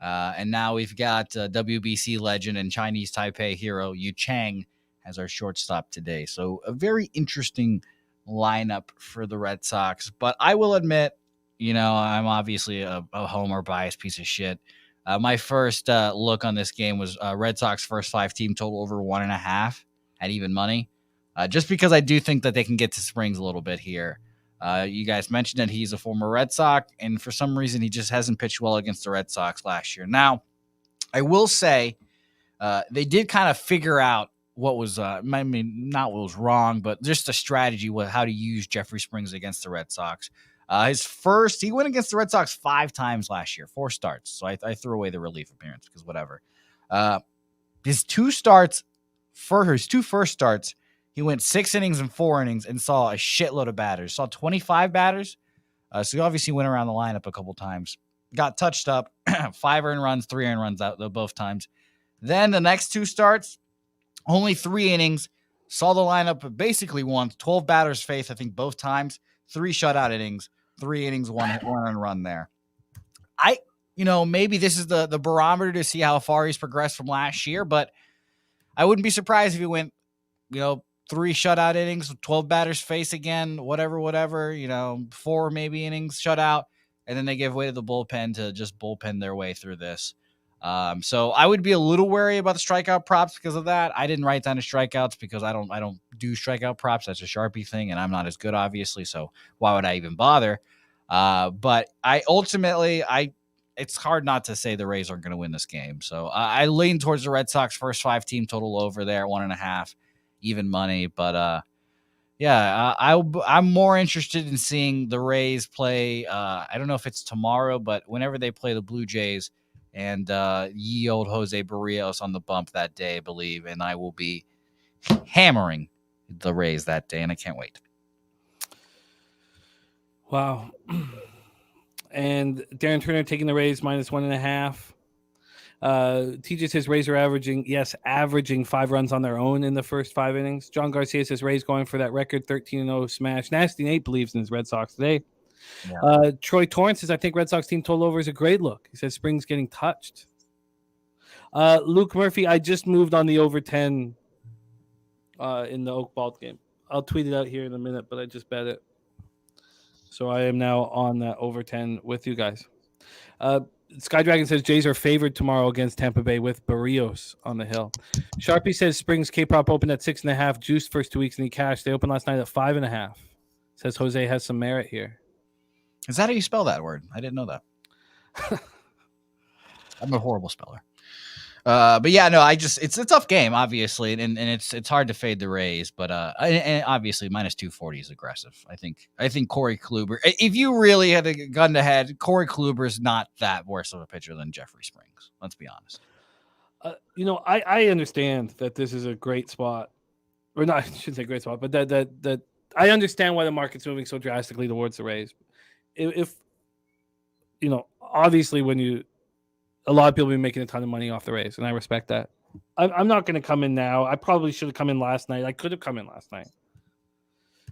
And now we've got WBC legend and Chinese Taipei hero Yu Chang as our shortstop today. So a very interesting lineup for the Red Sox. But I will admit, I'm obviously a homer biased piece of shit. My first look on this game was Red Sox first 5 team total over 1.5 at even money. Just because I do think that they can get to Springs a little bit here. You guys mentioned that he's a former Red Sox, and for some reason he just hasn't pitched well against the Red Sox last year. Now, I will say they did kind of figure out what was, not what was wrong, but just a strategy with how to use Jeffrey Springs against the Red Sox. He went against the Red Sox 5 times last year, 4 starts. So I threw away the relief appearance because whatever. His 2 first starts, he went 6 innings and 4 innings and saw a shitload of batters. Saw 25 batters. So he obviously went around the lineup a couple times. Got touched up. 5 earned runs, 3 earned runs out both times. Then the next 2 starts, only 3 innings. Saw the lineup basically once. 12 batters faced, I think, both times. 3 shutout innings. 3 innings, 1 earned run there. Maybe this is the barometer to see how far he's progressed from last year, but I wouldn't be surprised if he went, 3 shutout innings, 12 batters face again, whatever, 4 maybe innings shutout, and then they give way to the bullpen to just bullpen their way through this. So I would be a little wary about the strikeout props because of that. I didn't write down the strikeouts because I don't do strikeout props. That's a Sharpie thing, and I'm not as good, obviously. So why would I even bother? But it's hard not to say the Rays aren't going to win this game. So I lean towards the Red Sox first 5 team total over there at 1.5, even money. But I'm more interested in seeing the Rays play. I don't know if it's tomorrow, but whenever they play the Blue Jays. And ye old Jose Barrios on the bump that day, I believe. And I will be hammering the Rays that day, and I can't wait. Wow. And Darren Turner taking the Rays -1.5. TJ says Rays are averaging 5 runs on their own in the first 5 innings. John Garcia says Rays going for that record 13-0 smash. Nasty Nate believes in his Red Sox today. Yeah. Troy Torrance says I think Red Sox team total over is a great look. He says Spring's getting touched. Luke Murphy, I just moved on the over 10 in the Oak Ball game. I'll tweet it out here in a minute, but I just bet it. So I am now on that over 10 with you guys. Sky Dragon says Jays are favored tomorrow against Tampa Bay with Barrios on the hill. Sharpie says Springs K-Prop opened at 6.5, juiced first 2 weeks and he cashed. They opened last night at 5.5. Says Jose has some merit here. Is that how you spell that word? I didn't know that. I'm a horrible speller. But yeah, no, it's a tough game, obviously, and it's hard to fade the Rays, but and obviously -240 is aggressive. I think Corey Kluber, if you really had a gun to head, Corey Kluber is not that worse of a pitcher than Jeffrey Springs. Let's be honest. I understand that this is a great spot, or not, I shouldn't say great spot, but that I understand why the market's moving so drastically towards the Rays. If obviously when a lot of people have been making a ton of money off the Rays, and I respect that. I'm not going to come in now. I probably should have come in last night. I could have come in last night.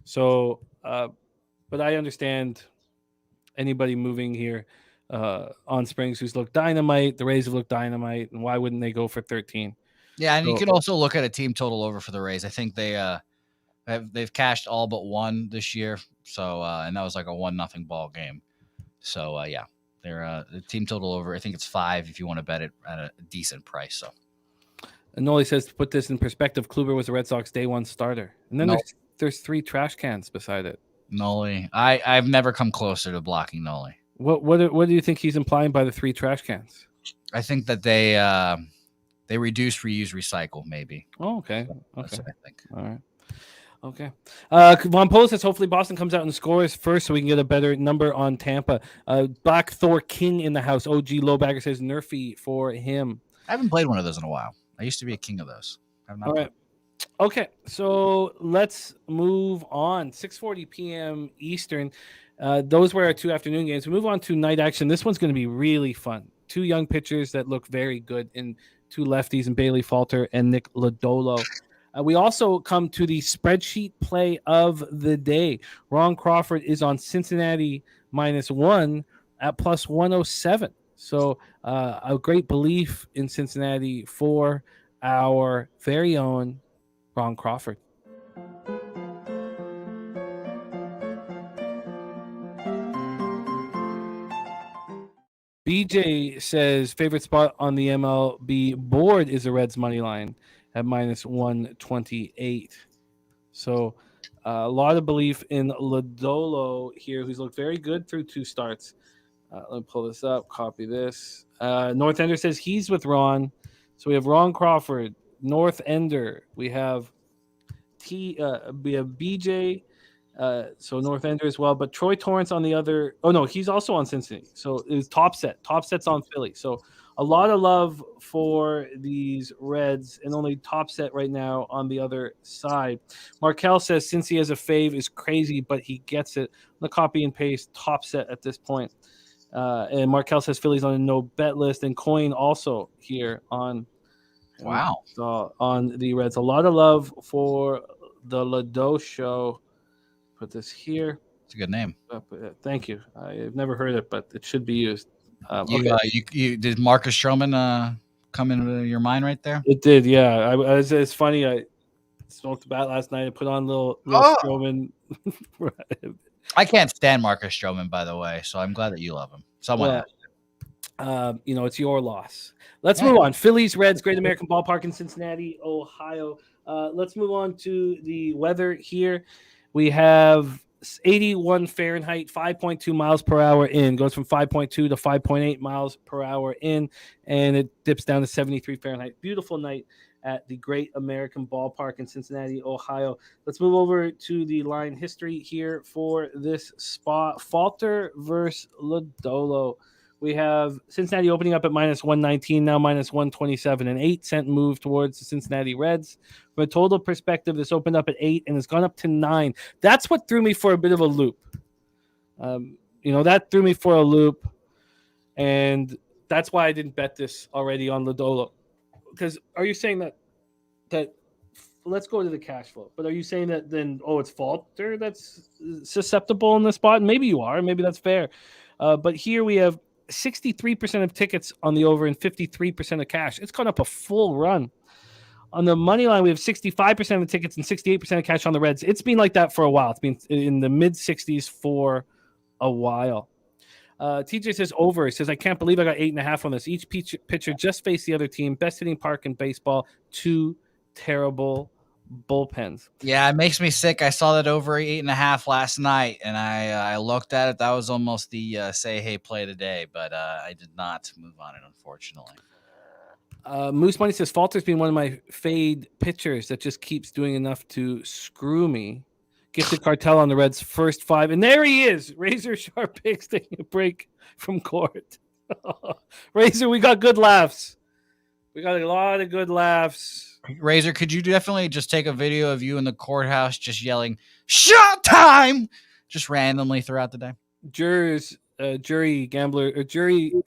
So, but I understand anybody moving here on Springs who's looked dynamite. The Rays have looked dynamite, and why wouldn't they go for 13? Yeah, and you can also look at a team total over for the Rays. I think they've cashed all but one this year. So, and that was like a 1-0 ball game. So, yeah. They're the team total over. I think it's 5 if you want to bet it at a decent price. So, and Noli says to put this in perspective, Kluber was the Red Sox day 1 starter, and then there's 3 trash cans beside it. Noli, I've never come closer to blocking Noli. What do you think he's implying by the 3 trash cans? I think that they reduce, reuse, recycle. Maybe. Oh, okay. That's what I think. All right. Okay. Von Polo says hopefully Boston comes out and scores first so we can get a better number on Tampa. Black Thor King in the house. OG Lowbagger says Nerfy for him. I haven't played one of those in a while. I used to be a king of those. All right. Okay. So let's move on. 6:40 p.m. Eastern. Those were our 2 afternoon games. We move on to night action. This one's going to be really fun. 2 young pitchers that look very good in 2 lefties and Bailey Falter and Nick Lodolo. We also come to the spreadsheet play of the day. Ron Crawford is on Cincinnati -1 at +107. So a great belief in Cincinnati for our very own Ron Crawford. BJ says favorite spot on the MLB board is the Reds money line at -128. So a lot of belief in Lodolo here, who's looked very good through 2 starts. Let me pull this up, copy this. North Ender says he's with Ron. So we have Ron Crawford, North Ender. We have BJ, so North Ender as well. But Troy Torrance on the other. Oh, no, he's also on Cincinnati. So it's Top Set's on Philly. So a lot of love for these Reds, and only Top Set right now on the other side. Markel says since he has a fave is crazy, but he gets it. I'm going to copy and paste Top Set at this point. And Markel says Philly's on a no bet list, and Coin also here on on the Reds. A lot of love for the Lado show. Put this here. It's a good name. Thank you. I've never heard it, but it should be used. You did Marcus Stroman come into your mind right there? It did, yeah. It's funny. I smoked a bat last night. I put on little Stroman. I can't stand Marcus Stroman, by the way, so I'm glad that you love him. It's your loss. Let's move on. Phillies, Reds, Great American Ballpark in Cincinnati, Ohio. Let's move on to the weather here. We have 81 Fahrenheit, 5.2 miles per hour in. Goes from 5.2 to 5.8 miles per hour in, and it dips down to 73 Fahrenheit. Beautiful night at the Great American Ballpark in Cincinnati, Ohio. Let's move over to the line history here for this spot. Falter versus Lodolo. We have Cincinnati opening up at -119, now -127, an 8-cent move towards the Cincinnati Reds. From a total perspective, this opened up at 8 and has gone up to 9. That's what threw me for a bit of a loop. that threw me for a loop, and that's why I didn't bet this already on Lodolo. Because are you saying that let's go to the cash flow, but are you saying that then it's Falter that's susceptible in the spot? Maybe you are, maybe that's fair. But here we have 63% of tickets on the over and 53% of cash. It's gone up a full run. On the money line, we have 65% of the tickets and 68% of cash on the Reds. It's been like that for a while. It's been in the mid 60s for a while. TJ says over. He says, I can't believe I got 8.5 on this. Each pitcher just faced the other team. Best hitting park in baseball. 2 terrible bullpens. Yeah, it makes me sick. I saw that over 8.5 last night, and I looked at it. That was almost the say hey play today, but I did not move on it, unfortunately. Moose Money says Falter's been one of my fade pitchers that just keeps doing enough to screw me. Gifted Cartel on the Reds' first 5, and there he is. Razor Sharp Picks taking a break from court. Razor, we got good laughs. We got a lot of good laughs. Razor, could you definitely just take a video of you in the courthouse just yelling "shot time" just randomly throughout the day? Jury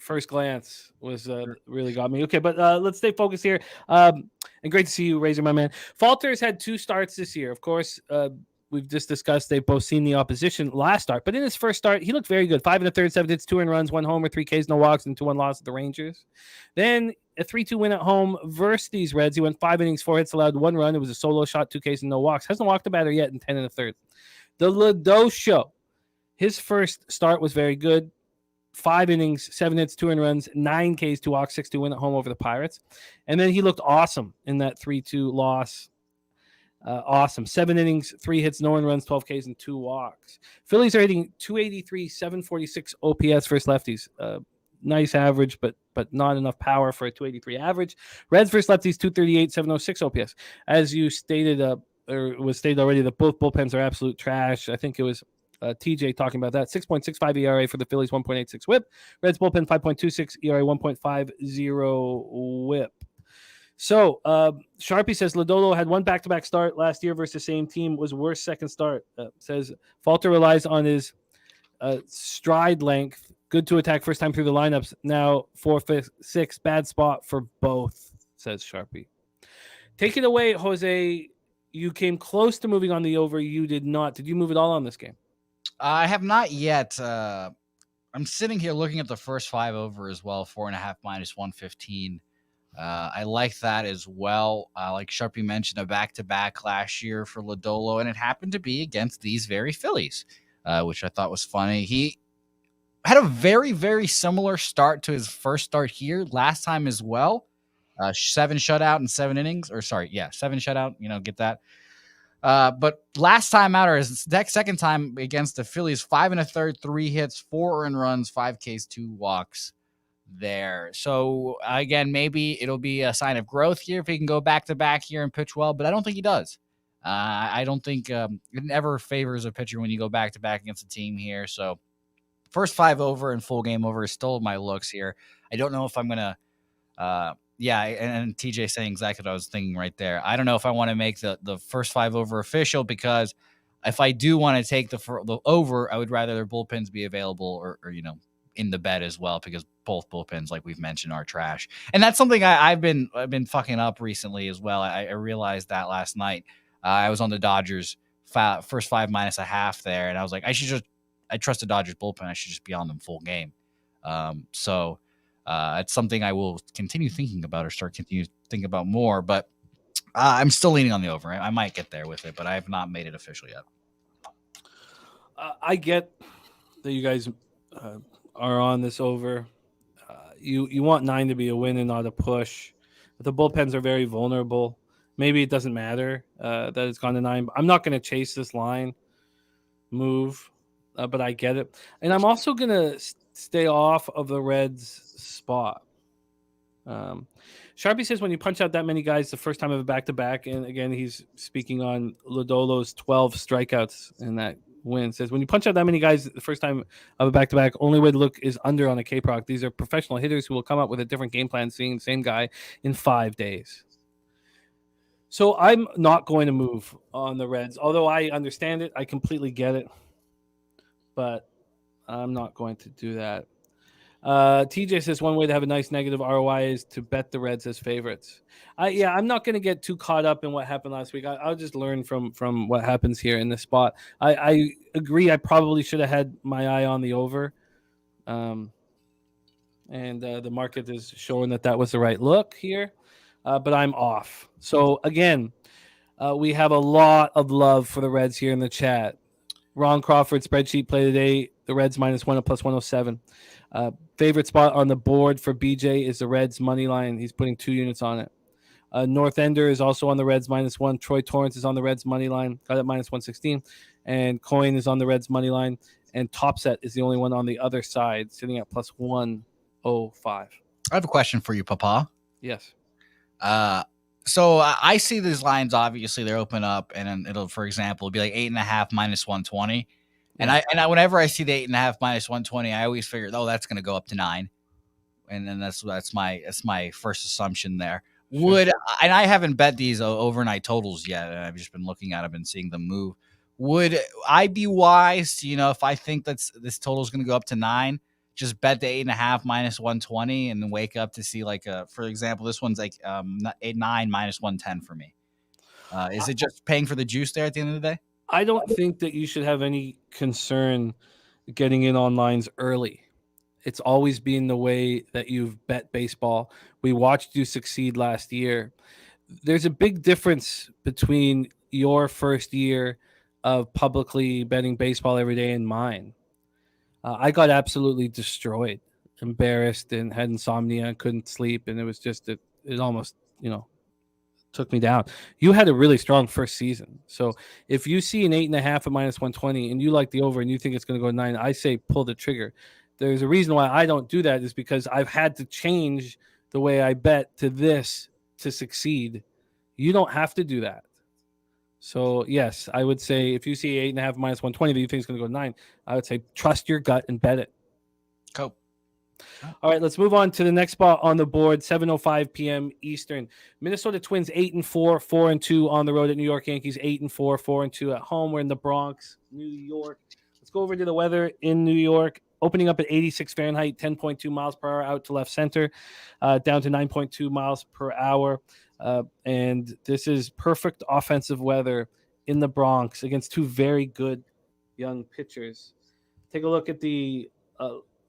first glance was really got me. Okay, but let's stay focused here. And great to see you, Razor, my man. Falter's had 2 starts this year. Of course, we've just discussed they've both seen the opposition last start, but in his first start, he looked very good. 5 1/3, 7 hits, 2 runs, 1 homer, 3 Ks, no walks, and 2-1 loss at the Rangers. Then a 3-2 win at home versus these Reds. He went 5 innings, 4 hits, allowed 1 run. It was a solo shot, 2 Ks, and no walks. Hasn't walked a batter yet in 10 1/3. The Ledo Show. His first start was very good. 5 innings, 7 hits, 2 runs, 9 Ks, 2 walks, 6-2 win at home over the Pirates. And then he looked awesome in that 3-2 loss. Awesome. 7 innings, 3 hits, no runs, 12 Ks, and 2 walks. Phillies are hitting 283, 746 OPS versus lefties. Nice average, but not enough power for a 283 average. Reds versus lefties, 238, 706 OPS. As you stated, or was stated already, that both bullpens are absolute trash. I think it was TJ talking about that. 6.65 ERA for the Phillies, 1.86 whip. Reds bullpen, 5.26 ERA, 1.50 whip. So Sharpie says Lodolo had 1 back-to-back start last year versus the same team, was worst second start. Says Falter relies on his stride length. Good to attack first time through the lineups. Now 4, 5, 6, bad spot for both, says Sharpie. Take it away, Jose. You came close to moving on the over. You did not. Did you move it all on this game? I have not yet. I'm sitting here looking at the first 5 over as well, 4.5 minus 115. I like that as well. Like Sharpie mentioned, a back-to-back last year for Lodolo, and it happened to be against these very Phillies, which I thought was funny. He had a very, very similar start to his first start here last time as well. 7 shutout in 7 innings, 7 shutout. Get that. But last time out, or his second time against the Phillies, 5 1/3, 3 hits, 4 earned runs, 5 Ks, 2 walks. There. So again, maybe it'll be a sign of growth here if he can go back to back here and pitch well, but I don't think he does. I don't think it never favors a pitcher when you go back to back against a team here. So first 5 over and full game over is still my looks here. I don't know if I'm gonna and TJ saying exactly what I was thinking right there. I don't know if I want to make the first 5 over official, because if I do want to take the over, I would rather their bullpens be available or in the bet as well, because both bullpens, like we've mentioned, are trash. And that's something I've been fucking up recently as well. I realized that last night. I was on the Dodgers first 5 minus a half there, and I was like, I trust the Dodgers bullpen. I should just be on them full game. So it's something I will continue thinking about, or continue thinking about more. But I'm still leaning on the over. I might get there with it, but I have not made it official yet. I get that you guys are on this over. You want 9 to be a win and not a push. But the bullpens are very vulnerable. Maybe it doesn't matter that it's gone to 9. I'm not going to chase this line move, but I get it. And I'm also going to stay off of the Reds spot. Sharpie says when you punch out that many guys the first time of a back-to-back, and again, he's speaking on Lodolo's 12 strikeouts in that win, says when you punch out that many guys the first time of a back-to-back, only way to look is under on a K-Proc. These are professional hitters who will come up with a different game plan seeing the same guy in 5 days. So I'm not going to move on the Reds, although I understand it. I completely get it. But I'm not going to do that. TJ says one way to have a nice negative ROI is to bet the Reds as favorites. I'm not going to get too caught up in what happened last week. I'll just learn from what happens here in this spot. I agree. I probably should have had my eye on the over. And the market is showing that was the right look here. But I'm off. So, again, we have a lot of love for the Reds here in the chat. Ron Crawford spreadsheet play today. The Reds -1 at +107. Favorite spot on the board for BJ is the Reds money line. He's putting 2 units on it. North Ender is also on the Reds -1. Troy Torrance is on the Reds money line. Got it -116. And Coin is on the Reds money line. And Topset is the only one on the other side, sitting at +105. I have a question for you, Papa. Yes. So I see these lines. Obviously, they're open up, and it'll, for example, be like 8.5 -120. And I whenever I see the 8.5 -120, I always figure, that's going to go up to 9, and then that's my first assumption there. Sure. And I haven't bet these overnight totals yet, and I've just been looking at them and seeing them move. Would I be wise, if I think this total is going to go up to 9? Just bet the 8.5 -120 and then wake up to see for example, this one's like 9 -110 for me. Is it just paying for the juice there at the end of the day? I don't think that you should have any concern getting in on lines early. It's always been the way that you've bet baseball. We watched you succeed last year. There's a big difference between your first year of publicly betting baseball every day and mine. I got absolutely destroyed, embarrassed, and had insomnia and couldn't sleep. And it was just, it almost, took me down. You had a really strong first season. So if you see an 8.5 at -120 and you like the over and you think it's going to go 9, I say pull the trigger. There's a reason why I don't do that is because I've had to change the way I bet to this to succeed. You don't have to do that. So, yes, I would say if you see 8.5 -120 that you think is going to go 9, I would say trust your gut and bet it. Cool. All right, let's move on to the next spot on the board, 7:05 p.m. Eastern. Minnesota Twins 8-4, 4-2 on the road at New York Yankees, 8-4, 4-2 at home. We're in the Bronx, New York. Let's go over to the weather in New York. Opening up at 86 Fahrenheit, 10.2 miles per hour out to left center, down to 9.2 miles per hour. And this is perfect offensive weather in the Bronx against 2 very good young pitchers. Take a look at the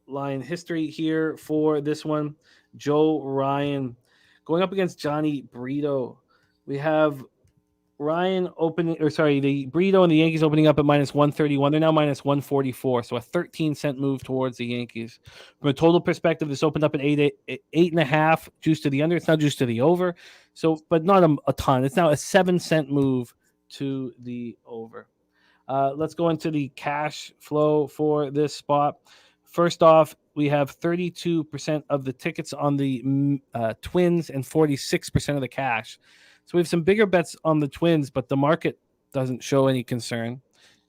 line history here for this one. Joe Ryan going up against Johnny Brito. We have Ryan the Brito and the Yankees opening up at -131. They're now -144, so a 13-cent move towards the Yankees. From a total perspective, this opened up at 8.5, juice to the under. It's now juice to the over, so but not a ton. It's now a 7-cent move to the over. Let's go into the cash flow for this spot. First off, we have 32% of the tickets on the Twins and 46% of the cash. So we have some bigger bets on the Twins, but the market doesn't show any concern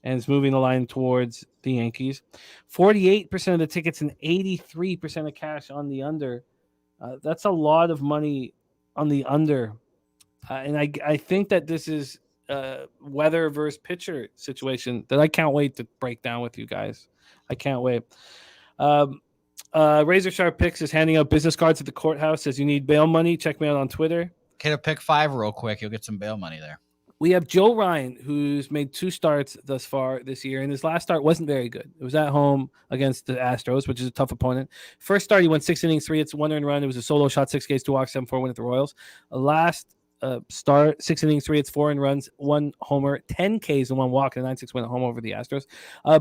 and is moving the line towards the Yankees. 48% of the tickets and 83% of cash on the under. That's a lot of money on the under. And I think that this is a weather versus pitcher situation that I can't wait to break down with you guys. I can't wait. Razor Sharp Picks is handing out business cards at the courthouse. Says you need bail money. Check me out on Twitter. Hit a pick 5 real quick. You'll get some bail money there. We have Joe Ryan, who's made 2 starts thus far this year, and his last start wasn't very good. It was at home against the Astros, which is a tough opponent. First start, he went 6 innings, 3 hits, 1 earned run. It was a solo shot, 6 Ks, 2 walks, 7-4 win at the Royals. Last start, 6 innings, 3 hits, 4 earned runs, 1 homer, 10 Ks, and 1 walk, and a 9-6 win at home over the Astros.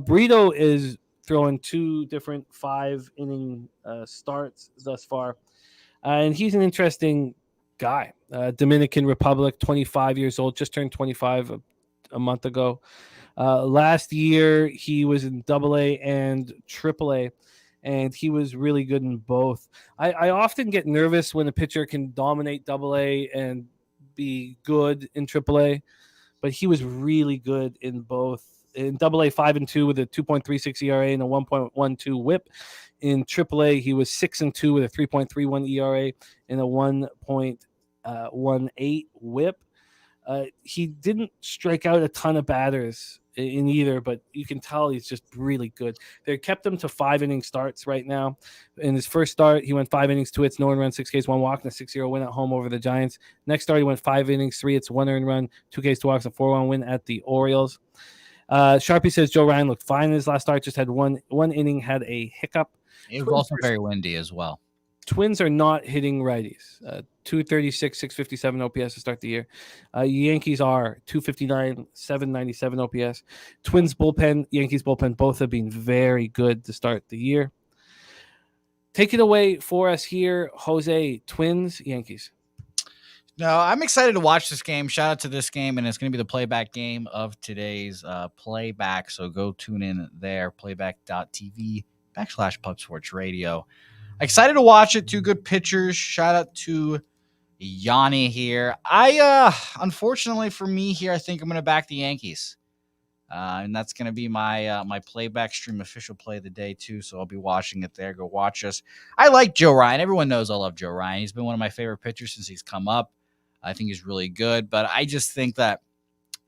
Brito is throwing 2 different 5-inning starts thus far, and he's an interesting guy. Dominican Republic, 25 years old, just turned 25 a month ago. Last year, he was in AA and AAA, and he was really good in both. I often get nervous when a pitcher can dominate AA and be good in AAA, but he was really good in both. In AA, 5-2 with a 2.36 ERA and a 1.12 WHIP. In AAA, he was 6-2 with a 3.31 ERA and a 1.18 WHIP. He didn't strike out a ton of batters in either, but you can tell he's just really good. They kept him to 5-inning starts right now. In his first start, he went 5 innings, 2 hits, no earned run, 6 Ks, 1 walk, and a 6-0 win at home over the Giants. Next start, he went 5 innings, 3 hits, 1 earned run, 2 Ks, 2 walks, and 4-1 win at the Orioles. Sharpie says Joe Ryan looked fine in his last start, just had one inning, had a hiccup. It was also very windy as well. Twins are not hitting righties. 236, 657 OPS to start the year. Yankees are 259, 797 OPS. Twins bullpen, Yankees bullpen, both have been very good to start the year. Take it away for us here, Jose. Twins, Yankees. No, I'm excited to watch this game. Shout out to this game, and it's going to be the playback game of today's playback. So go tune in there, playback.tv/Pub Sports Radio. Excited to watch it. 2 good pitchers. Shout out to Yanni here. Unfortunately for me here, I think I'm going to back the Yankees. And that's going to be my my playback stream official play of the day too. So I'll be watching it there. Go watch us. I like Joe Ryan. Everyone knows I love Joe Ryan. He's been one of my favorite pitchers since he's come up. I think he's really good. But I just think that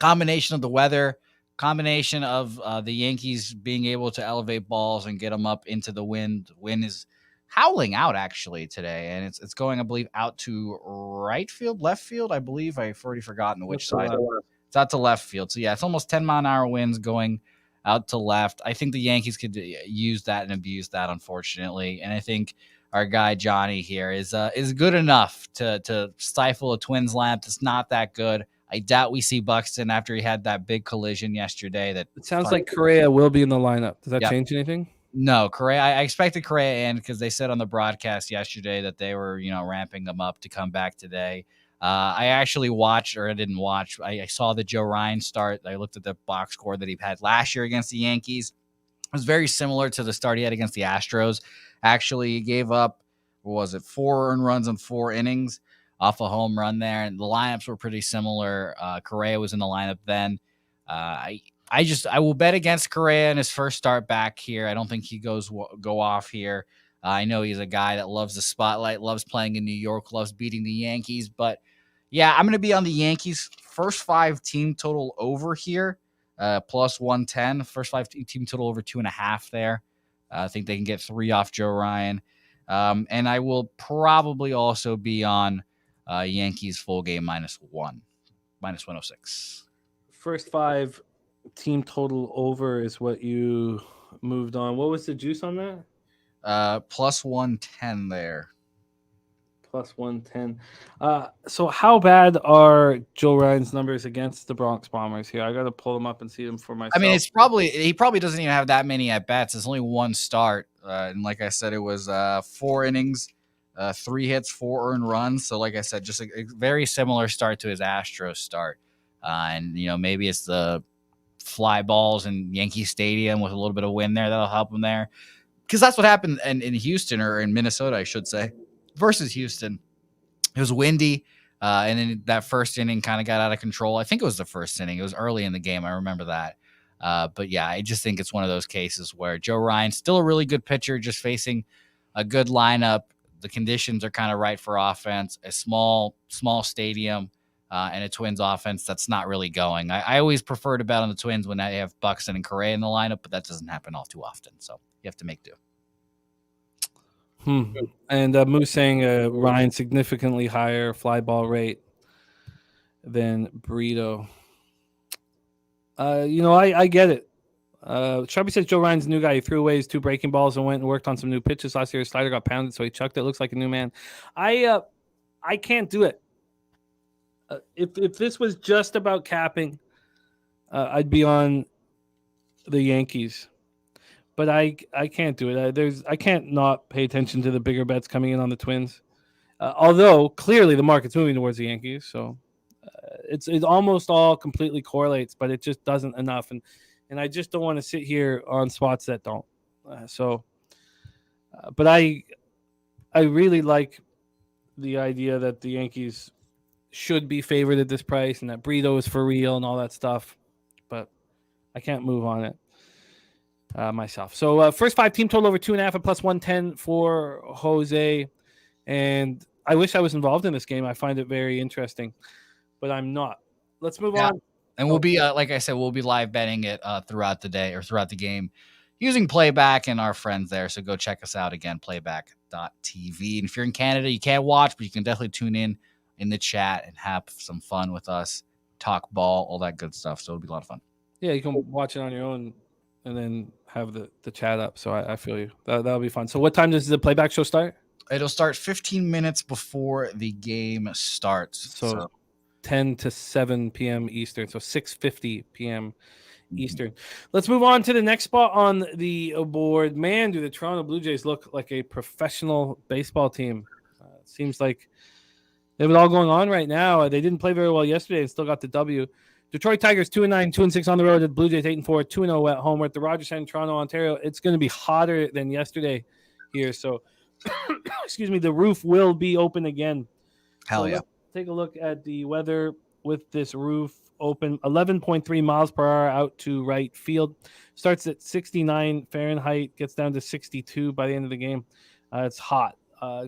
combination of the weather, combination of the Yankees being able to elevate balls and get them up into the wind. Wind is howling out actually today, and it's going, I believe, out to right field, left field. I believe I've already forgotten which side. It's out to left field. So yeah, it's almost 10-mile-an-hour winds going out to left. I think the Yankees could use that and abuse that, unfortunately. And I think our guy Johnny here is good enough to stifle a Twins lineup that's not that good. I doubt we see Buxton after he had that big collision yesterday. That it sounds like Correa will be in the lineup. Does that change anything? No, Correa. I expected Correa in because they said on the broadcast yesterday that they were, ramping him up to come back today. I actually watched, or I didn't watch. I saw the Joe Ryan start. I looked at the box score that he had last year against the Yankees. It was very similar to the start he had against the Astros. Actually, he gave up, 4 earned runs in 4 innings off a home run there, and the lineups were pretty similar. Correa was in the lineup then. I will bet against Correa in his first start back here. I don't think he go off here. I know he's a guy that loves the spotlight, loves playing in New York, loves beating the Yankees. But, yeah, I'm going to be on the Yankees' first 5 team total over here, plus 110. First 5 team total over 2.5 there. I think they can get 3 off Joe Ryan. And I will probably also be on Yankees full game -1, -106. First 5 team total over is what you moved on. What was the juice on that? Plus 110 there. Plus 110. So how bad are Joe Ryan's numbers against the Bronx Bombers here? I got to pull them up and see them for myself. I mean, he probably doesn't even have that many at bats. It's only 1 start, and like I said, it was 4 innings, 3 hits, 4 earned runs. So, like I said, just a very similar start to his Astros start. And maybe it's the fly balls in Yankee Stadium with a little bit of wind there that'll help him there, because that's what happened in Houston, or in Minnesota, I should say, versus Houston. It was windy, and then that first inning kind of got out of control. I think it was the first inning. It was early in the game. I remember that. But yeah, I just think it's one of those cases where Joe Ryan's still a really good pitcher, just facing a good lineup. The conditions are kind of right for offense, a small stadium, and a Twins offense that's not really going. I always prefer to bet on the Twins when I have Buxton and Correa in the lineup, but that doesn't happen all too often. So you have to make do. And Moose saying Ryan significantly higher fly ball rate than Brito. I get it. Sharpie says Joe Ryan's a new guy. He threw away his 2 breaking balls and went and worked on some new pitches last year. His slider got pounded, so he chucked it. Looks like a new man. I can't do it. If this was just about capping, I'd be on the Yankees. But I can't do it. I can't not pay attention to the bigger bets coming in on the Twins. Although clearly the market's moving towards the Yankees, so it almost all completely correlates, but it just doesn't enough. And I just don't want to sit here on spots that don't. But I really like the idea that the Yankees should be favored at this price and that Brito is for real and all that stuff. But I can't move on it myself. So first 5 team total over 2.5 at plus 110 for Jose. And I wish I was involved in this game. I find it very interesting, but I'm not. let's move Yeah. on. And we'll be, like I said, we'll be live betting it throughout the day or throughout the game using Playback and our friends there. So go check us out again, playback.tv. And if you're in Canada, you can't watch, but you can definitely tune in the chat and have some fun with us, talk ball, all that good stuff. So it'll be a lot of fun. Yeah, you can watch it on your own and then have the chat up. So I feel you. That'll be fun. So what time does the Playback show start? It'll start 15 minutes before the game starts. So 10 to 7 p.m. Eastern. So 6:50 p.m. Eastern. Let's move on to the next spot on the board. Man, do the Toronto Blue Jays look like a professional baseball team? Seems like they have it all going on right now. They didn't play very well yesterday and still got the W. Detroit Tigers 2-9, 2-6 on the road. The Blue Jays 8-4, 2-0 at home. We're at the Rogers Center in Toronto, Ontario. It's going to be hotter than yesterday here. So, excuse me, the roof will be open again. Hell yeah. Let's take a look at the weather with this roof open. 11.3 miles per hour out to right field. Starts at 69 Fahrenheit, gets down to 62 by the end of the game. It's hot.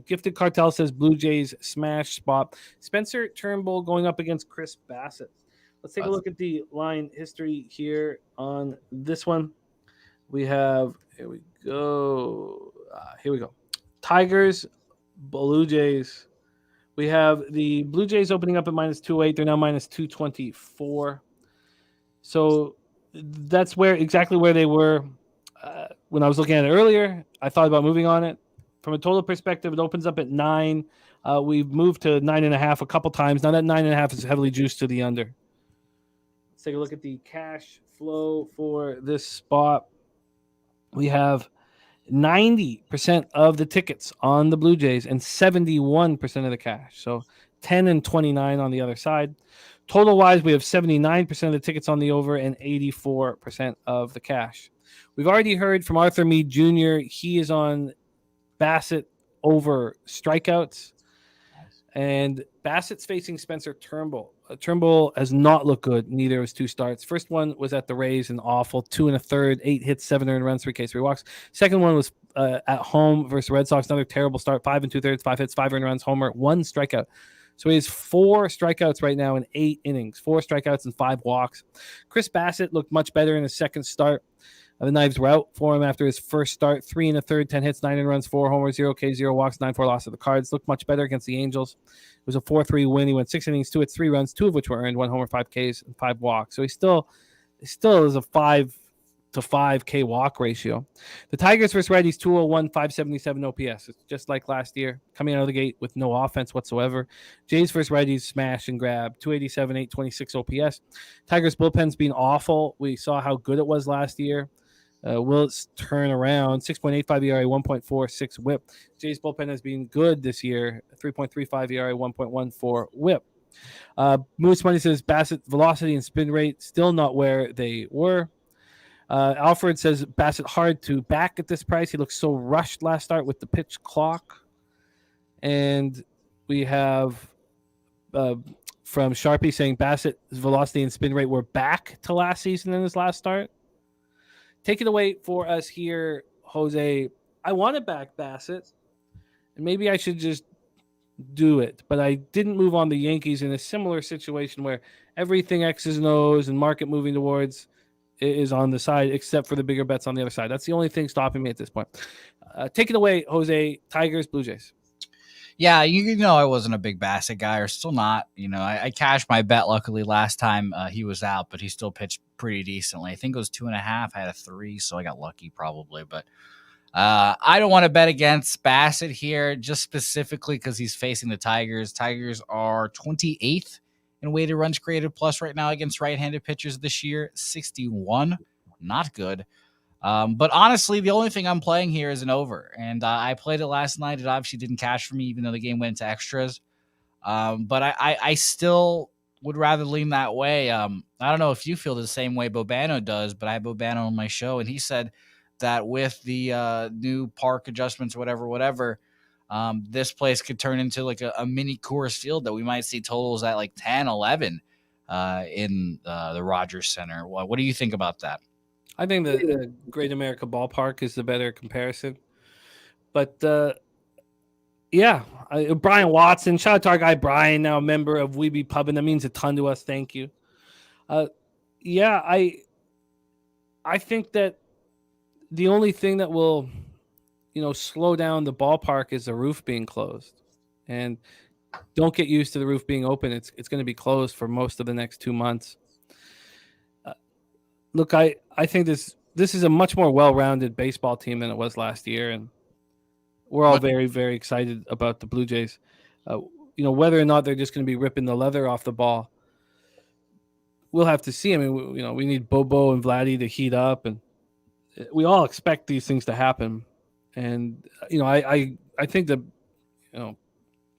Gifted Cartel says Blue Jays smash spot. Spencer Turnbull going up against Chris Bassett. Let's take a look at the line history here on this one. We have, here we go. Tigers, Blue Jays. We have the Blue Jays opening up at -208. They're now -224. So that's exactly where they were when I was looking at it earlier. I thought about moving on it. From a total perspective, it opens up at 9. We've moved to 9.5 a couple times. Now that 9.5 is heavily juiced to the under. Let's take a look at the cash flow for this spot. We have 90% of the tickets on the Blue Jays and 71% of the cash. So 10 and 29 on the other side. Total wise, we have 79% of the tickets on the over and 84% of the cash. We've already heard from Arthur Meade Jr. He is on Bassett over strikeouts. And Bassett's facing Spencer Turnbull. Turnbull has not looked good. Neither of his 2 starts. First one was at the Rays, an awful 2 1/3, 8 hits, 7 earned runs, 3 Ks, 3 walks. Second one was at home versus Red Sox. Another terrible start. 5 2/3, 5 hits, 5 earned runs, homer, 1 strikeout. So he has 4 strikeouts right now in 8 innings. 4 strikeouts and 5 walks. Chris Bassett looked much better in his second start. The knives were out for him after his first start. 3 1/3, 10 hits, 9 earned runs, 4 homers, 0 Ks, 0 walks, 9-4 loss to the Cards. Looked much better against the Angels. It was a 4-3 win. He went 6 innings, 2 hits, 3 runs, 2 of which were earned, 1 homer, 5 Ks, and 5 walks. So he still is a 5 to 5 K walk ratio. The Tigers versus Righties 201, 577 OPS. It's just like last year, coming out of the gate with no offense whatsoever. Jays versus Righties smash and grab 287, 826 OPS. Tigers bullpen's been awful. We saw how good it was last year. Will it turn around? 6.85 ERA, 1.46 whip. Jays bullpen has been good this year. 3.35 ERA, 1.14 whip. Moose Money says Bassett velocity and spin rate still not where they were. Alfred says Bassett hard to back at this price. He looks so rushed last start with the pitch clock. And we have from Sharpie saying Bassett's velocity and spin rate were back to last season in his last start. Take it away for us here, Jose. I want to back Bassett, and maybe I should just do it. But I didn't move on the Yankees in a similar situation where everything X's and O's and market moving towards is on the side, except for the bigger bets on the other side. That's the only thing stopping me at this point. Take it away, Jose. Tigers, Blue Jays. Yeah, you know I wasn't a big Bassett guy, or still not. You know, I cashed my bet luckily last time he was out, but he still pitched pretty decently. I think it was 2.5. I had a 3, so I got lucky probably. But I don't want to bet against Bassett here, just specifically because he's facing the Tigers. Tigers are 28th in weighted runs created plus right now against right-handed pitchers this year. 61, not good. But honestly, the only thing I'm playing here is an over. And I played it last night. It obviously didn't cash for me, even though the game went into extras. But I still would rather lean that way. I don't know if you feel the same way Bobano does, but I have Bobano on my show, and he said that with the new park adjustments or whatever, this place could turn into like a mini Coors Field that we might see totals at like 10, 11 in the Rogers Center. What do you think about that? I think the Great America Ballpark is the better comparison. But, Brian Watson, shout out to our guy Brian, now a member of Weeby Pubbin. That means a ton to us. Thank you. Yeah, I think that the only thing that will, slow down the ballpark is the roof being closed. And don't get used to the roof being open. It's going to be closed for most of the next 2 months. Look, I think this is a much more well-rounded baseball team than it was last year, and we're all very, very excited about the Blue Jays. Whether or not they're just going to be ripping the leather off the ball, we'll have to see. I mean, we need Bobo and Vladdy to heat up, and we all expect these things to happen. And I think that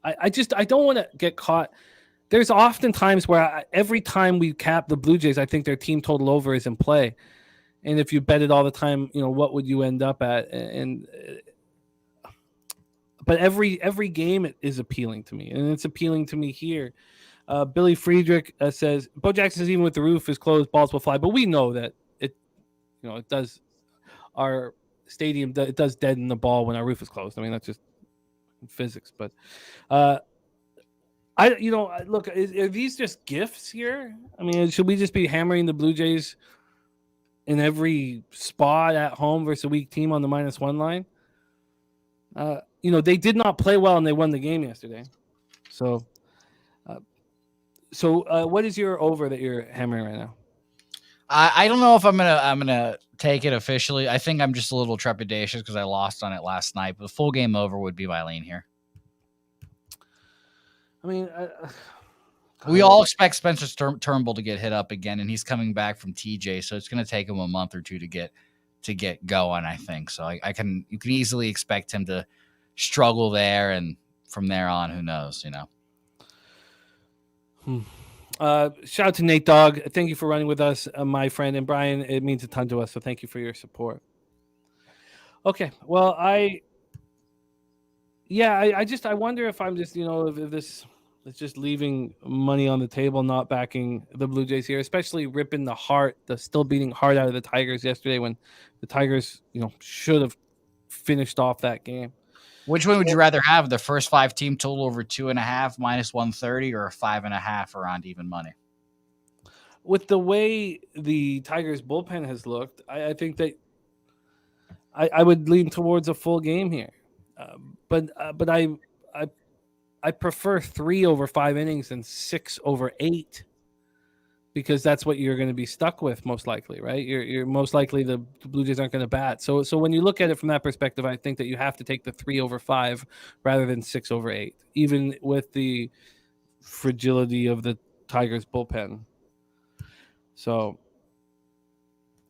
I don't want to get caught. There's often times where every time we cap the Blue Jays, I think their team total over is in play. And if you bet it all the time, what would you end up at? But every game is appealing to me, and it's appealing to me here. Billy Friedrich says, Bo Jackson says even with the roof is closed, balls will fly. But we know that it does. Our stadium, it does deaden the ball when our roof is closed. I mean, that's just physics. But look, are these just gifts here? I mean, should we just be hammering the Blue Jays in every spot at home versus a weak team on the -1 line? They did not play well and they won the game yesterday. So what is your over that you're hammering right now? I don't know if I'm gonna take it officially. I think I'm just a little trepidatious because I lost on it last night. But the full game over would be my lean here. I mean, we all expect Spencer Turnbull to get hit up again, and he's coming back from TJ, so it's going to take him a month or two to get going. I think so. You can easily expect him to struggle there, and from there on, who knows? Shout out to Nate Dogg. Thank you for running with us, my friend, and Brian. It means a ton to us, so thank you for your support. Okay, well, I wonder if I'm just if this. It's just leaving money on the table, not backing the Blue Jays here, especially ripping the still beating heart out of the Tigers yesterday when the Tigers, should have finished off that game. Which one would you rather have? The first 5 team total over 2.5 -130 or a 5.5 around even money? With the way the Tigers bullpen has looked, I think that I would lean towards a full game here. But I prefer 3 over 5 innings and 6 over 8 because that's what you're going to be stuck with most likely, right? You're most likely the Blue Jays aren't going to bat. So when you look at it from that perspective, I think that you have to take the 3 over 5 rather than 6 over 8, even with the fragility of the Tigers bullpen. So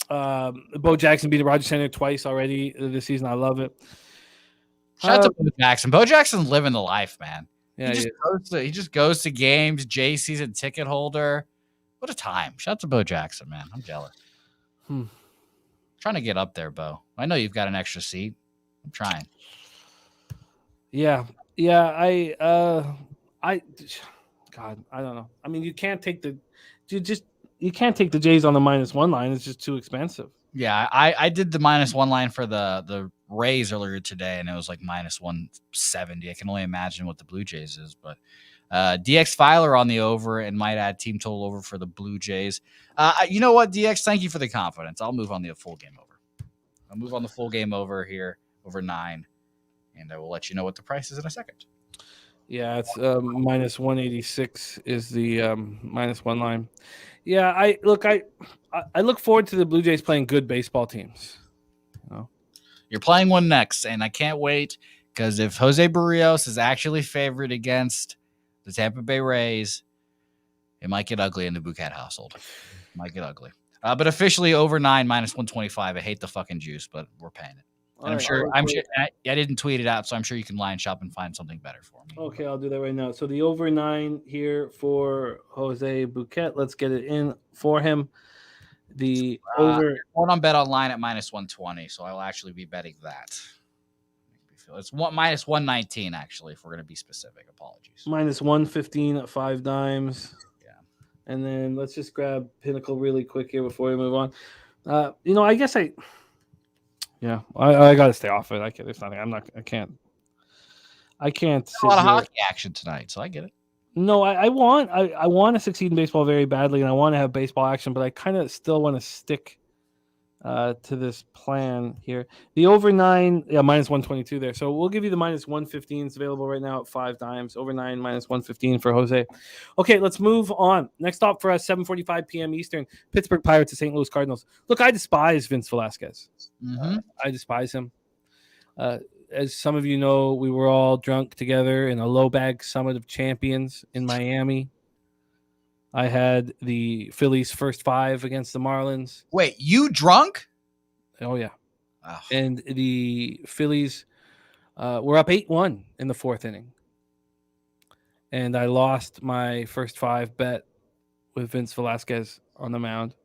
Bo Jackson beat the Rogers Center twice already this season. I love it. Shout out to Bo Jackson. Bo Jackson's living the life, man. Yeah, he just goes to games. Jay season ticket holder. What a time. Shout out to Bo Jackson, man. I'm jealous. Trying to get up there, Bo. I know you've got an extra seat. I'm trying. Yeah. I don't know. I mean, you can't take the Jays on the -1 line. It's just too expensive. Yeah, I did the -1 line for the Rays earlier today, and it was like -170. I can only imagine what the Blue Jays is, but DX Filer on the over and might add team total over for the Blue Jays. You know what, DX? Thank you for the confidence. I'll move on the full game over. I'll move on the full game over here, over 9, and I will let you know what the price is in a second. Yeah, it's -186 is the -1 line. Yeah, I look forward to the Blue Jays playing good baseball teams. You're playing one next, and I can't wait because if Jose Barrios is actually favored against the Tampa Bay Rays, it might get ugly in the Bouquett household. It might get ugly. But officially over 9 -125. I hate the fucking juice, but we're paying it. And I'm sure I didn't tweet it out, so I'm sure you can line shop and find something better for me. Okay, I'll do that right now. So the over 9 here for Jose Bouquett. Let's get it in for him. The over going on Bet Online at -120, so I'll actually be betting that. It's -119 actually, if we're going to be specific. Apologies. -115 at 5 dimes. Yeah, and then let's just grab Pinnacle really quick here before we move on. I guess I got to stay off it. I can't. A lot of hockey action tonight, so I get it. No, I want to succeed in baseball very badly, and I want to have baseball action, but I kind of still want to stick to this plan here. The over 9, yeah, minus 122 there. So we'll give you the minus 115. It's available right now at 5 times. Over 9, minus 115 for Jose. Okay, let's move on. Next stop for us, 7:45 p.m. Eastern. Pittsburgh Pirates to St. Louis Cardinals. Look, I despise Vince Velasquez. I despise him. As some of you know, we were all drunk together in a low bag summit of champions in Miami. I had the Phillies first 5 against the Marlins. Wait, you drunk? Oh, yeah. Oh. And the Phillies were up 8-1 in the 4th inning. And I lost my first 5 bet with Vince Velasquez on the mound.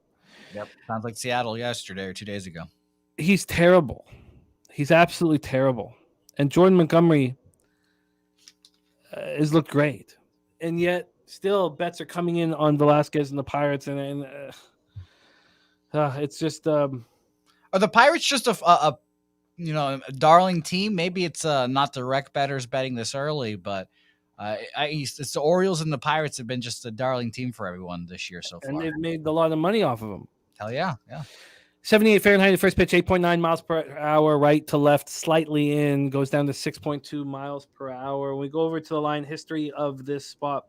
Yep. Sounds like Seattle yesterday or 2 days ago. He's terrible. He's absolutely terrible. And Jordan Montgomery has looked great. And yet, still, bets are coming in on Velasquez and the Pirates. And it's just... Are the Pirates just a darling team? Maybe it's not the rec bettors betting this early, but it's the Orioles and the Pirates have been just a darling team for everyone this year so far. And they've made a lot of money off of them. Hell yeah. 78 Fahrenheit, the first pitch, 8.9 miles per hour, right to left, slightly in, goes down to 6.2 miles per hour. When we go over to the line history of this spot,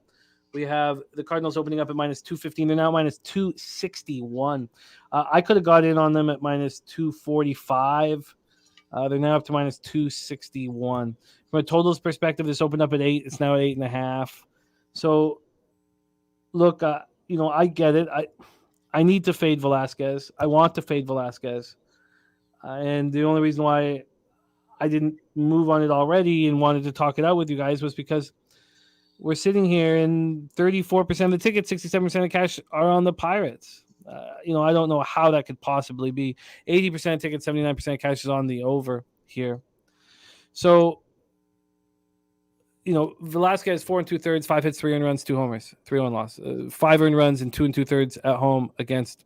we have the Cardinals opening up at minus 215. They're now minus 261. I could have got in on them at minus 245. They're now up to minus 261. From a totals perspective, this opened up at 8. It's now at 8.5. So, look, I get it. I need to fade Velasquez. I want to fade Velasquez. And the only reason why I didn't move on it already and wanted to talk it out with you guys was because we're sitting here and 34% of the tickets, 67% of cash are on the Pirates. I don't know how that could possibly be. 80% of tickets, 79% of cash is on the over here. So, Velasquez 4 2/3, 5 hits, 3 earned runs, 2 homers, 3-1 loss, 5 earned runs and 2 2/3 at home against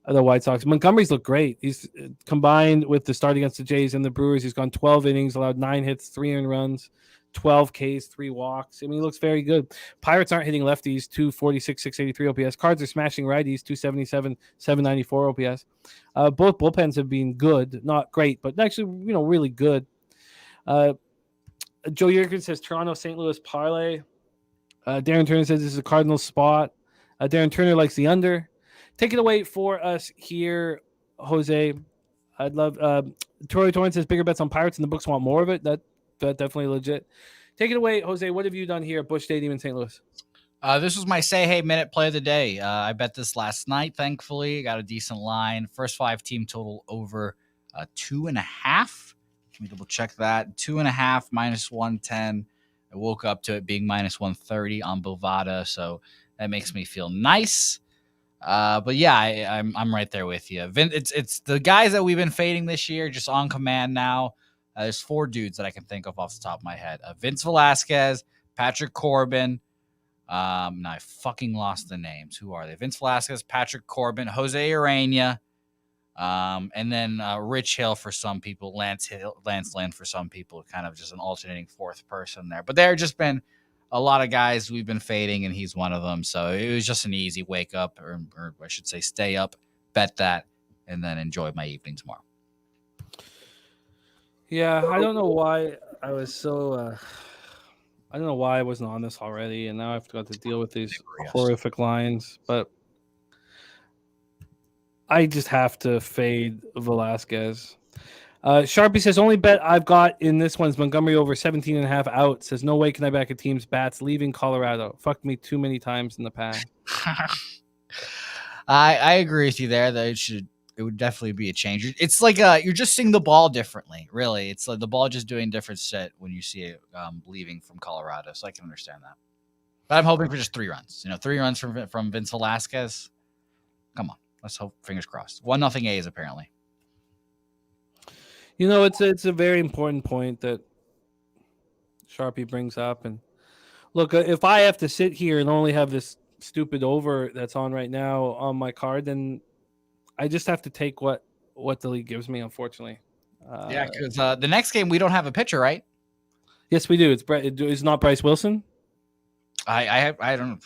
the White Sox. Montgomery's looked great. He's combined with the start against the Jays and the Brewers. He's gone 12 innings, allowed 9 hits, 3 earned runs, 12 Ks, 3 walks. I mean, he looks very good. Pirates aren't hitting lefties, 246, 683 OPS. Cards are smashing righties, 277, 794 OPS. Both bullpens have been good, not great, but actually, really good. Joe Yerkin says Toronto, St. Louis parlay. Darren Turner says this is a Cardinals spot. Darren Turner likes the under. Take it away for us here, Jose. I'd love. Troy Torrance says bigger bets on Pirates and the books want more of it. That definitely legit. Take it away, Jose. What have you done here at Busch Stadium in St. Louis? This was my say hey minute play of the day. I bet this last night. Thankfully, got a decent line. First 5 team total over 2.5. Let me double check that. 2.5 minus 110. I woke up to it being minus 130 on Bovada, so that makes me feel nice. But yeah, I'm right there with you. It's the guys that we've been fading this year, just on command now. There's 4 dudes that I can think of off the top of my head: Vince Velasquez, Patrick Corbin. Now I fucking lost the names. Who are they? Vince Velasquez, Patrick Corbin, Jose Urena. And then Rich Hill for some people, Lance Lynn for some people, kind of just an alternating 4th person there. But there have just been a lot of guys we've been fading, and he's one of them. So it was just an easy wake up, or I should say stay up, bet that, and then enjoy my evening tomorrow. Yeah, I don't know why I was so... I don't know why I wasn't on this already, and now I've got to deal with these horrific lines, but... I just have to fade Velasquez. Sharpie says, only bet I've got in this one is Montgomery over 17.5 out. Says, no way can I back a team's bats leaving Colorado. Fucked me too many times in the past. I agree with you there. That it would definitely be a change. It's like you're just seeing the ball differently, really. It's like the ball just doing different shit when you see it leaving from Colorado. So I can understand that. But I'm hoping for just 3 runs. 3 runs from Vince Velasquez. Come on. Let's hope, fingers crossed. 1-0 A's apparently. It's a very important point that Sharpie brings up. And look, if I have to sit here and only have this stupid over that's on right now on my card, then I just have to take what the league gives me, unfortunately. Yeah, because the next game we don't have a pitcher, right? Yes, we do. It's not Bryce Wilson. I haven't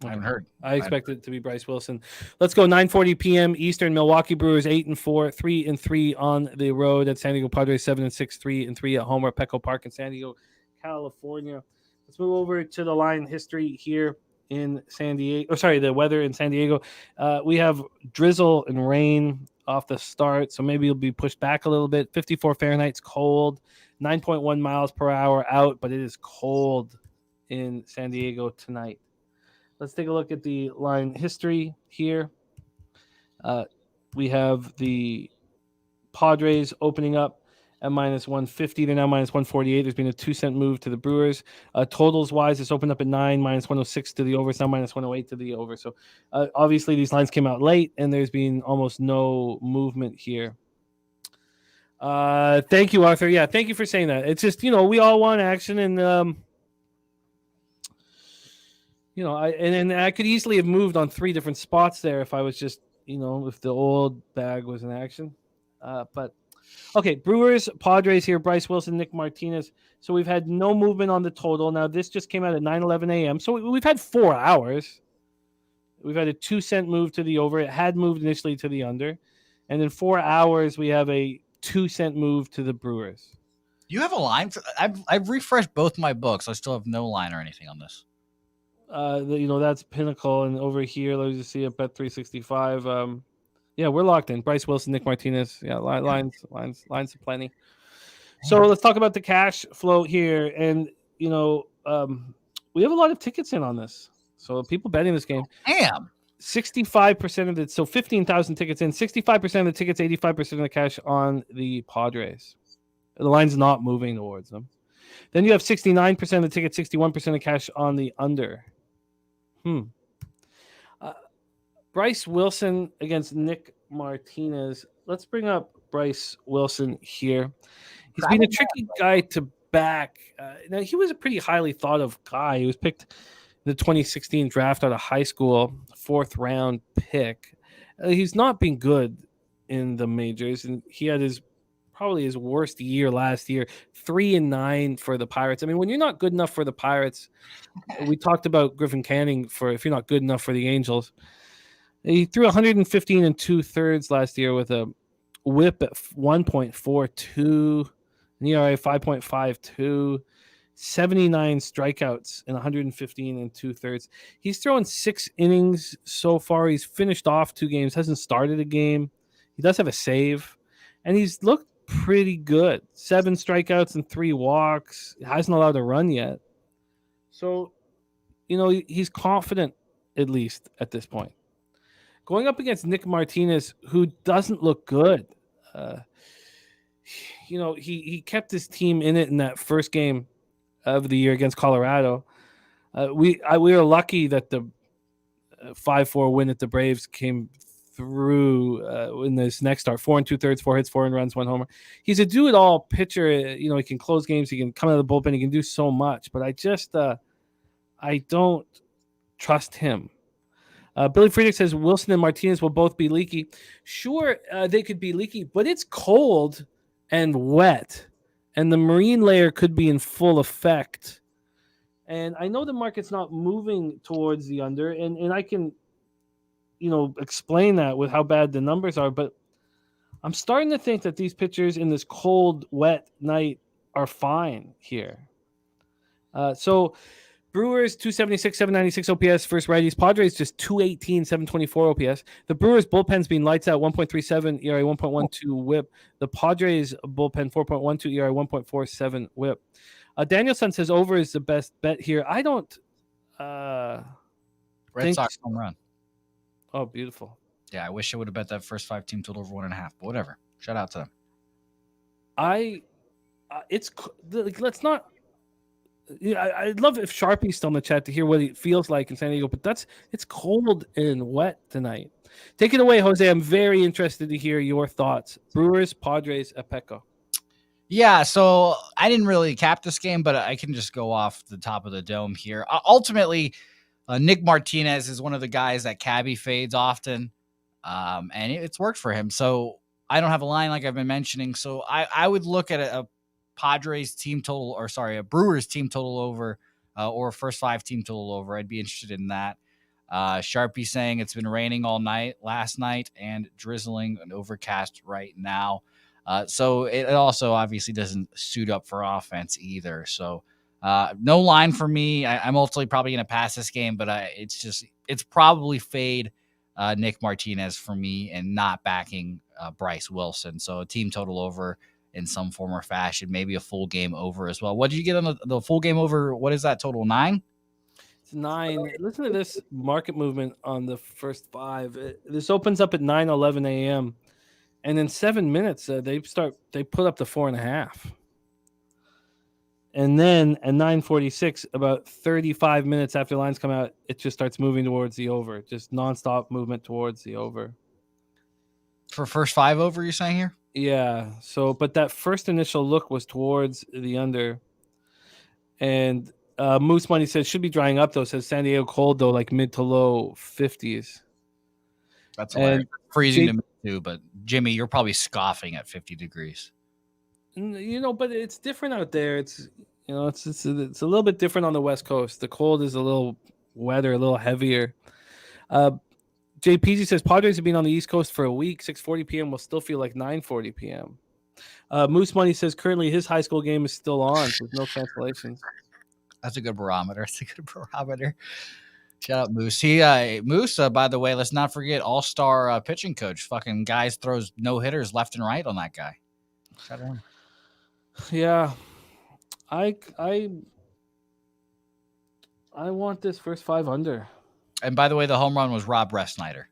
heard. I expect it to be Bryce Wilson. Let's go 9:40 p.m. Eastern. Milwaukee Brewers 8-4, 3-3 on the road at San Diego Padres 7-6, 3-3 at home at Petco Park in San Diego, California. Let's move over to the line history here in San Diego. The weather in San Diego. We have drizzle and rain off the start, so maybe it'll be pushed back a little bit. 54 Fahrenheit's cold, 9.1 miles per hour out, but it is cold in San Diego tonight. Let's take a look at the line history here. We have the Padres opening up at -150. They're now -148. There's been a 2-cent move to the Brewers. Totals wise, it's opened up at 9, -106 to the over. It's now -108 to the over. So obviously these lines came out late, and there's been almost no movement here. Thank you, Arthur. Yeah, thank you for saying that. It's just, we all want action, and I could easily have moved on 3 different spots there if I was just, if the old bag was in action. But okay, Brewers, Padres here, Bryce Wilson, Nick Martinez. So we've had no movement on the total. Now this just came out at 9:11 a.m. So we've had 4 hours. We've had a 2-cent move to the over. It had moved initially to the under. And in 4 hours, we have a 2-cent move to the Brewers. You have a line? I've refreshed both my books. I still have no line or anything on this. That's Pinnacle, and over here, let's just see at Bet365. Yeah, we're locked in. Bryce Wilson, Nick Martinez. Yeah, lines plenty. So let's talk about the cash flow here, and we have a lot of tickets in on this. So people betting this game. Damn. 65% of it. So 15,000 tickets in. 65% of the tickets. 85% of the cash on the Padres. The line's not moving towards them. Then you have 69% of the tickets. 61% of cash on the under. Bryce Wilson against Nick Martinez. Let's bring up Bryce Wilson here. He's been a tricky guy to back. Now, he was a pretty highly thought of guy. He was picked in the 2016 draft out of high school, 4th round pick. He's not been good in the majors, and he had probably his worst year last year, 3-9 for the Pirates. I mean, when you're not good enough for the Pirates, we talked about Griffin Canning for if you're not good enough for the Angels. He threw 115 2/3 last year with a whip at 1.42, an ERA 5.52, 79 strikeouts and 115 2/3. He's thrown 6 innings so far. He's finished off 2 games, hasn't started a game. He does have a save, and he's looked pretty good. 7 strikeouts and 3 walks. He hasn't allowed a run yet. So, he's confident, at least at this point. Going up against Nick Martinez, who doesn't look good. He kept his team in it in that first game of the year against Colorado. We were lucky that the 5-4 win at the Braves came through in this next start. 4 2/3, 4 hits, 4 runs, 1 homer. He's a do-it-all pitcher. He can close games. He can come out of the bullpen. He can do so much. But I don't trust him. Billy Friedrich says Wilson and Martinez will both be leaky. Sure, they could be leaky, but it's cold and wet, and the marine layer could be in full effect. And I know the market's not moving towards the under, and I can, explain that with how bad the numbers are, but I'm starting to think that these pitchers in this cold, wet night are fine here. So Brewers 276, 796 OPS versus righties. Padres just 218, 724 OPS. The Brewers bullpen's been lights out, 1.37 ERA, 1.12 WHIP. The Padres bullpen 4.12 ERA, 1.47 WHIP. Danielson says over is the best bet here. I don't. Red Sox home run. Oh, beautiful. Yeah, I wish I would have bet that first 5 team total over 1.5, but whatever. Shout out to them. Let's not. I'd love if Sharpie's still in the chat to hear what it feels like in San Diego, but it's cold and wet tonight. Take it away, Jose. I'm very interested to hear your thoughts. Brewers, Padres, at Petco. Yeah, so I didn't really cap this game, but I can just go off the top of the dome here. Ultimately, Nick Martinez is one of the guys that cabbie fades often, and it's worked for him. So I don't have a line like I've been mentioning. So I would look at a Padres team total, a Brewers team total over or first 5 team total over. I'd be interested in that. Sharpie saying it's been raining all night last night and drizzling and overcast right now. So it also obviously doesn't suit up for offense either. So no line for me. I'm ultimately probably going to pass this game, but it's probably fade Nick Martinez for me and not backing Bryce Wilson. So a team total over in some form or fashion, maybe a full game over as well. What did you get on the full game over? What is that total? 9? It's 9. Listen to this market movement on the first 5. This opens up at 9:11 a.m. and in 7 minutes they put up the 4.5. And then at 9:46, about 35 minutes after lines come out, it just starts moving towards the over. Just nonstop movement towards the over. For first 5 over, you're saying here? Yeah. So, but that first initial look was towards the under. And Moose Money says should be drying up though. Says San Diego cold though, like mid to low 50s. That's hilarious. Freezing to me too. But Jimmy, you're probably scoffing at 50 degrees. But it's different out there. It's it's a little bit different on the West Coast. The cold is a little wetter, a little heavier. JPG says Padres have been on the East Coast for a week. 6:40 p.m. will still feel like 9:40 p.m. Moose Money says currently his high school game is still on. So there's no cancellations. That's a good barometer. Shout out Moose. Moose, by the way, let's not forget all-star pitching coach. Fucking guys throws no-hitters left and right on that guy. Shout out him. Yeah. I want this first 5 under. And by the way, the home run was Rob Refsnyder.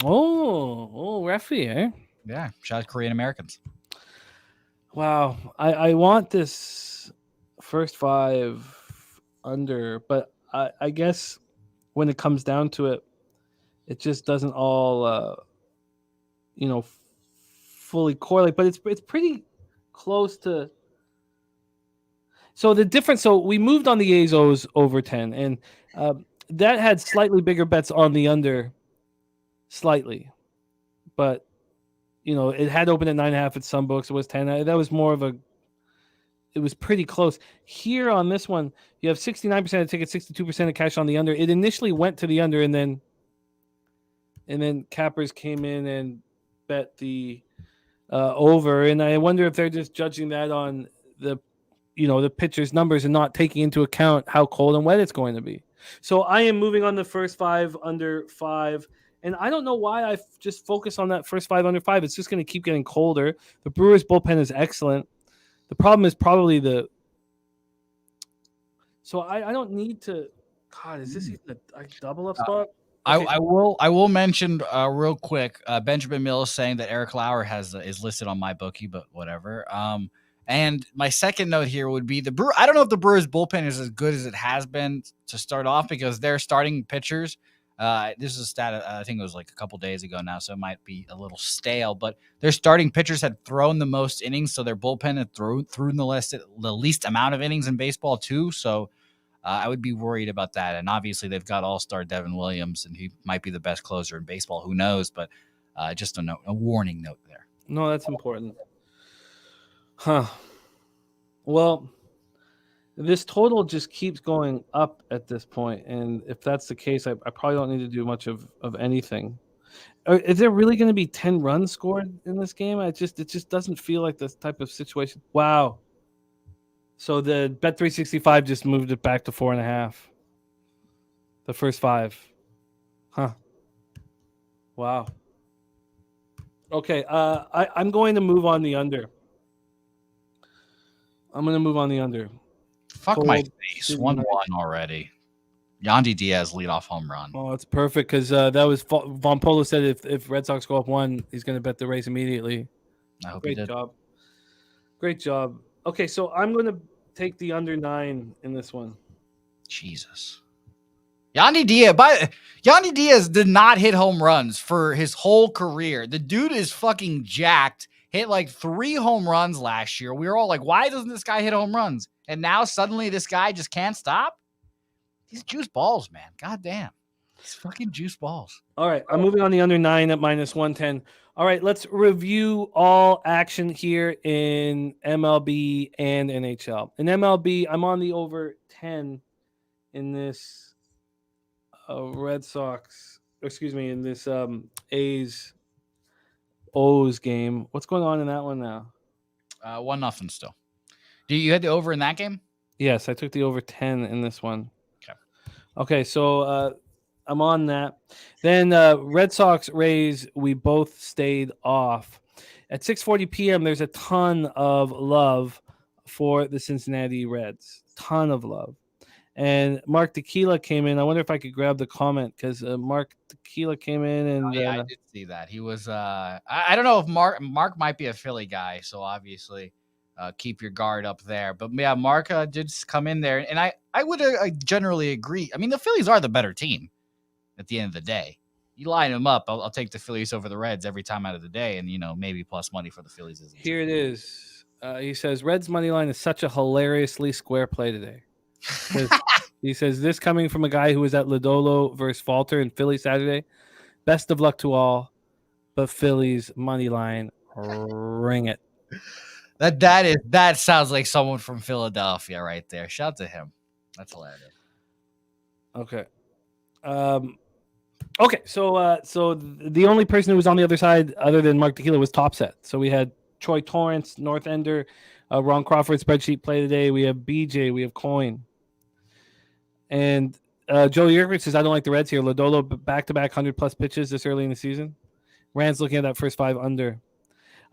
Oh, referee, eh? Yeah, shout out Korean Americans. Wow. I want this first 5 under, but I guess when it comes down to it, it just doesn't all fully correlate. But it's pretty close to. So the difference. So we moved on the A's over 10, and that had slightly bigger bets on the under, slightly, but it had opened at 9.5 at some books. It was 10. That was more of a. It was pretty close. Here on this one, you have 69% of tickets, 62% of cash on the under. It initially went to the under, and then cappers came in and bet the over. And I wonder if they're just judging that on the pitcher's numbers and not taking into account how cold and wet it's going to be. So I am moving on the first 5 under 5. And I don't know why I just focus on that first 5 under 5. It's just going to keep getting colder. The Brewers bullpen is excellent. The problem is probably so I don't need to. God, is this even a double up spot? Okay. I will mention real quick. Benjamin Mills saying that Eric Lauer is listed on my bookie, but whatever. And my second note here would be I don't know if the Brewers bullpen is as good as it has been to start off because their starting pitchers. This is a stat I think it was like a couple days ago now, so it might be a little stale. But their starting pitchers had thrown the most innings, so their bullpen had thrown the least amount of innings in baseball too. So I would be worried about that. And obviously they've got all-star Devin Williams, and he might be the best closer in baseball. Who knows? But just a warning note there. No, that's important. Huh. Well, this total just keeps going up at this point, and if that's the case, I probably don't need to do much of anything. Is there really going to be 10 runs scored in this game? It just doesn't feel like this type of situation. Wow. So the Bet365 just moved it back to 4.5. The first 5. Huh. Wow. Okay. I'm going to move on the under. I'm going to move on the under. Fuck cold, my face. 1-1 already. Yandy Diaz leadoff home run. Oh, it's perfect because that was Von Polo said if Red Sox go up 1, he's going to bet the Rays immediately. I hope Great he did. job. Great job. Okay, so I'm going to take the under 9 in this one. Jesus. Yandy Diaz did not hit home runs for his whole career. The dude is fucking jacked. Hit like 3 home runs last year. We were all like, why doesn't this guy hit home runs? And now suddenly this guy just can't stop? These juice balls, man. God damn. It's fucking juice balls. All right. I'm moving on the under 9 at -110. All right. Let's review all action here in MLB and NHL. In MLB, I'm on the over 10 in this Red Sox, in this A's O's game. What's going on in that one now? 1-0 still. You had the over in that game? Yes, I took the over 10 in this one. Okay, so I'm on that. Then Red Sox Rays, we both stayed off. At 6:40 p.m., there's a ton of love for the Cincinnati Reds. Ton of love. And Mark Tequila came in. I wonder if I could grab the comment because Mark Tequila came in and I did see that. He was I don't know if Mark might be a Philly guy, so obviously keep your guard up there. But yeah, Mark did come in there, and I would generally agree. I mean, the Phillies are the better team at the end of the day. You line them up, I'll take the Phillies over the Reds every time out of the day, and maybe plus money for the Phillies. Here it is. He says Reds money line is such a hilariously square play today. He says this coming from a guy who was at Lodolo versus Falter in Philly Saturday. Best of luck to all, but Phillies money line, ring it. That sounds like someone from Philadelphia right there. Shout to him. That's hilarious. Okay. Okay. So the only person who was on the other side, other than Mark Tequila, was Topset. So we had Troy Torrance, North Ender, Ron Crawford spreadsheet play today. We have BJ. We have Coin. And Joe Yerkowitz says, I don't like the Reds here. Lodolo back-to-back 100-plus pitches this early in the season. Rand's looking at that first 5 under.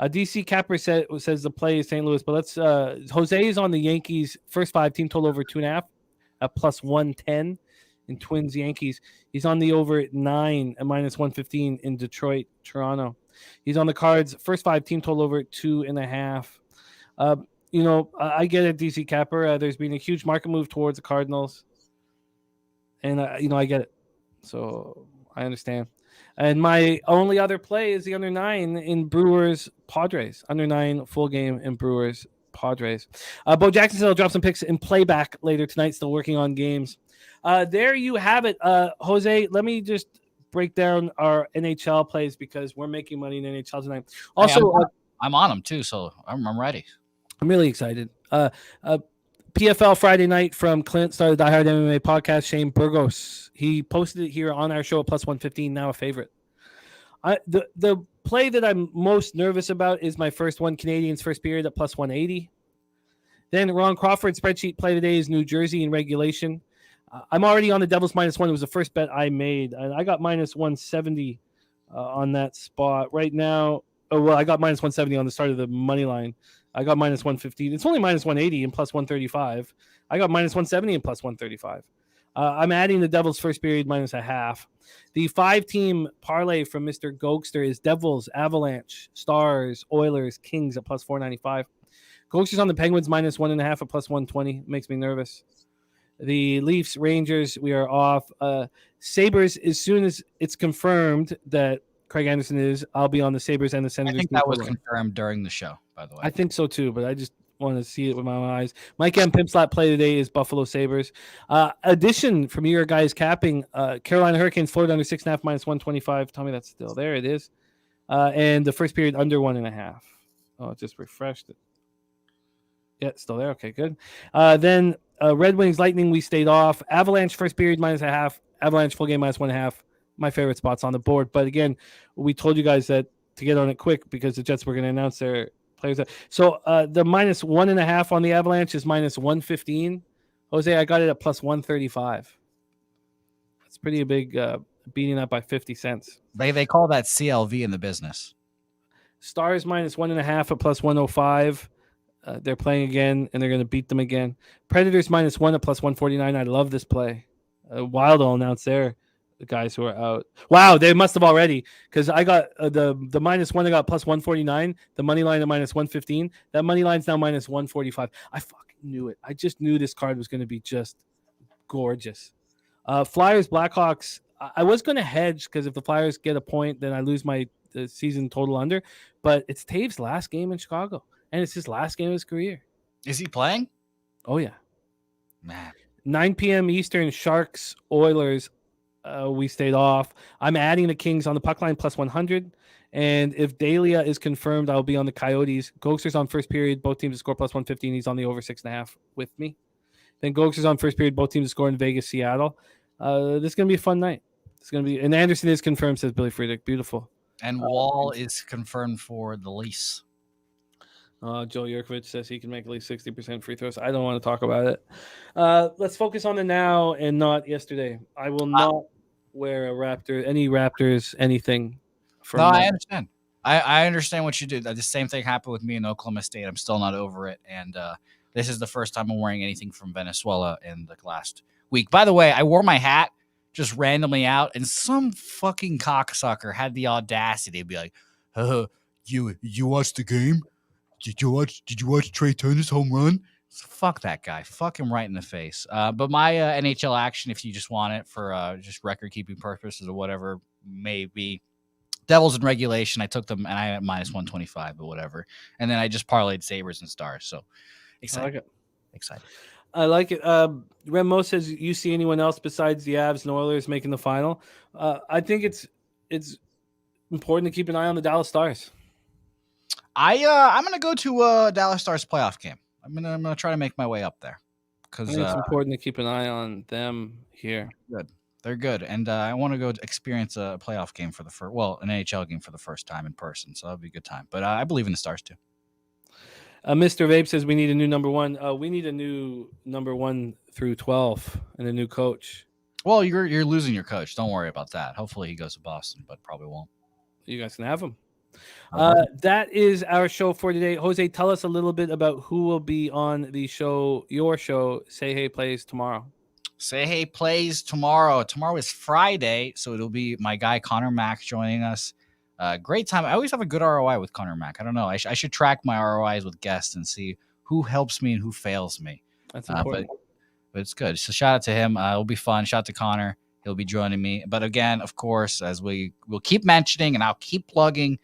DC Capper says the play is St. Louis, but let's Jose is on the Yankees first 5 team total over 2.5 at plus 110 in Twins Yankees. He's on the over 9 at minus 115 in Detroit Toronto. He's on the Cards first 5 team total over 2.5. I get it, DC Capper. There's been a huge market move towards the Cardinals. And, I get it. So I understand. And my only other play is the under 9 in Brewers Padres. Under 9 full game in Brewers Padres. Bo Jackson said I'll drop some picks in playback later tonight. Still working on games. There you have it. Jose, let me just break down our NHL plays because we're making money in NHL tonight. Also, I'm on them too, so I'm ready. I'm really excited. PFL Friday night from Clint, started the Die Hard MMA podcast, Shane Burgos. He posted it here on our show at plus 115, now a favorite. The play that I'm most nervous about is my first one, Canadiens first period at plus 180. Then Ron Crawford spreadsheet play today is New Jersey in regulation. I'm already on the Devils minus 1. It was the first bet I made. And I got minus 170 on that spot. Right now, I got minus 170 on the start of the money line. I got minus 115. It's only minus 180 and plus 135. I got minus 170 and plus 135. I'm adding the Devils first period minus a half. The 5-team parlay from Mr. Gogster is Devils, Avalanche, Stars, Oilers, Kings at plus 495. Gogster's on the Penguins minus 1.5 at plus 120. Makes me nervous. The Leafs, Rangers, we are off. Sabres, as soon as it's confirmed that Craig Anderson is, I'll be on the Sabres and the Senators. I think that was confirmed during the show, by the way. I think so too, but I just want to see it with my own eyes. Mike M. Pimpslap play today is Buffalo Sabres. Addition from your guys capping, Carolina Hurricanes, Florida under 6.5 minus 125. Tell me that's still there. It is. And the first period under 1.5. Oh, it just refreshed it. Yeah, it's still there. Okay, good. Then Red Wings, Lightning, we stayed off. Avalanche first period minus a half. Avalanche full game minus 1.5. My favorite spots on the board. But again, we told you guys that to get on it quick because the Jets were going to announce their players. So the minus 1.5 on the Avalanche is minus 115. Jose, I got it at plus 135. That's pretty big, beating that by 50 cents. They call that CLV in the business. Stars minus 1.5 at plus 105. They're playing again, and they're going to beat them again. Predators minus 1 at plus 149. I love this play. Wild will announce the guys who are out. Wow, they must have already, because I got the minus 1. I got plus 149. The money line at minus 115. That money line's now minus 145. I fucking knew it. I just knew this card was going to be just gorgeous. Flyers, Blackhawks. I was going to hedge because if the Flyers get a point, then I lose my season total under. But it's Taves' last game in Chicago, and it's his last game of his career. Is he playing? Oh, yeah. Man. 9 p.m. Eastern, Sharks, Oilers. We stayed off. I'm adding the Kings on the puck line plus 100. And if Dahlia is confirmed, I'll be on the Coyotes. Gogster's on first period. Both teams to score plus 115. He's on the over 6.5 with me. Then Gogster's on first period. Both teams score in Vegas, Seattle. This is going to be a fun night. It's going to be, and Anderson is confirmed, says Billy Friedrich. Beautiful. And Wall is confirmed for the lease. Joe Yurkovich says he can make at least 60% free throws. I don't want to talk about it. Let's focus on the now and not yesterday. I will not wear any Raptors, anything. No, I understand. I understand what you did. The same thing happened with me in Oklahoma State. I'm still not over it. And this is the first time I'm wearing anything from Venezuela in the last week. By the way, I wore my hat just randomly out, and some fucking cocksucker had the audacity to be like, you watched the game? Did you watch Trey Turner's home run? Fuck that guy. Fuck him right in the face. But my NHL action, if you just want it for just record-keeping purposes or whatever may be, Devils in regulation, I took them, and I at minus 125, but whatever. And then I just parlayed Sabres and Stars. So excited. I like it. Excited. I like it. Remo says, you see anyone else besides the Avs and Oilers making the final? I think it's important to keep an eye on the Dallas Stars. I'm gonna go to Dallas Stars playoff game. I'm gonna try to make my way up there because it's important to keep an eye on them here. Good, they're good, and I want to go experience a playoff game for an NHL game for the first time in person. So that'll be a good time. But I believe in the Stars too. Mr. Vape says we need a new number one. We need a new number 1 through 12 and a new coach. Well, you're losing your coach. Don't worry about that. Hopefully he goes to Boston, but probably won't. You guys can have him. That is our show for today. Jose, tell us a little bit about who will be on the show, your show, Say Hey Plays tomorrow. Say Hey Plays tomorrow. Tomorrow is Friday, so it'll be my guy Connor Mack joining us. Great time. I always have a good ROI with Connor Mack. I don't know. I should track my ROIs with guests and see who helps me and who fails me. That's important. But it's good. So shout out to him. It'll be fun. Shout out to Connor. He'll be joining me. But again, of course, as we'll keep mentioning and I'll keep plugging,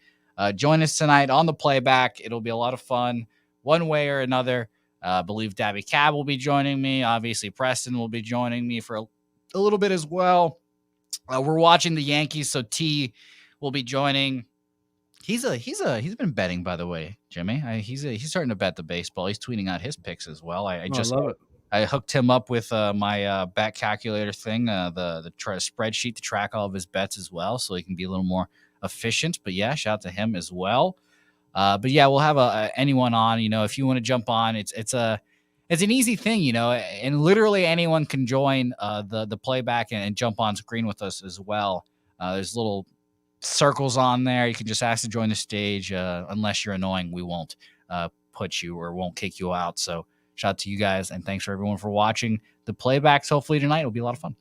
join us tonight on the playback. It'll be a lot of fun one way or another. I believe Dabby Cab will be joining me. Obviously, Preston will be joining me for a little bit as well. We're watching the Yankees, so T will be joining. He's been betting, by the way, Jimmy. He's starting to bet the baseball. He's tweeting out his picks as well. I love it. I hooked him up with my bet calculator thing, the spreadsheet to track all of his bets as well, so he can be a little more efficient. But yeah, shout out to him as well. But yeah, we'll have anyone on. If you want to jump on, it's an easy thing, and literally anyone can join the playback and jump on screen with us as well. There's little circles on there. You can just ask to join the stage. Unless you're annoying, we won't put you or won't kick you out. So shout out to you guys, and thanks for everyone for watching the playbacks. Hopefully tonight will be a lot of fun.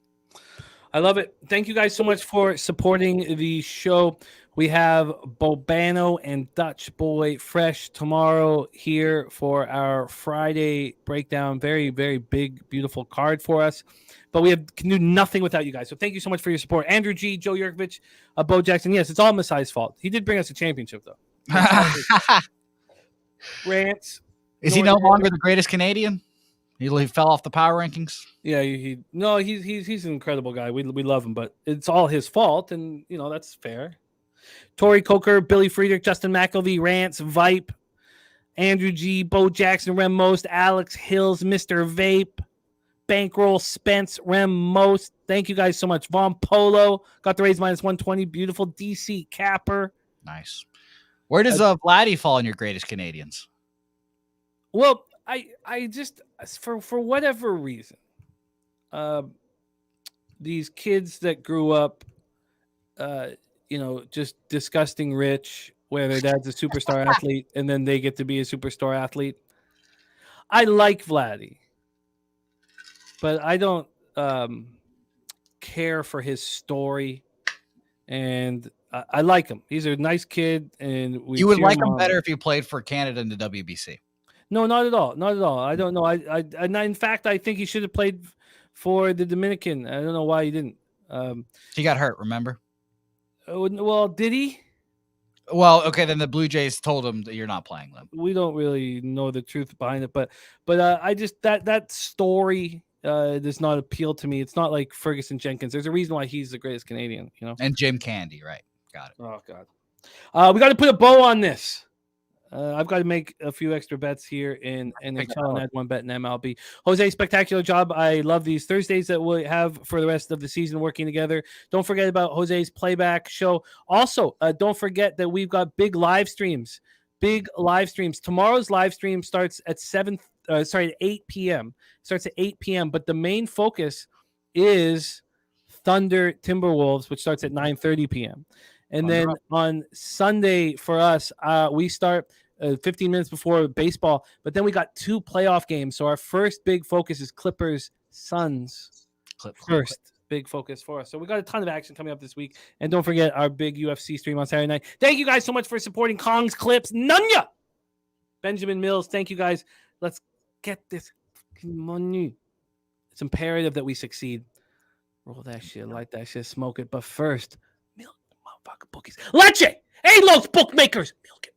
I love it. Thank you guys so much for supporting the show. We have Bobano and Dutch Boy fresh tomorrow here for our Friday breakdown. Very, very big, beautiful card for us. But we can do nothing without you guys. So thank you so much for your support. Andrew G, Joe Yurkovich, Bo Jackson. Yes, it's all Masai's fault. He did bring us a championship, though. Rants. Is he no longer the greatest Canadian? He fell off the power rankings. Yeah, he's an incredible guy. We love him, but it's all his fault, and that's fair. Tori Coker, Billy Friedrich, Justin McElvey, Rants, Vipe, Andrew G, Bo Jackson, Rem Most, Alex Hills, Mr. Vape, Bankroll, Spence, Rem Most. Thank you guys so much. Von Polo got the raise minus 120. Beautiful. DC Capper. Nice. Where does Vladdy fall in your greatest Canadians? Well, I just for whatever reason, these kids that grew up, just disgusting rich, where their dad's a superstar athlete, and then they get to be a superstar athlete. I like Vladdy, but I don't care for his story, and I like him. He's a nice kid, and you would like him better if he played for Canada in the WBC. No, not at all. Not at all. I don't know. In fact, I think he should have played for the Dominican. I don't know why he didn't. He got hurt, remember? Well, did he? Well, okay, then the Blue Jays told him that you're not playing them. We don't really know the truth behind it, but I just that story does not appeal to me. It's not like Ferguson Jenkins. There's a reason why he's the greatest Canadian, And Jim Candy, right? Got it. Oh God, we got to put a bow on this. I've got to make a few extra bets here in NHL and add one bet in MLB. Jose, spectacular job. I love these Thursdays that we'll have for the rest of the season working together. Don't forget about Jose's playback show. Also, don't forget that we've got big live streams. Tomorrow's live stream starts at 8 p.m. Starts at 8 p.m. But the main focus is Thunder Timberwolves, which starts at 9:30 p.m. And then on Sunday for us, we start 15 minutes before baseball. But then we got 2 playoff games. So our first big focus is Clippers Suns. First big focus for us. So we got a ton of action coming up this week. And don't forget our big UFC stream on Saturday night. Thank you guys so much for supporting Kong's Clips. Nunya! Benjamin Mills, thank you guys. Let's get this money. It's imperative that we succeed. Roll that shit, light that shit, smoke it. But first, milk the motherfucking bookies. LECHE! Hey, Los bookmakers! Milk it.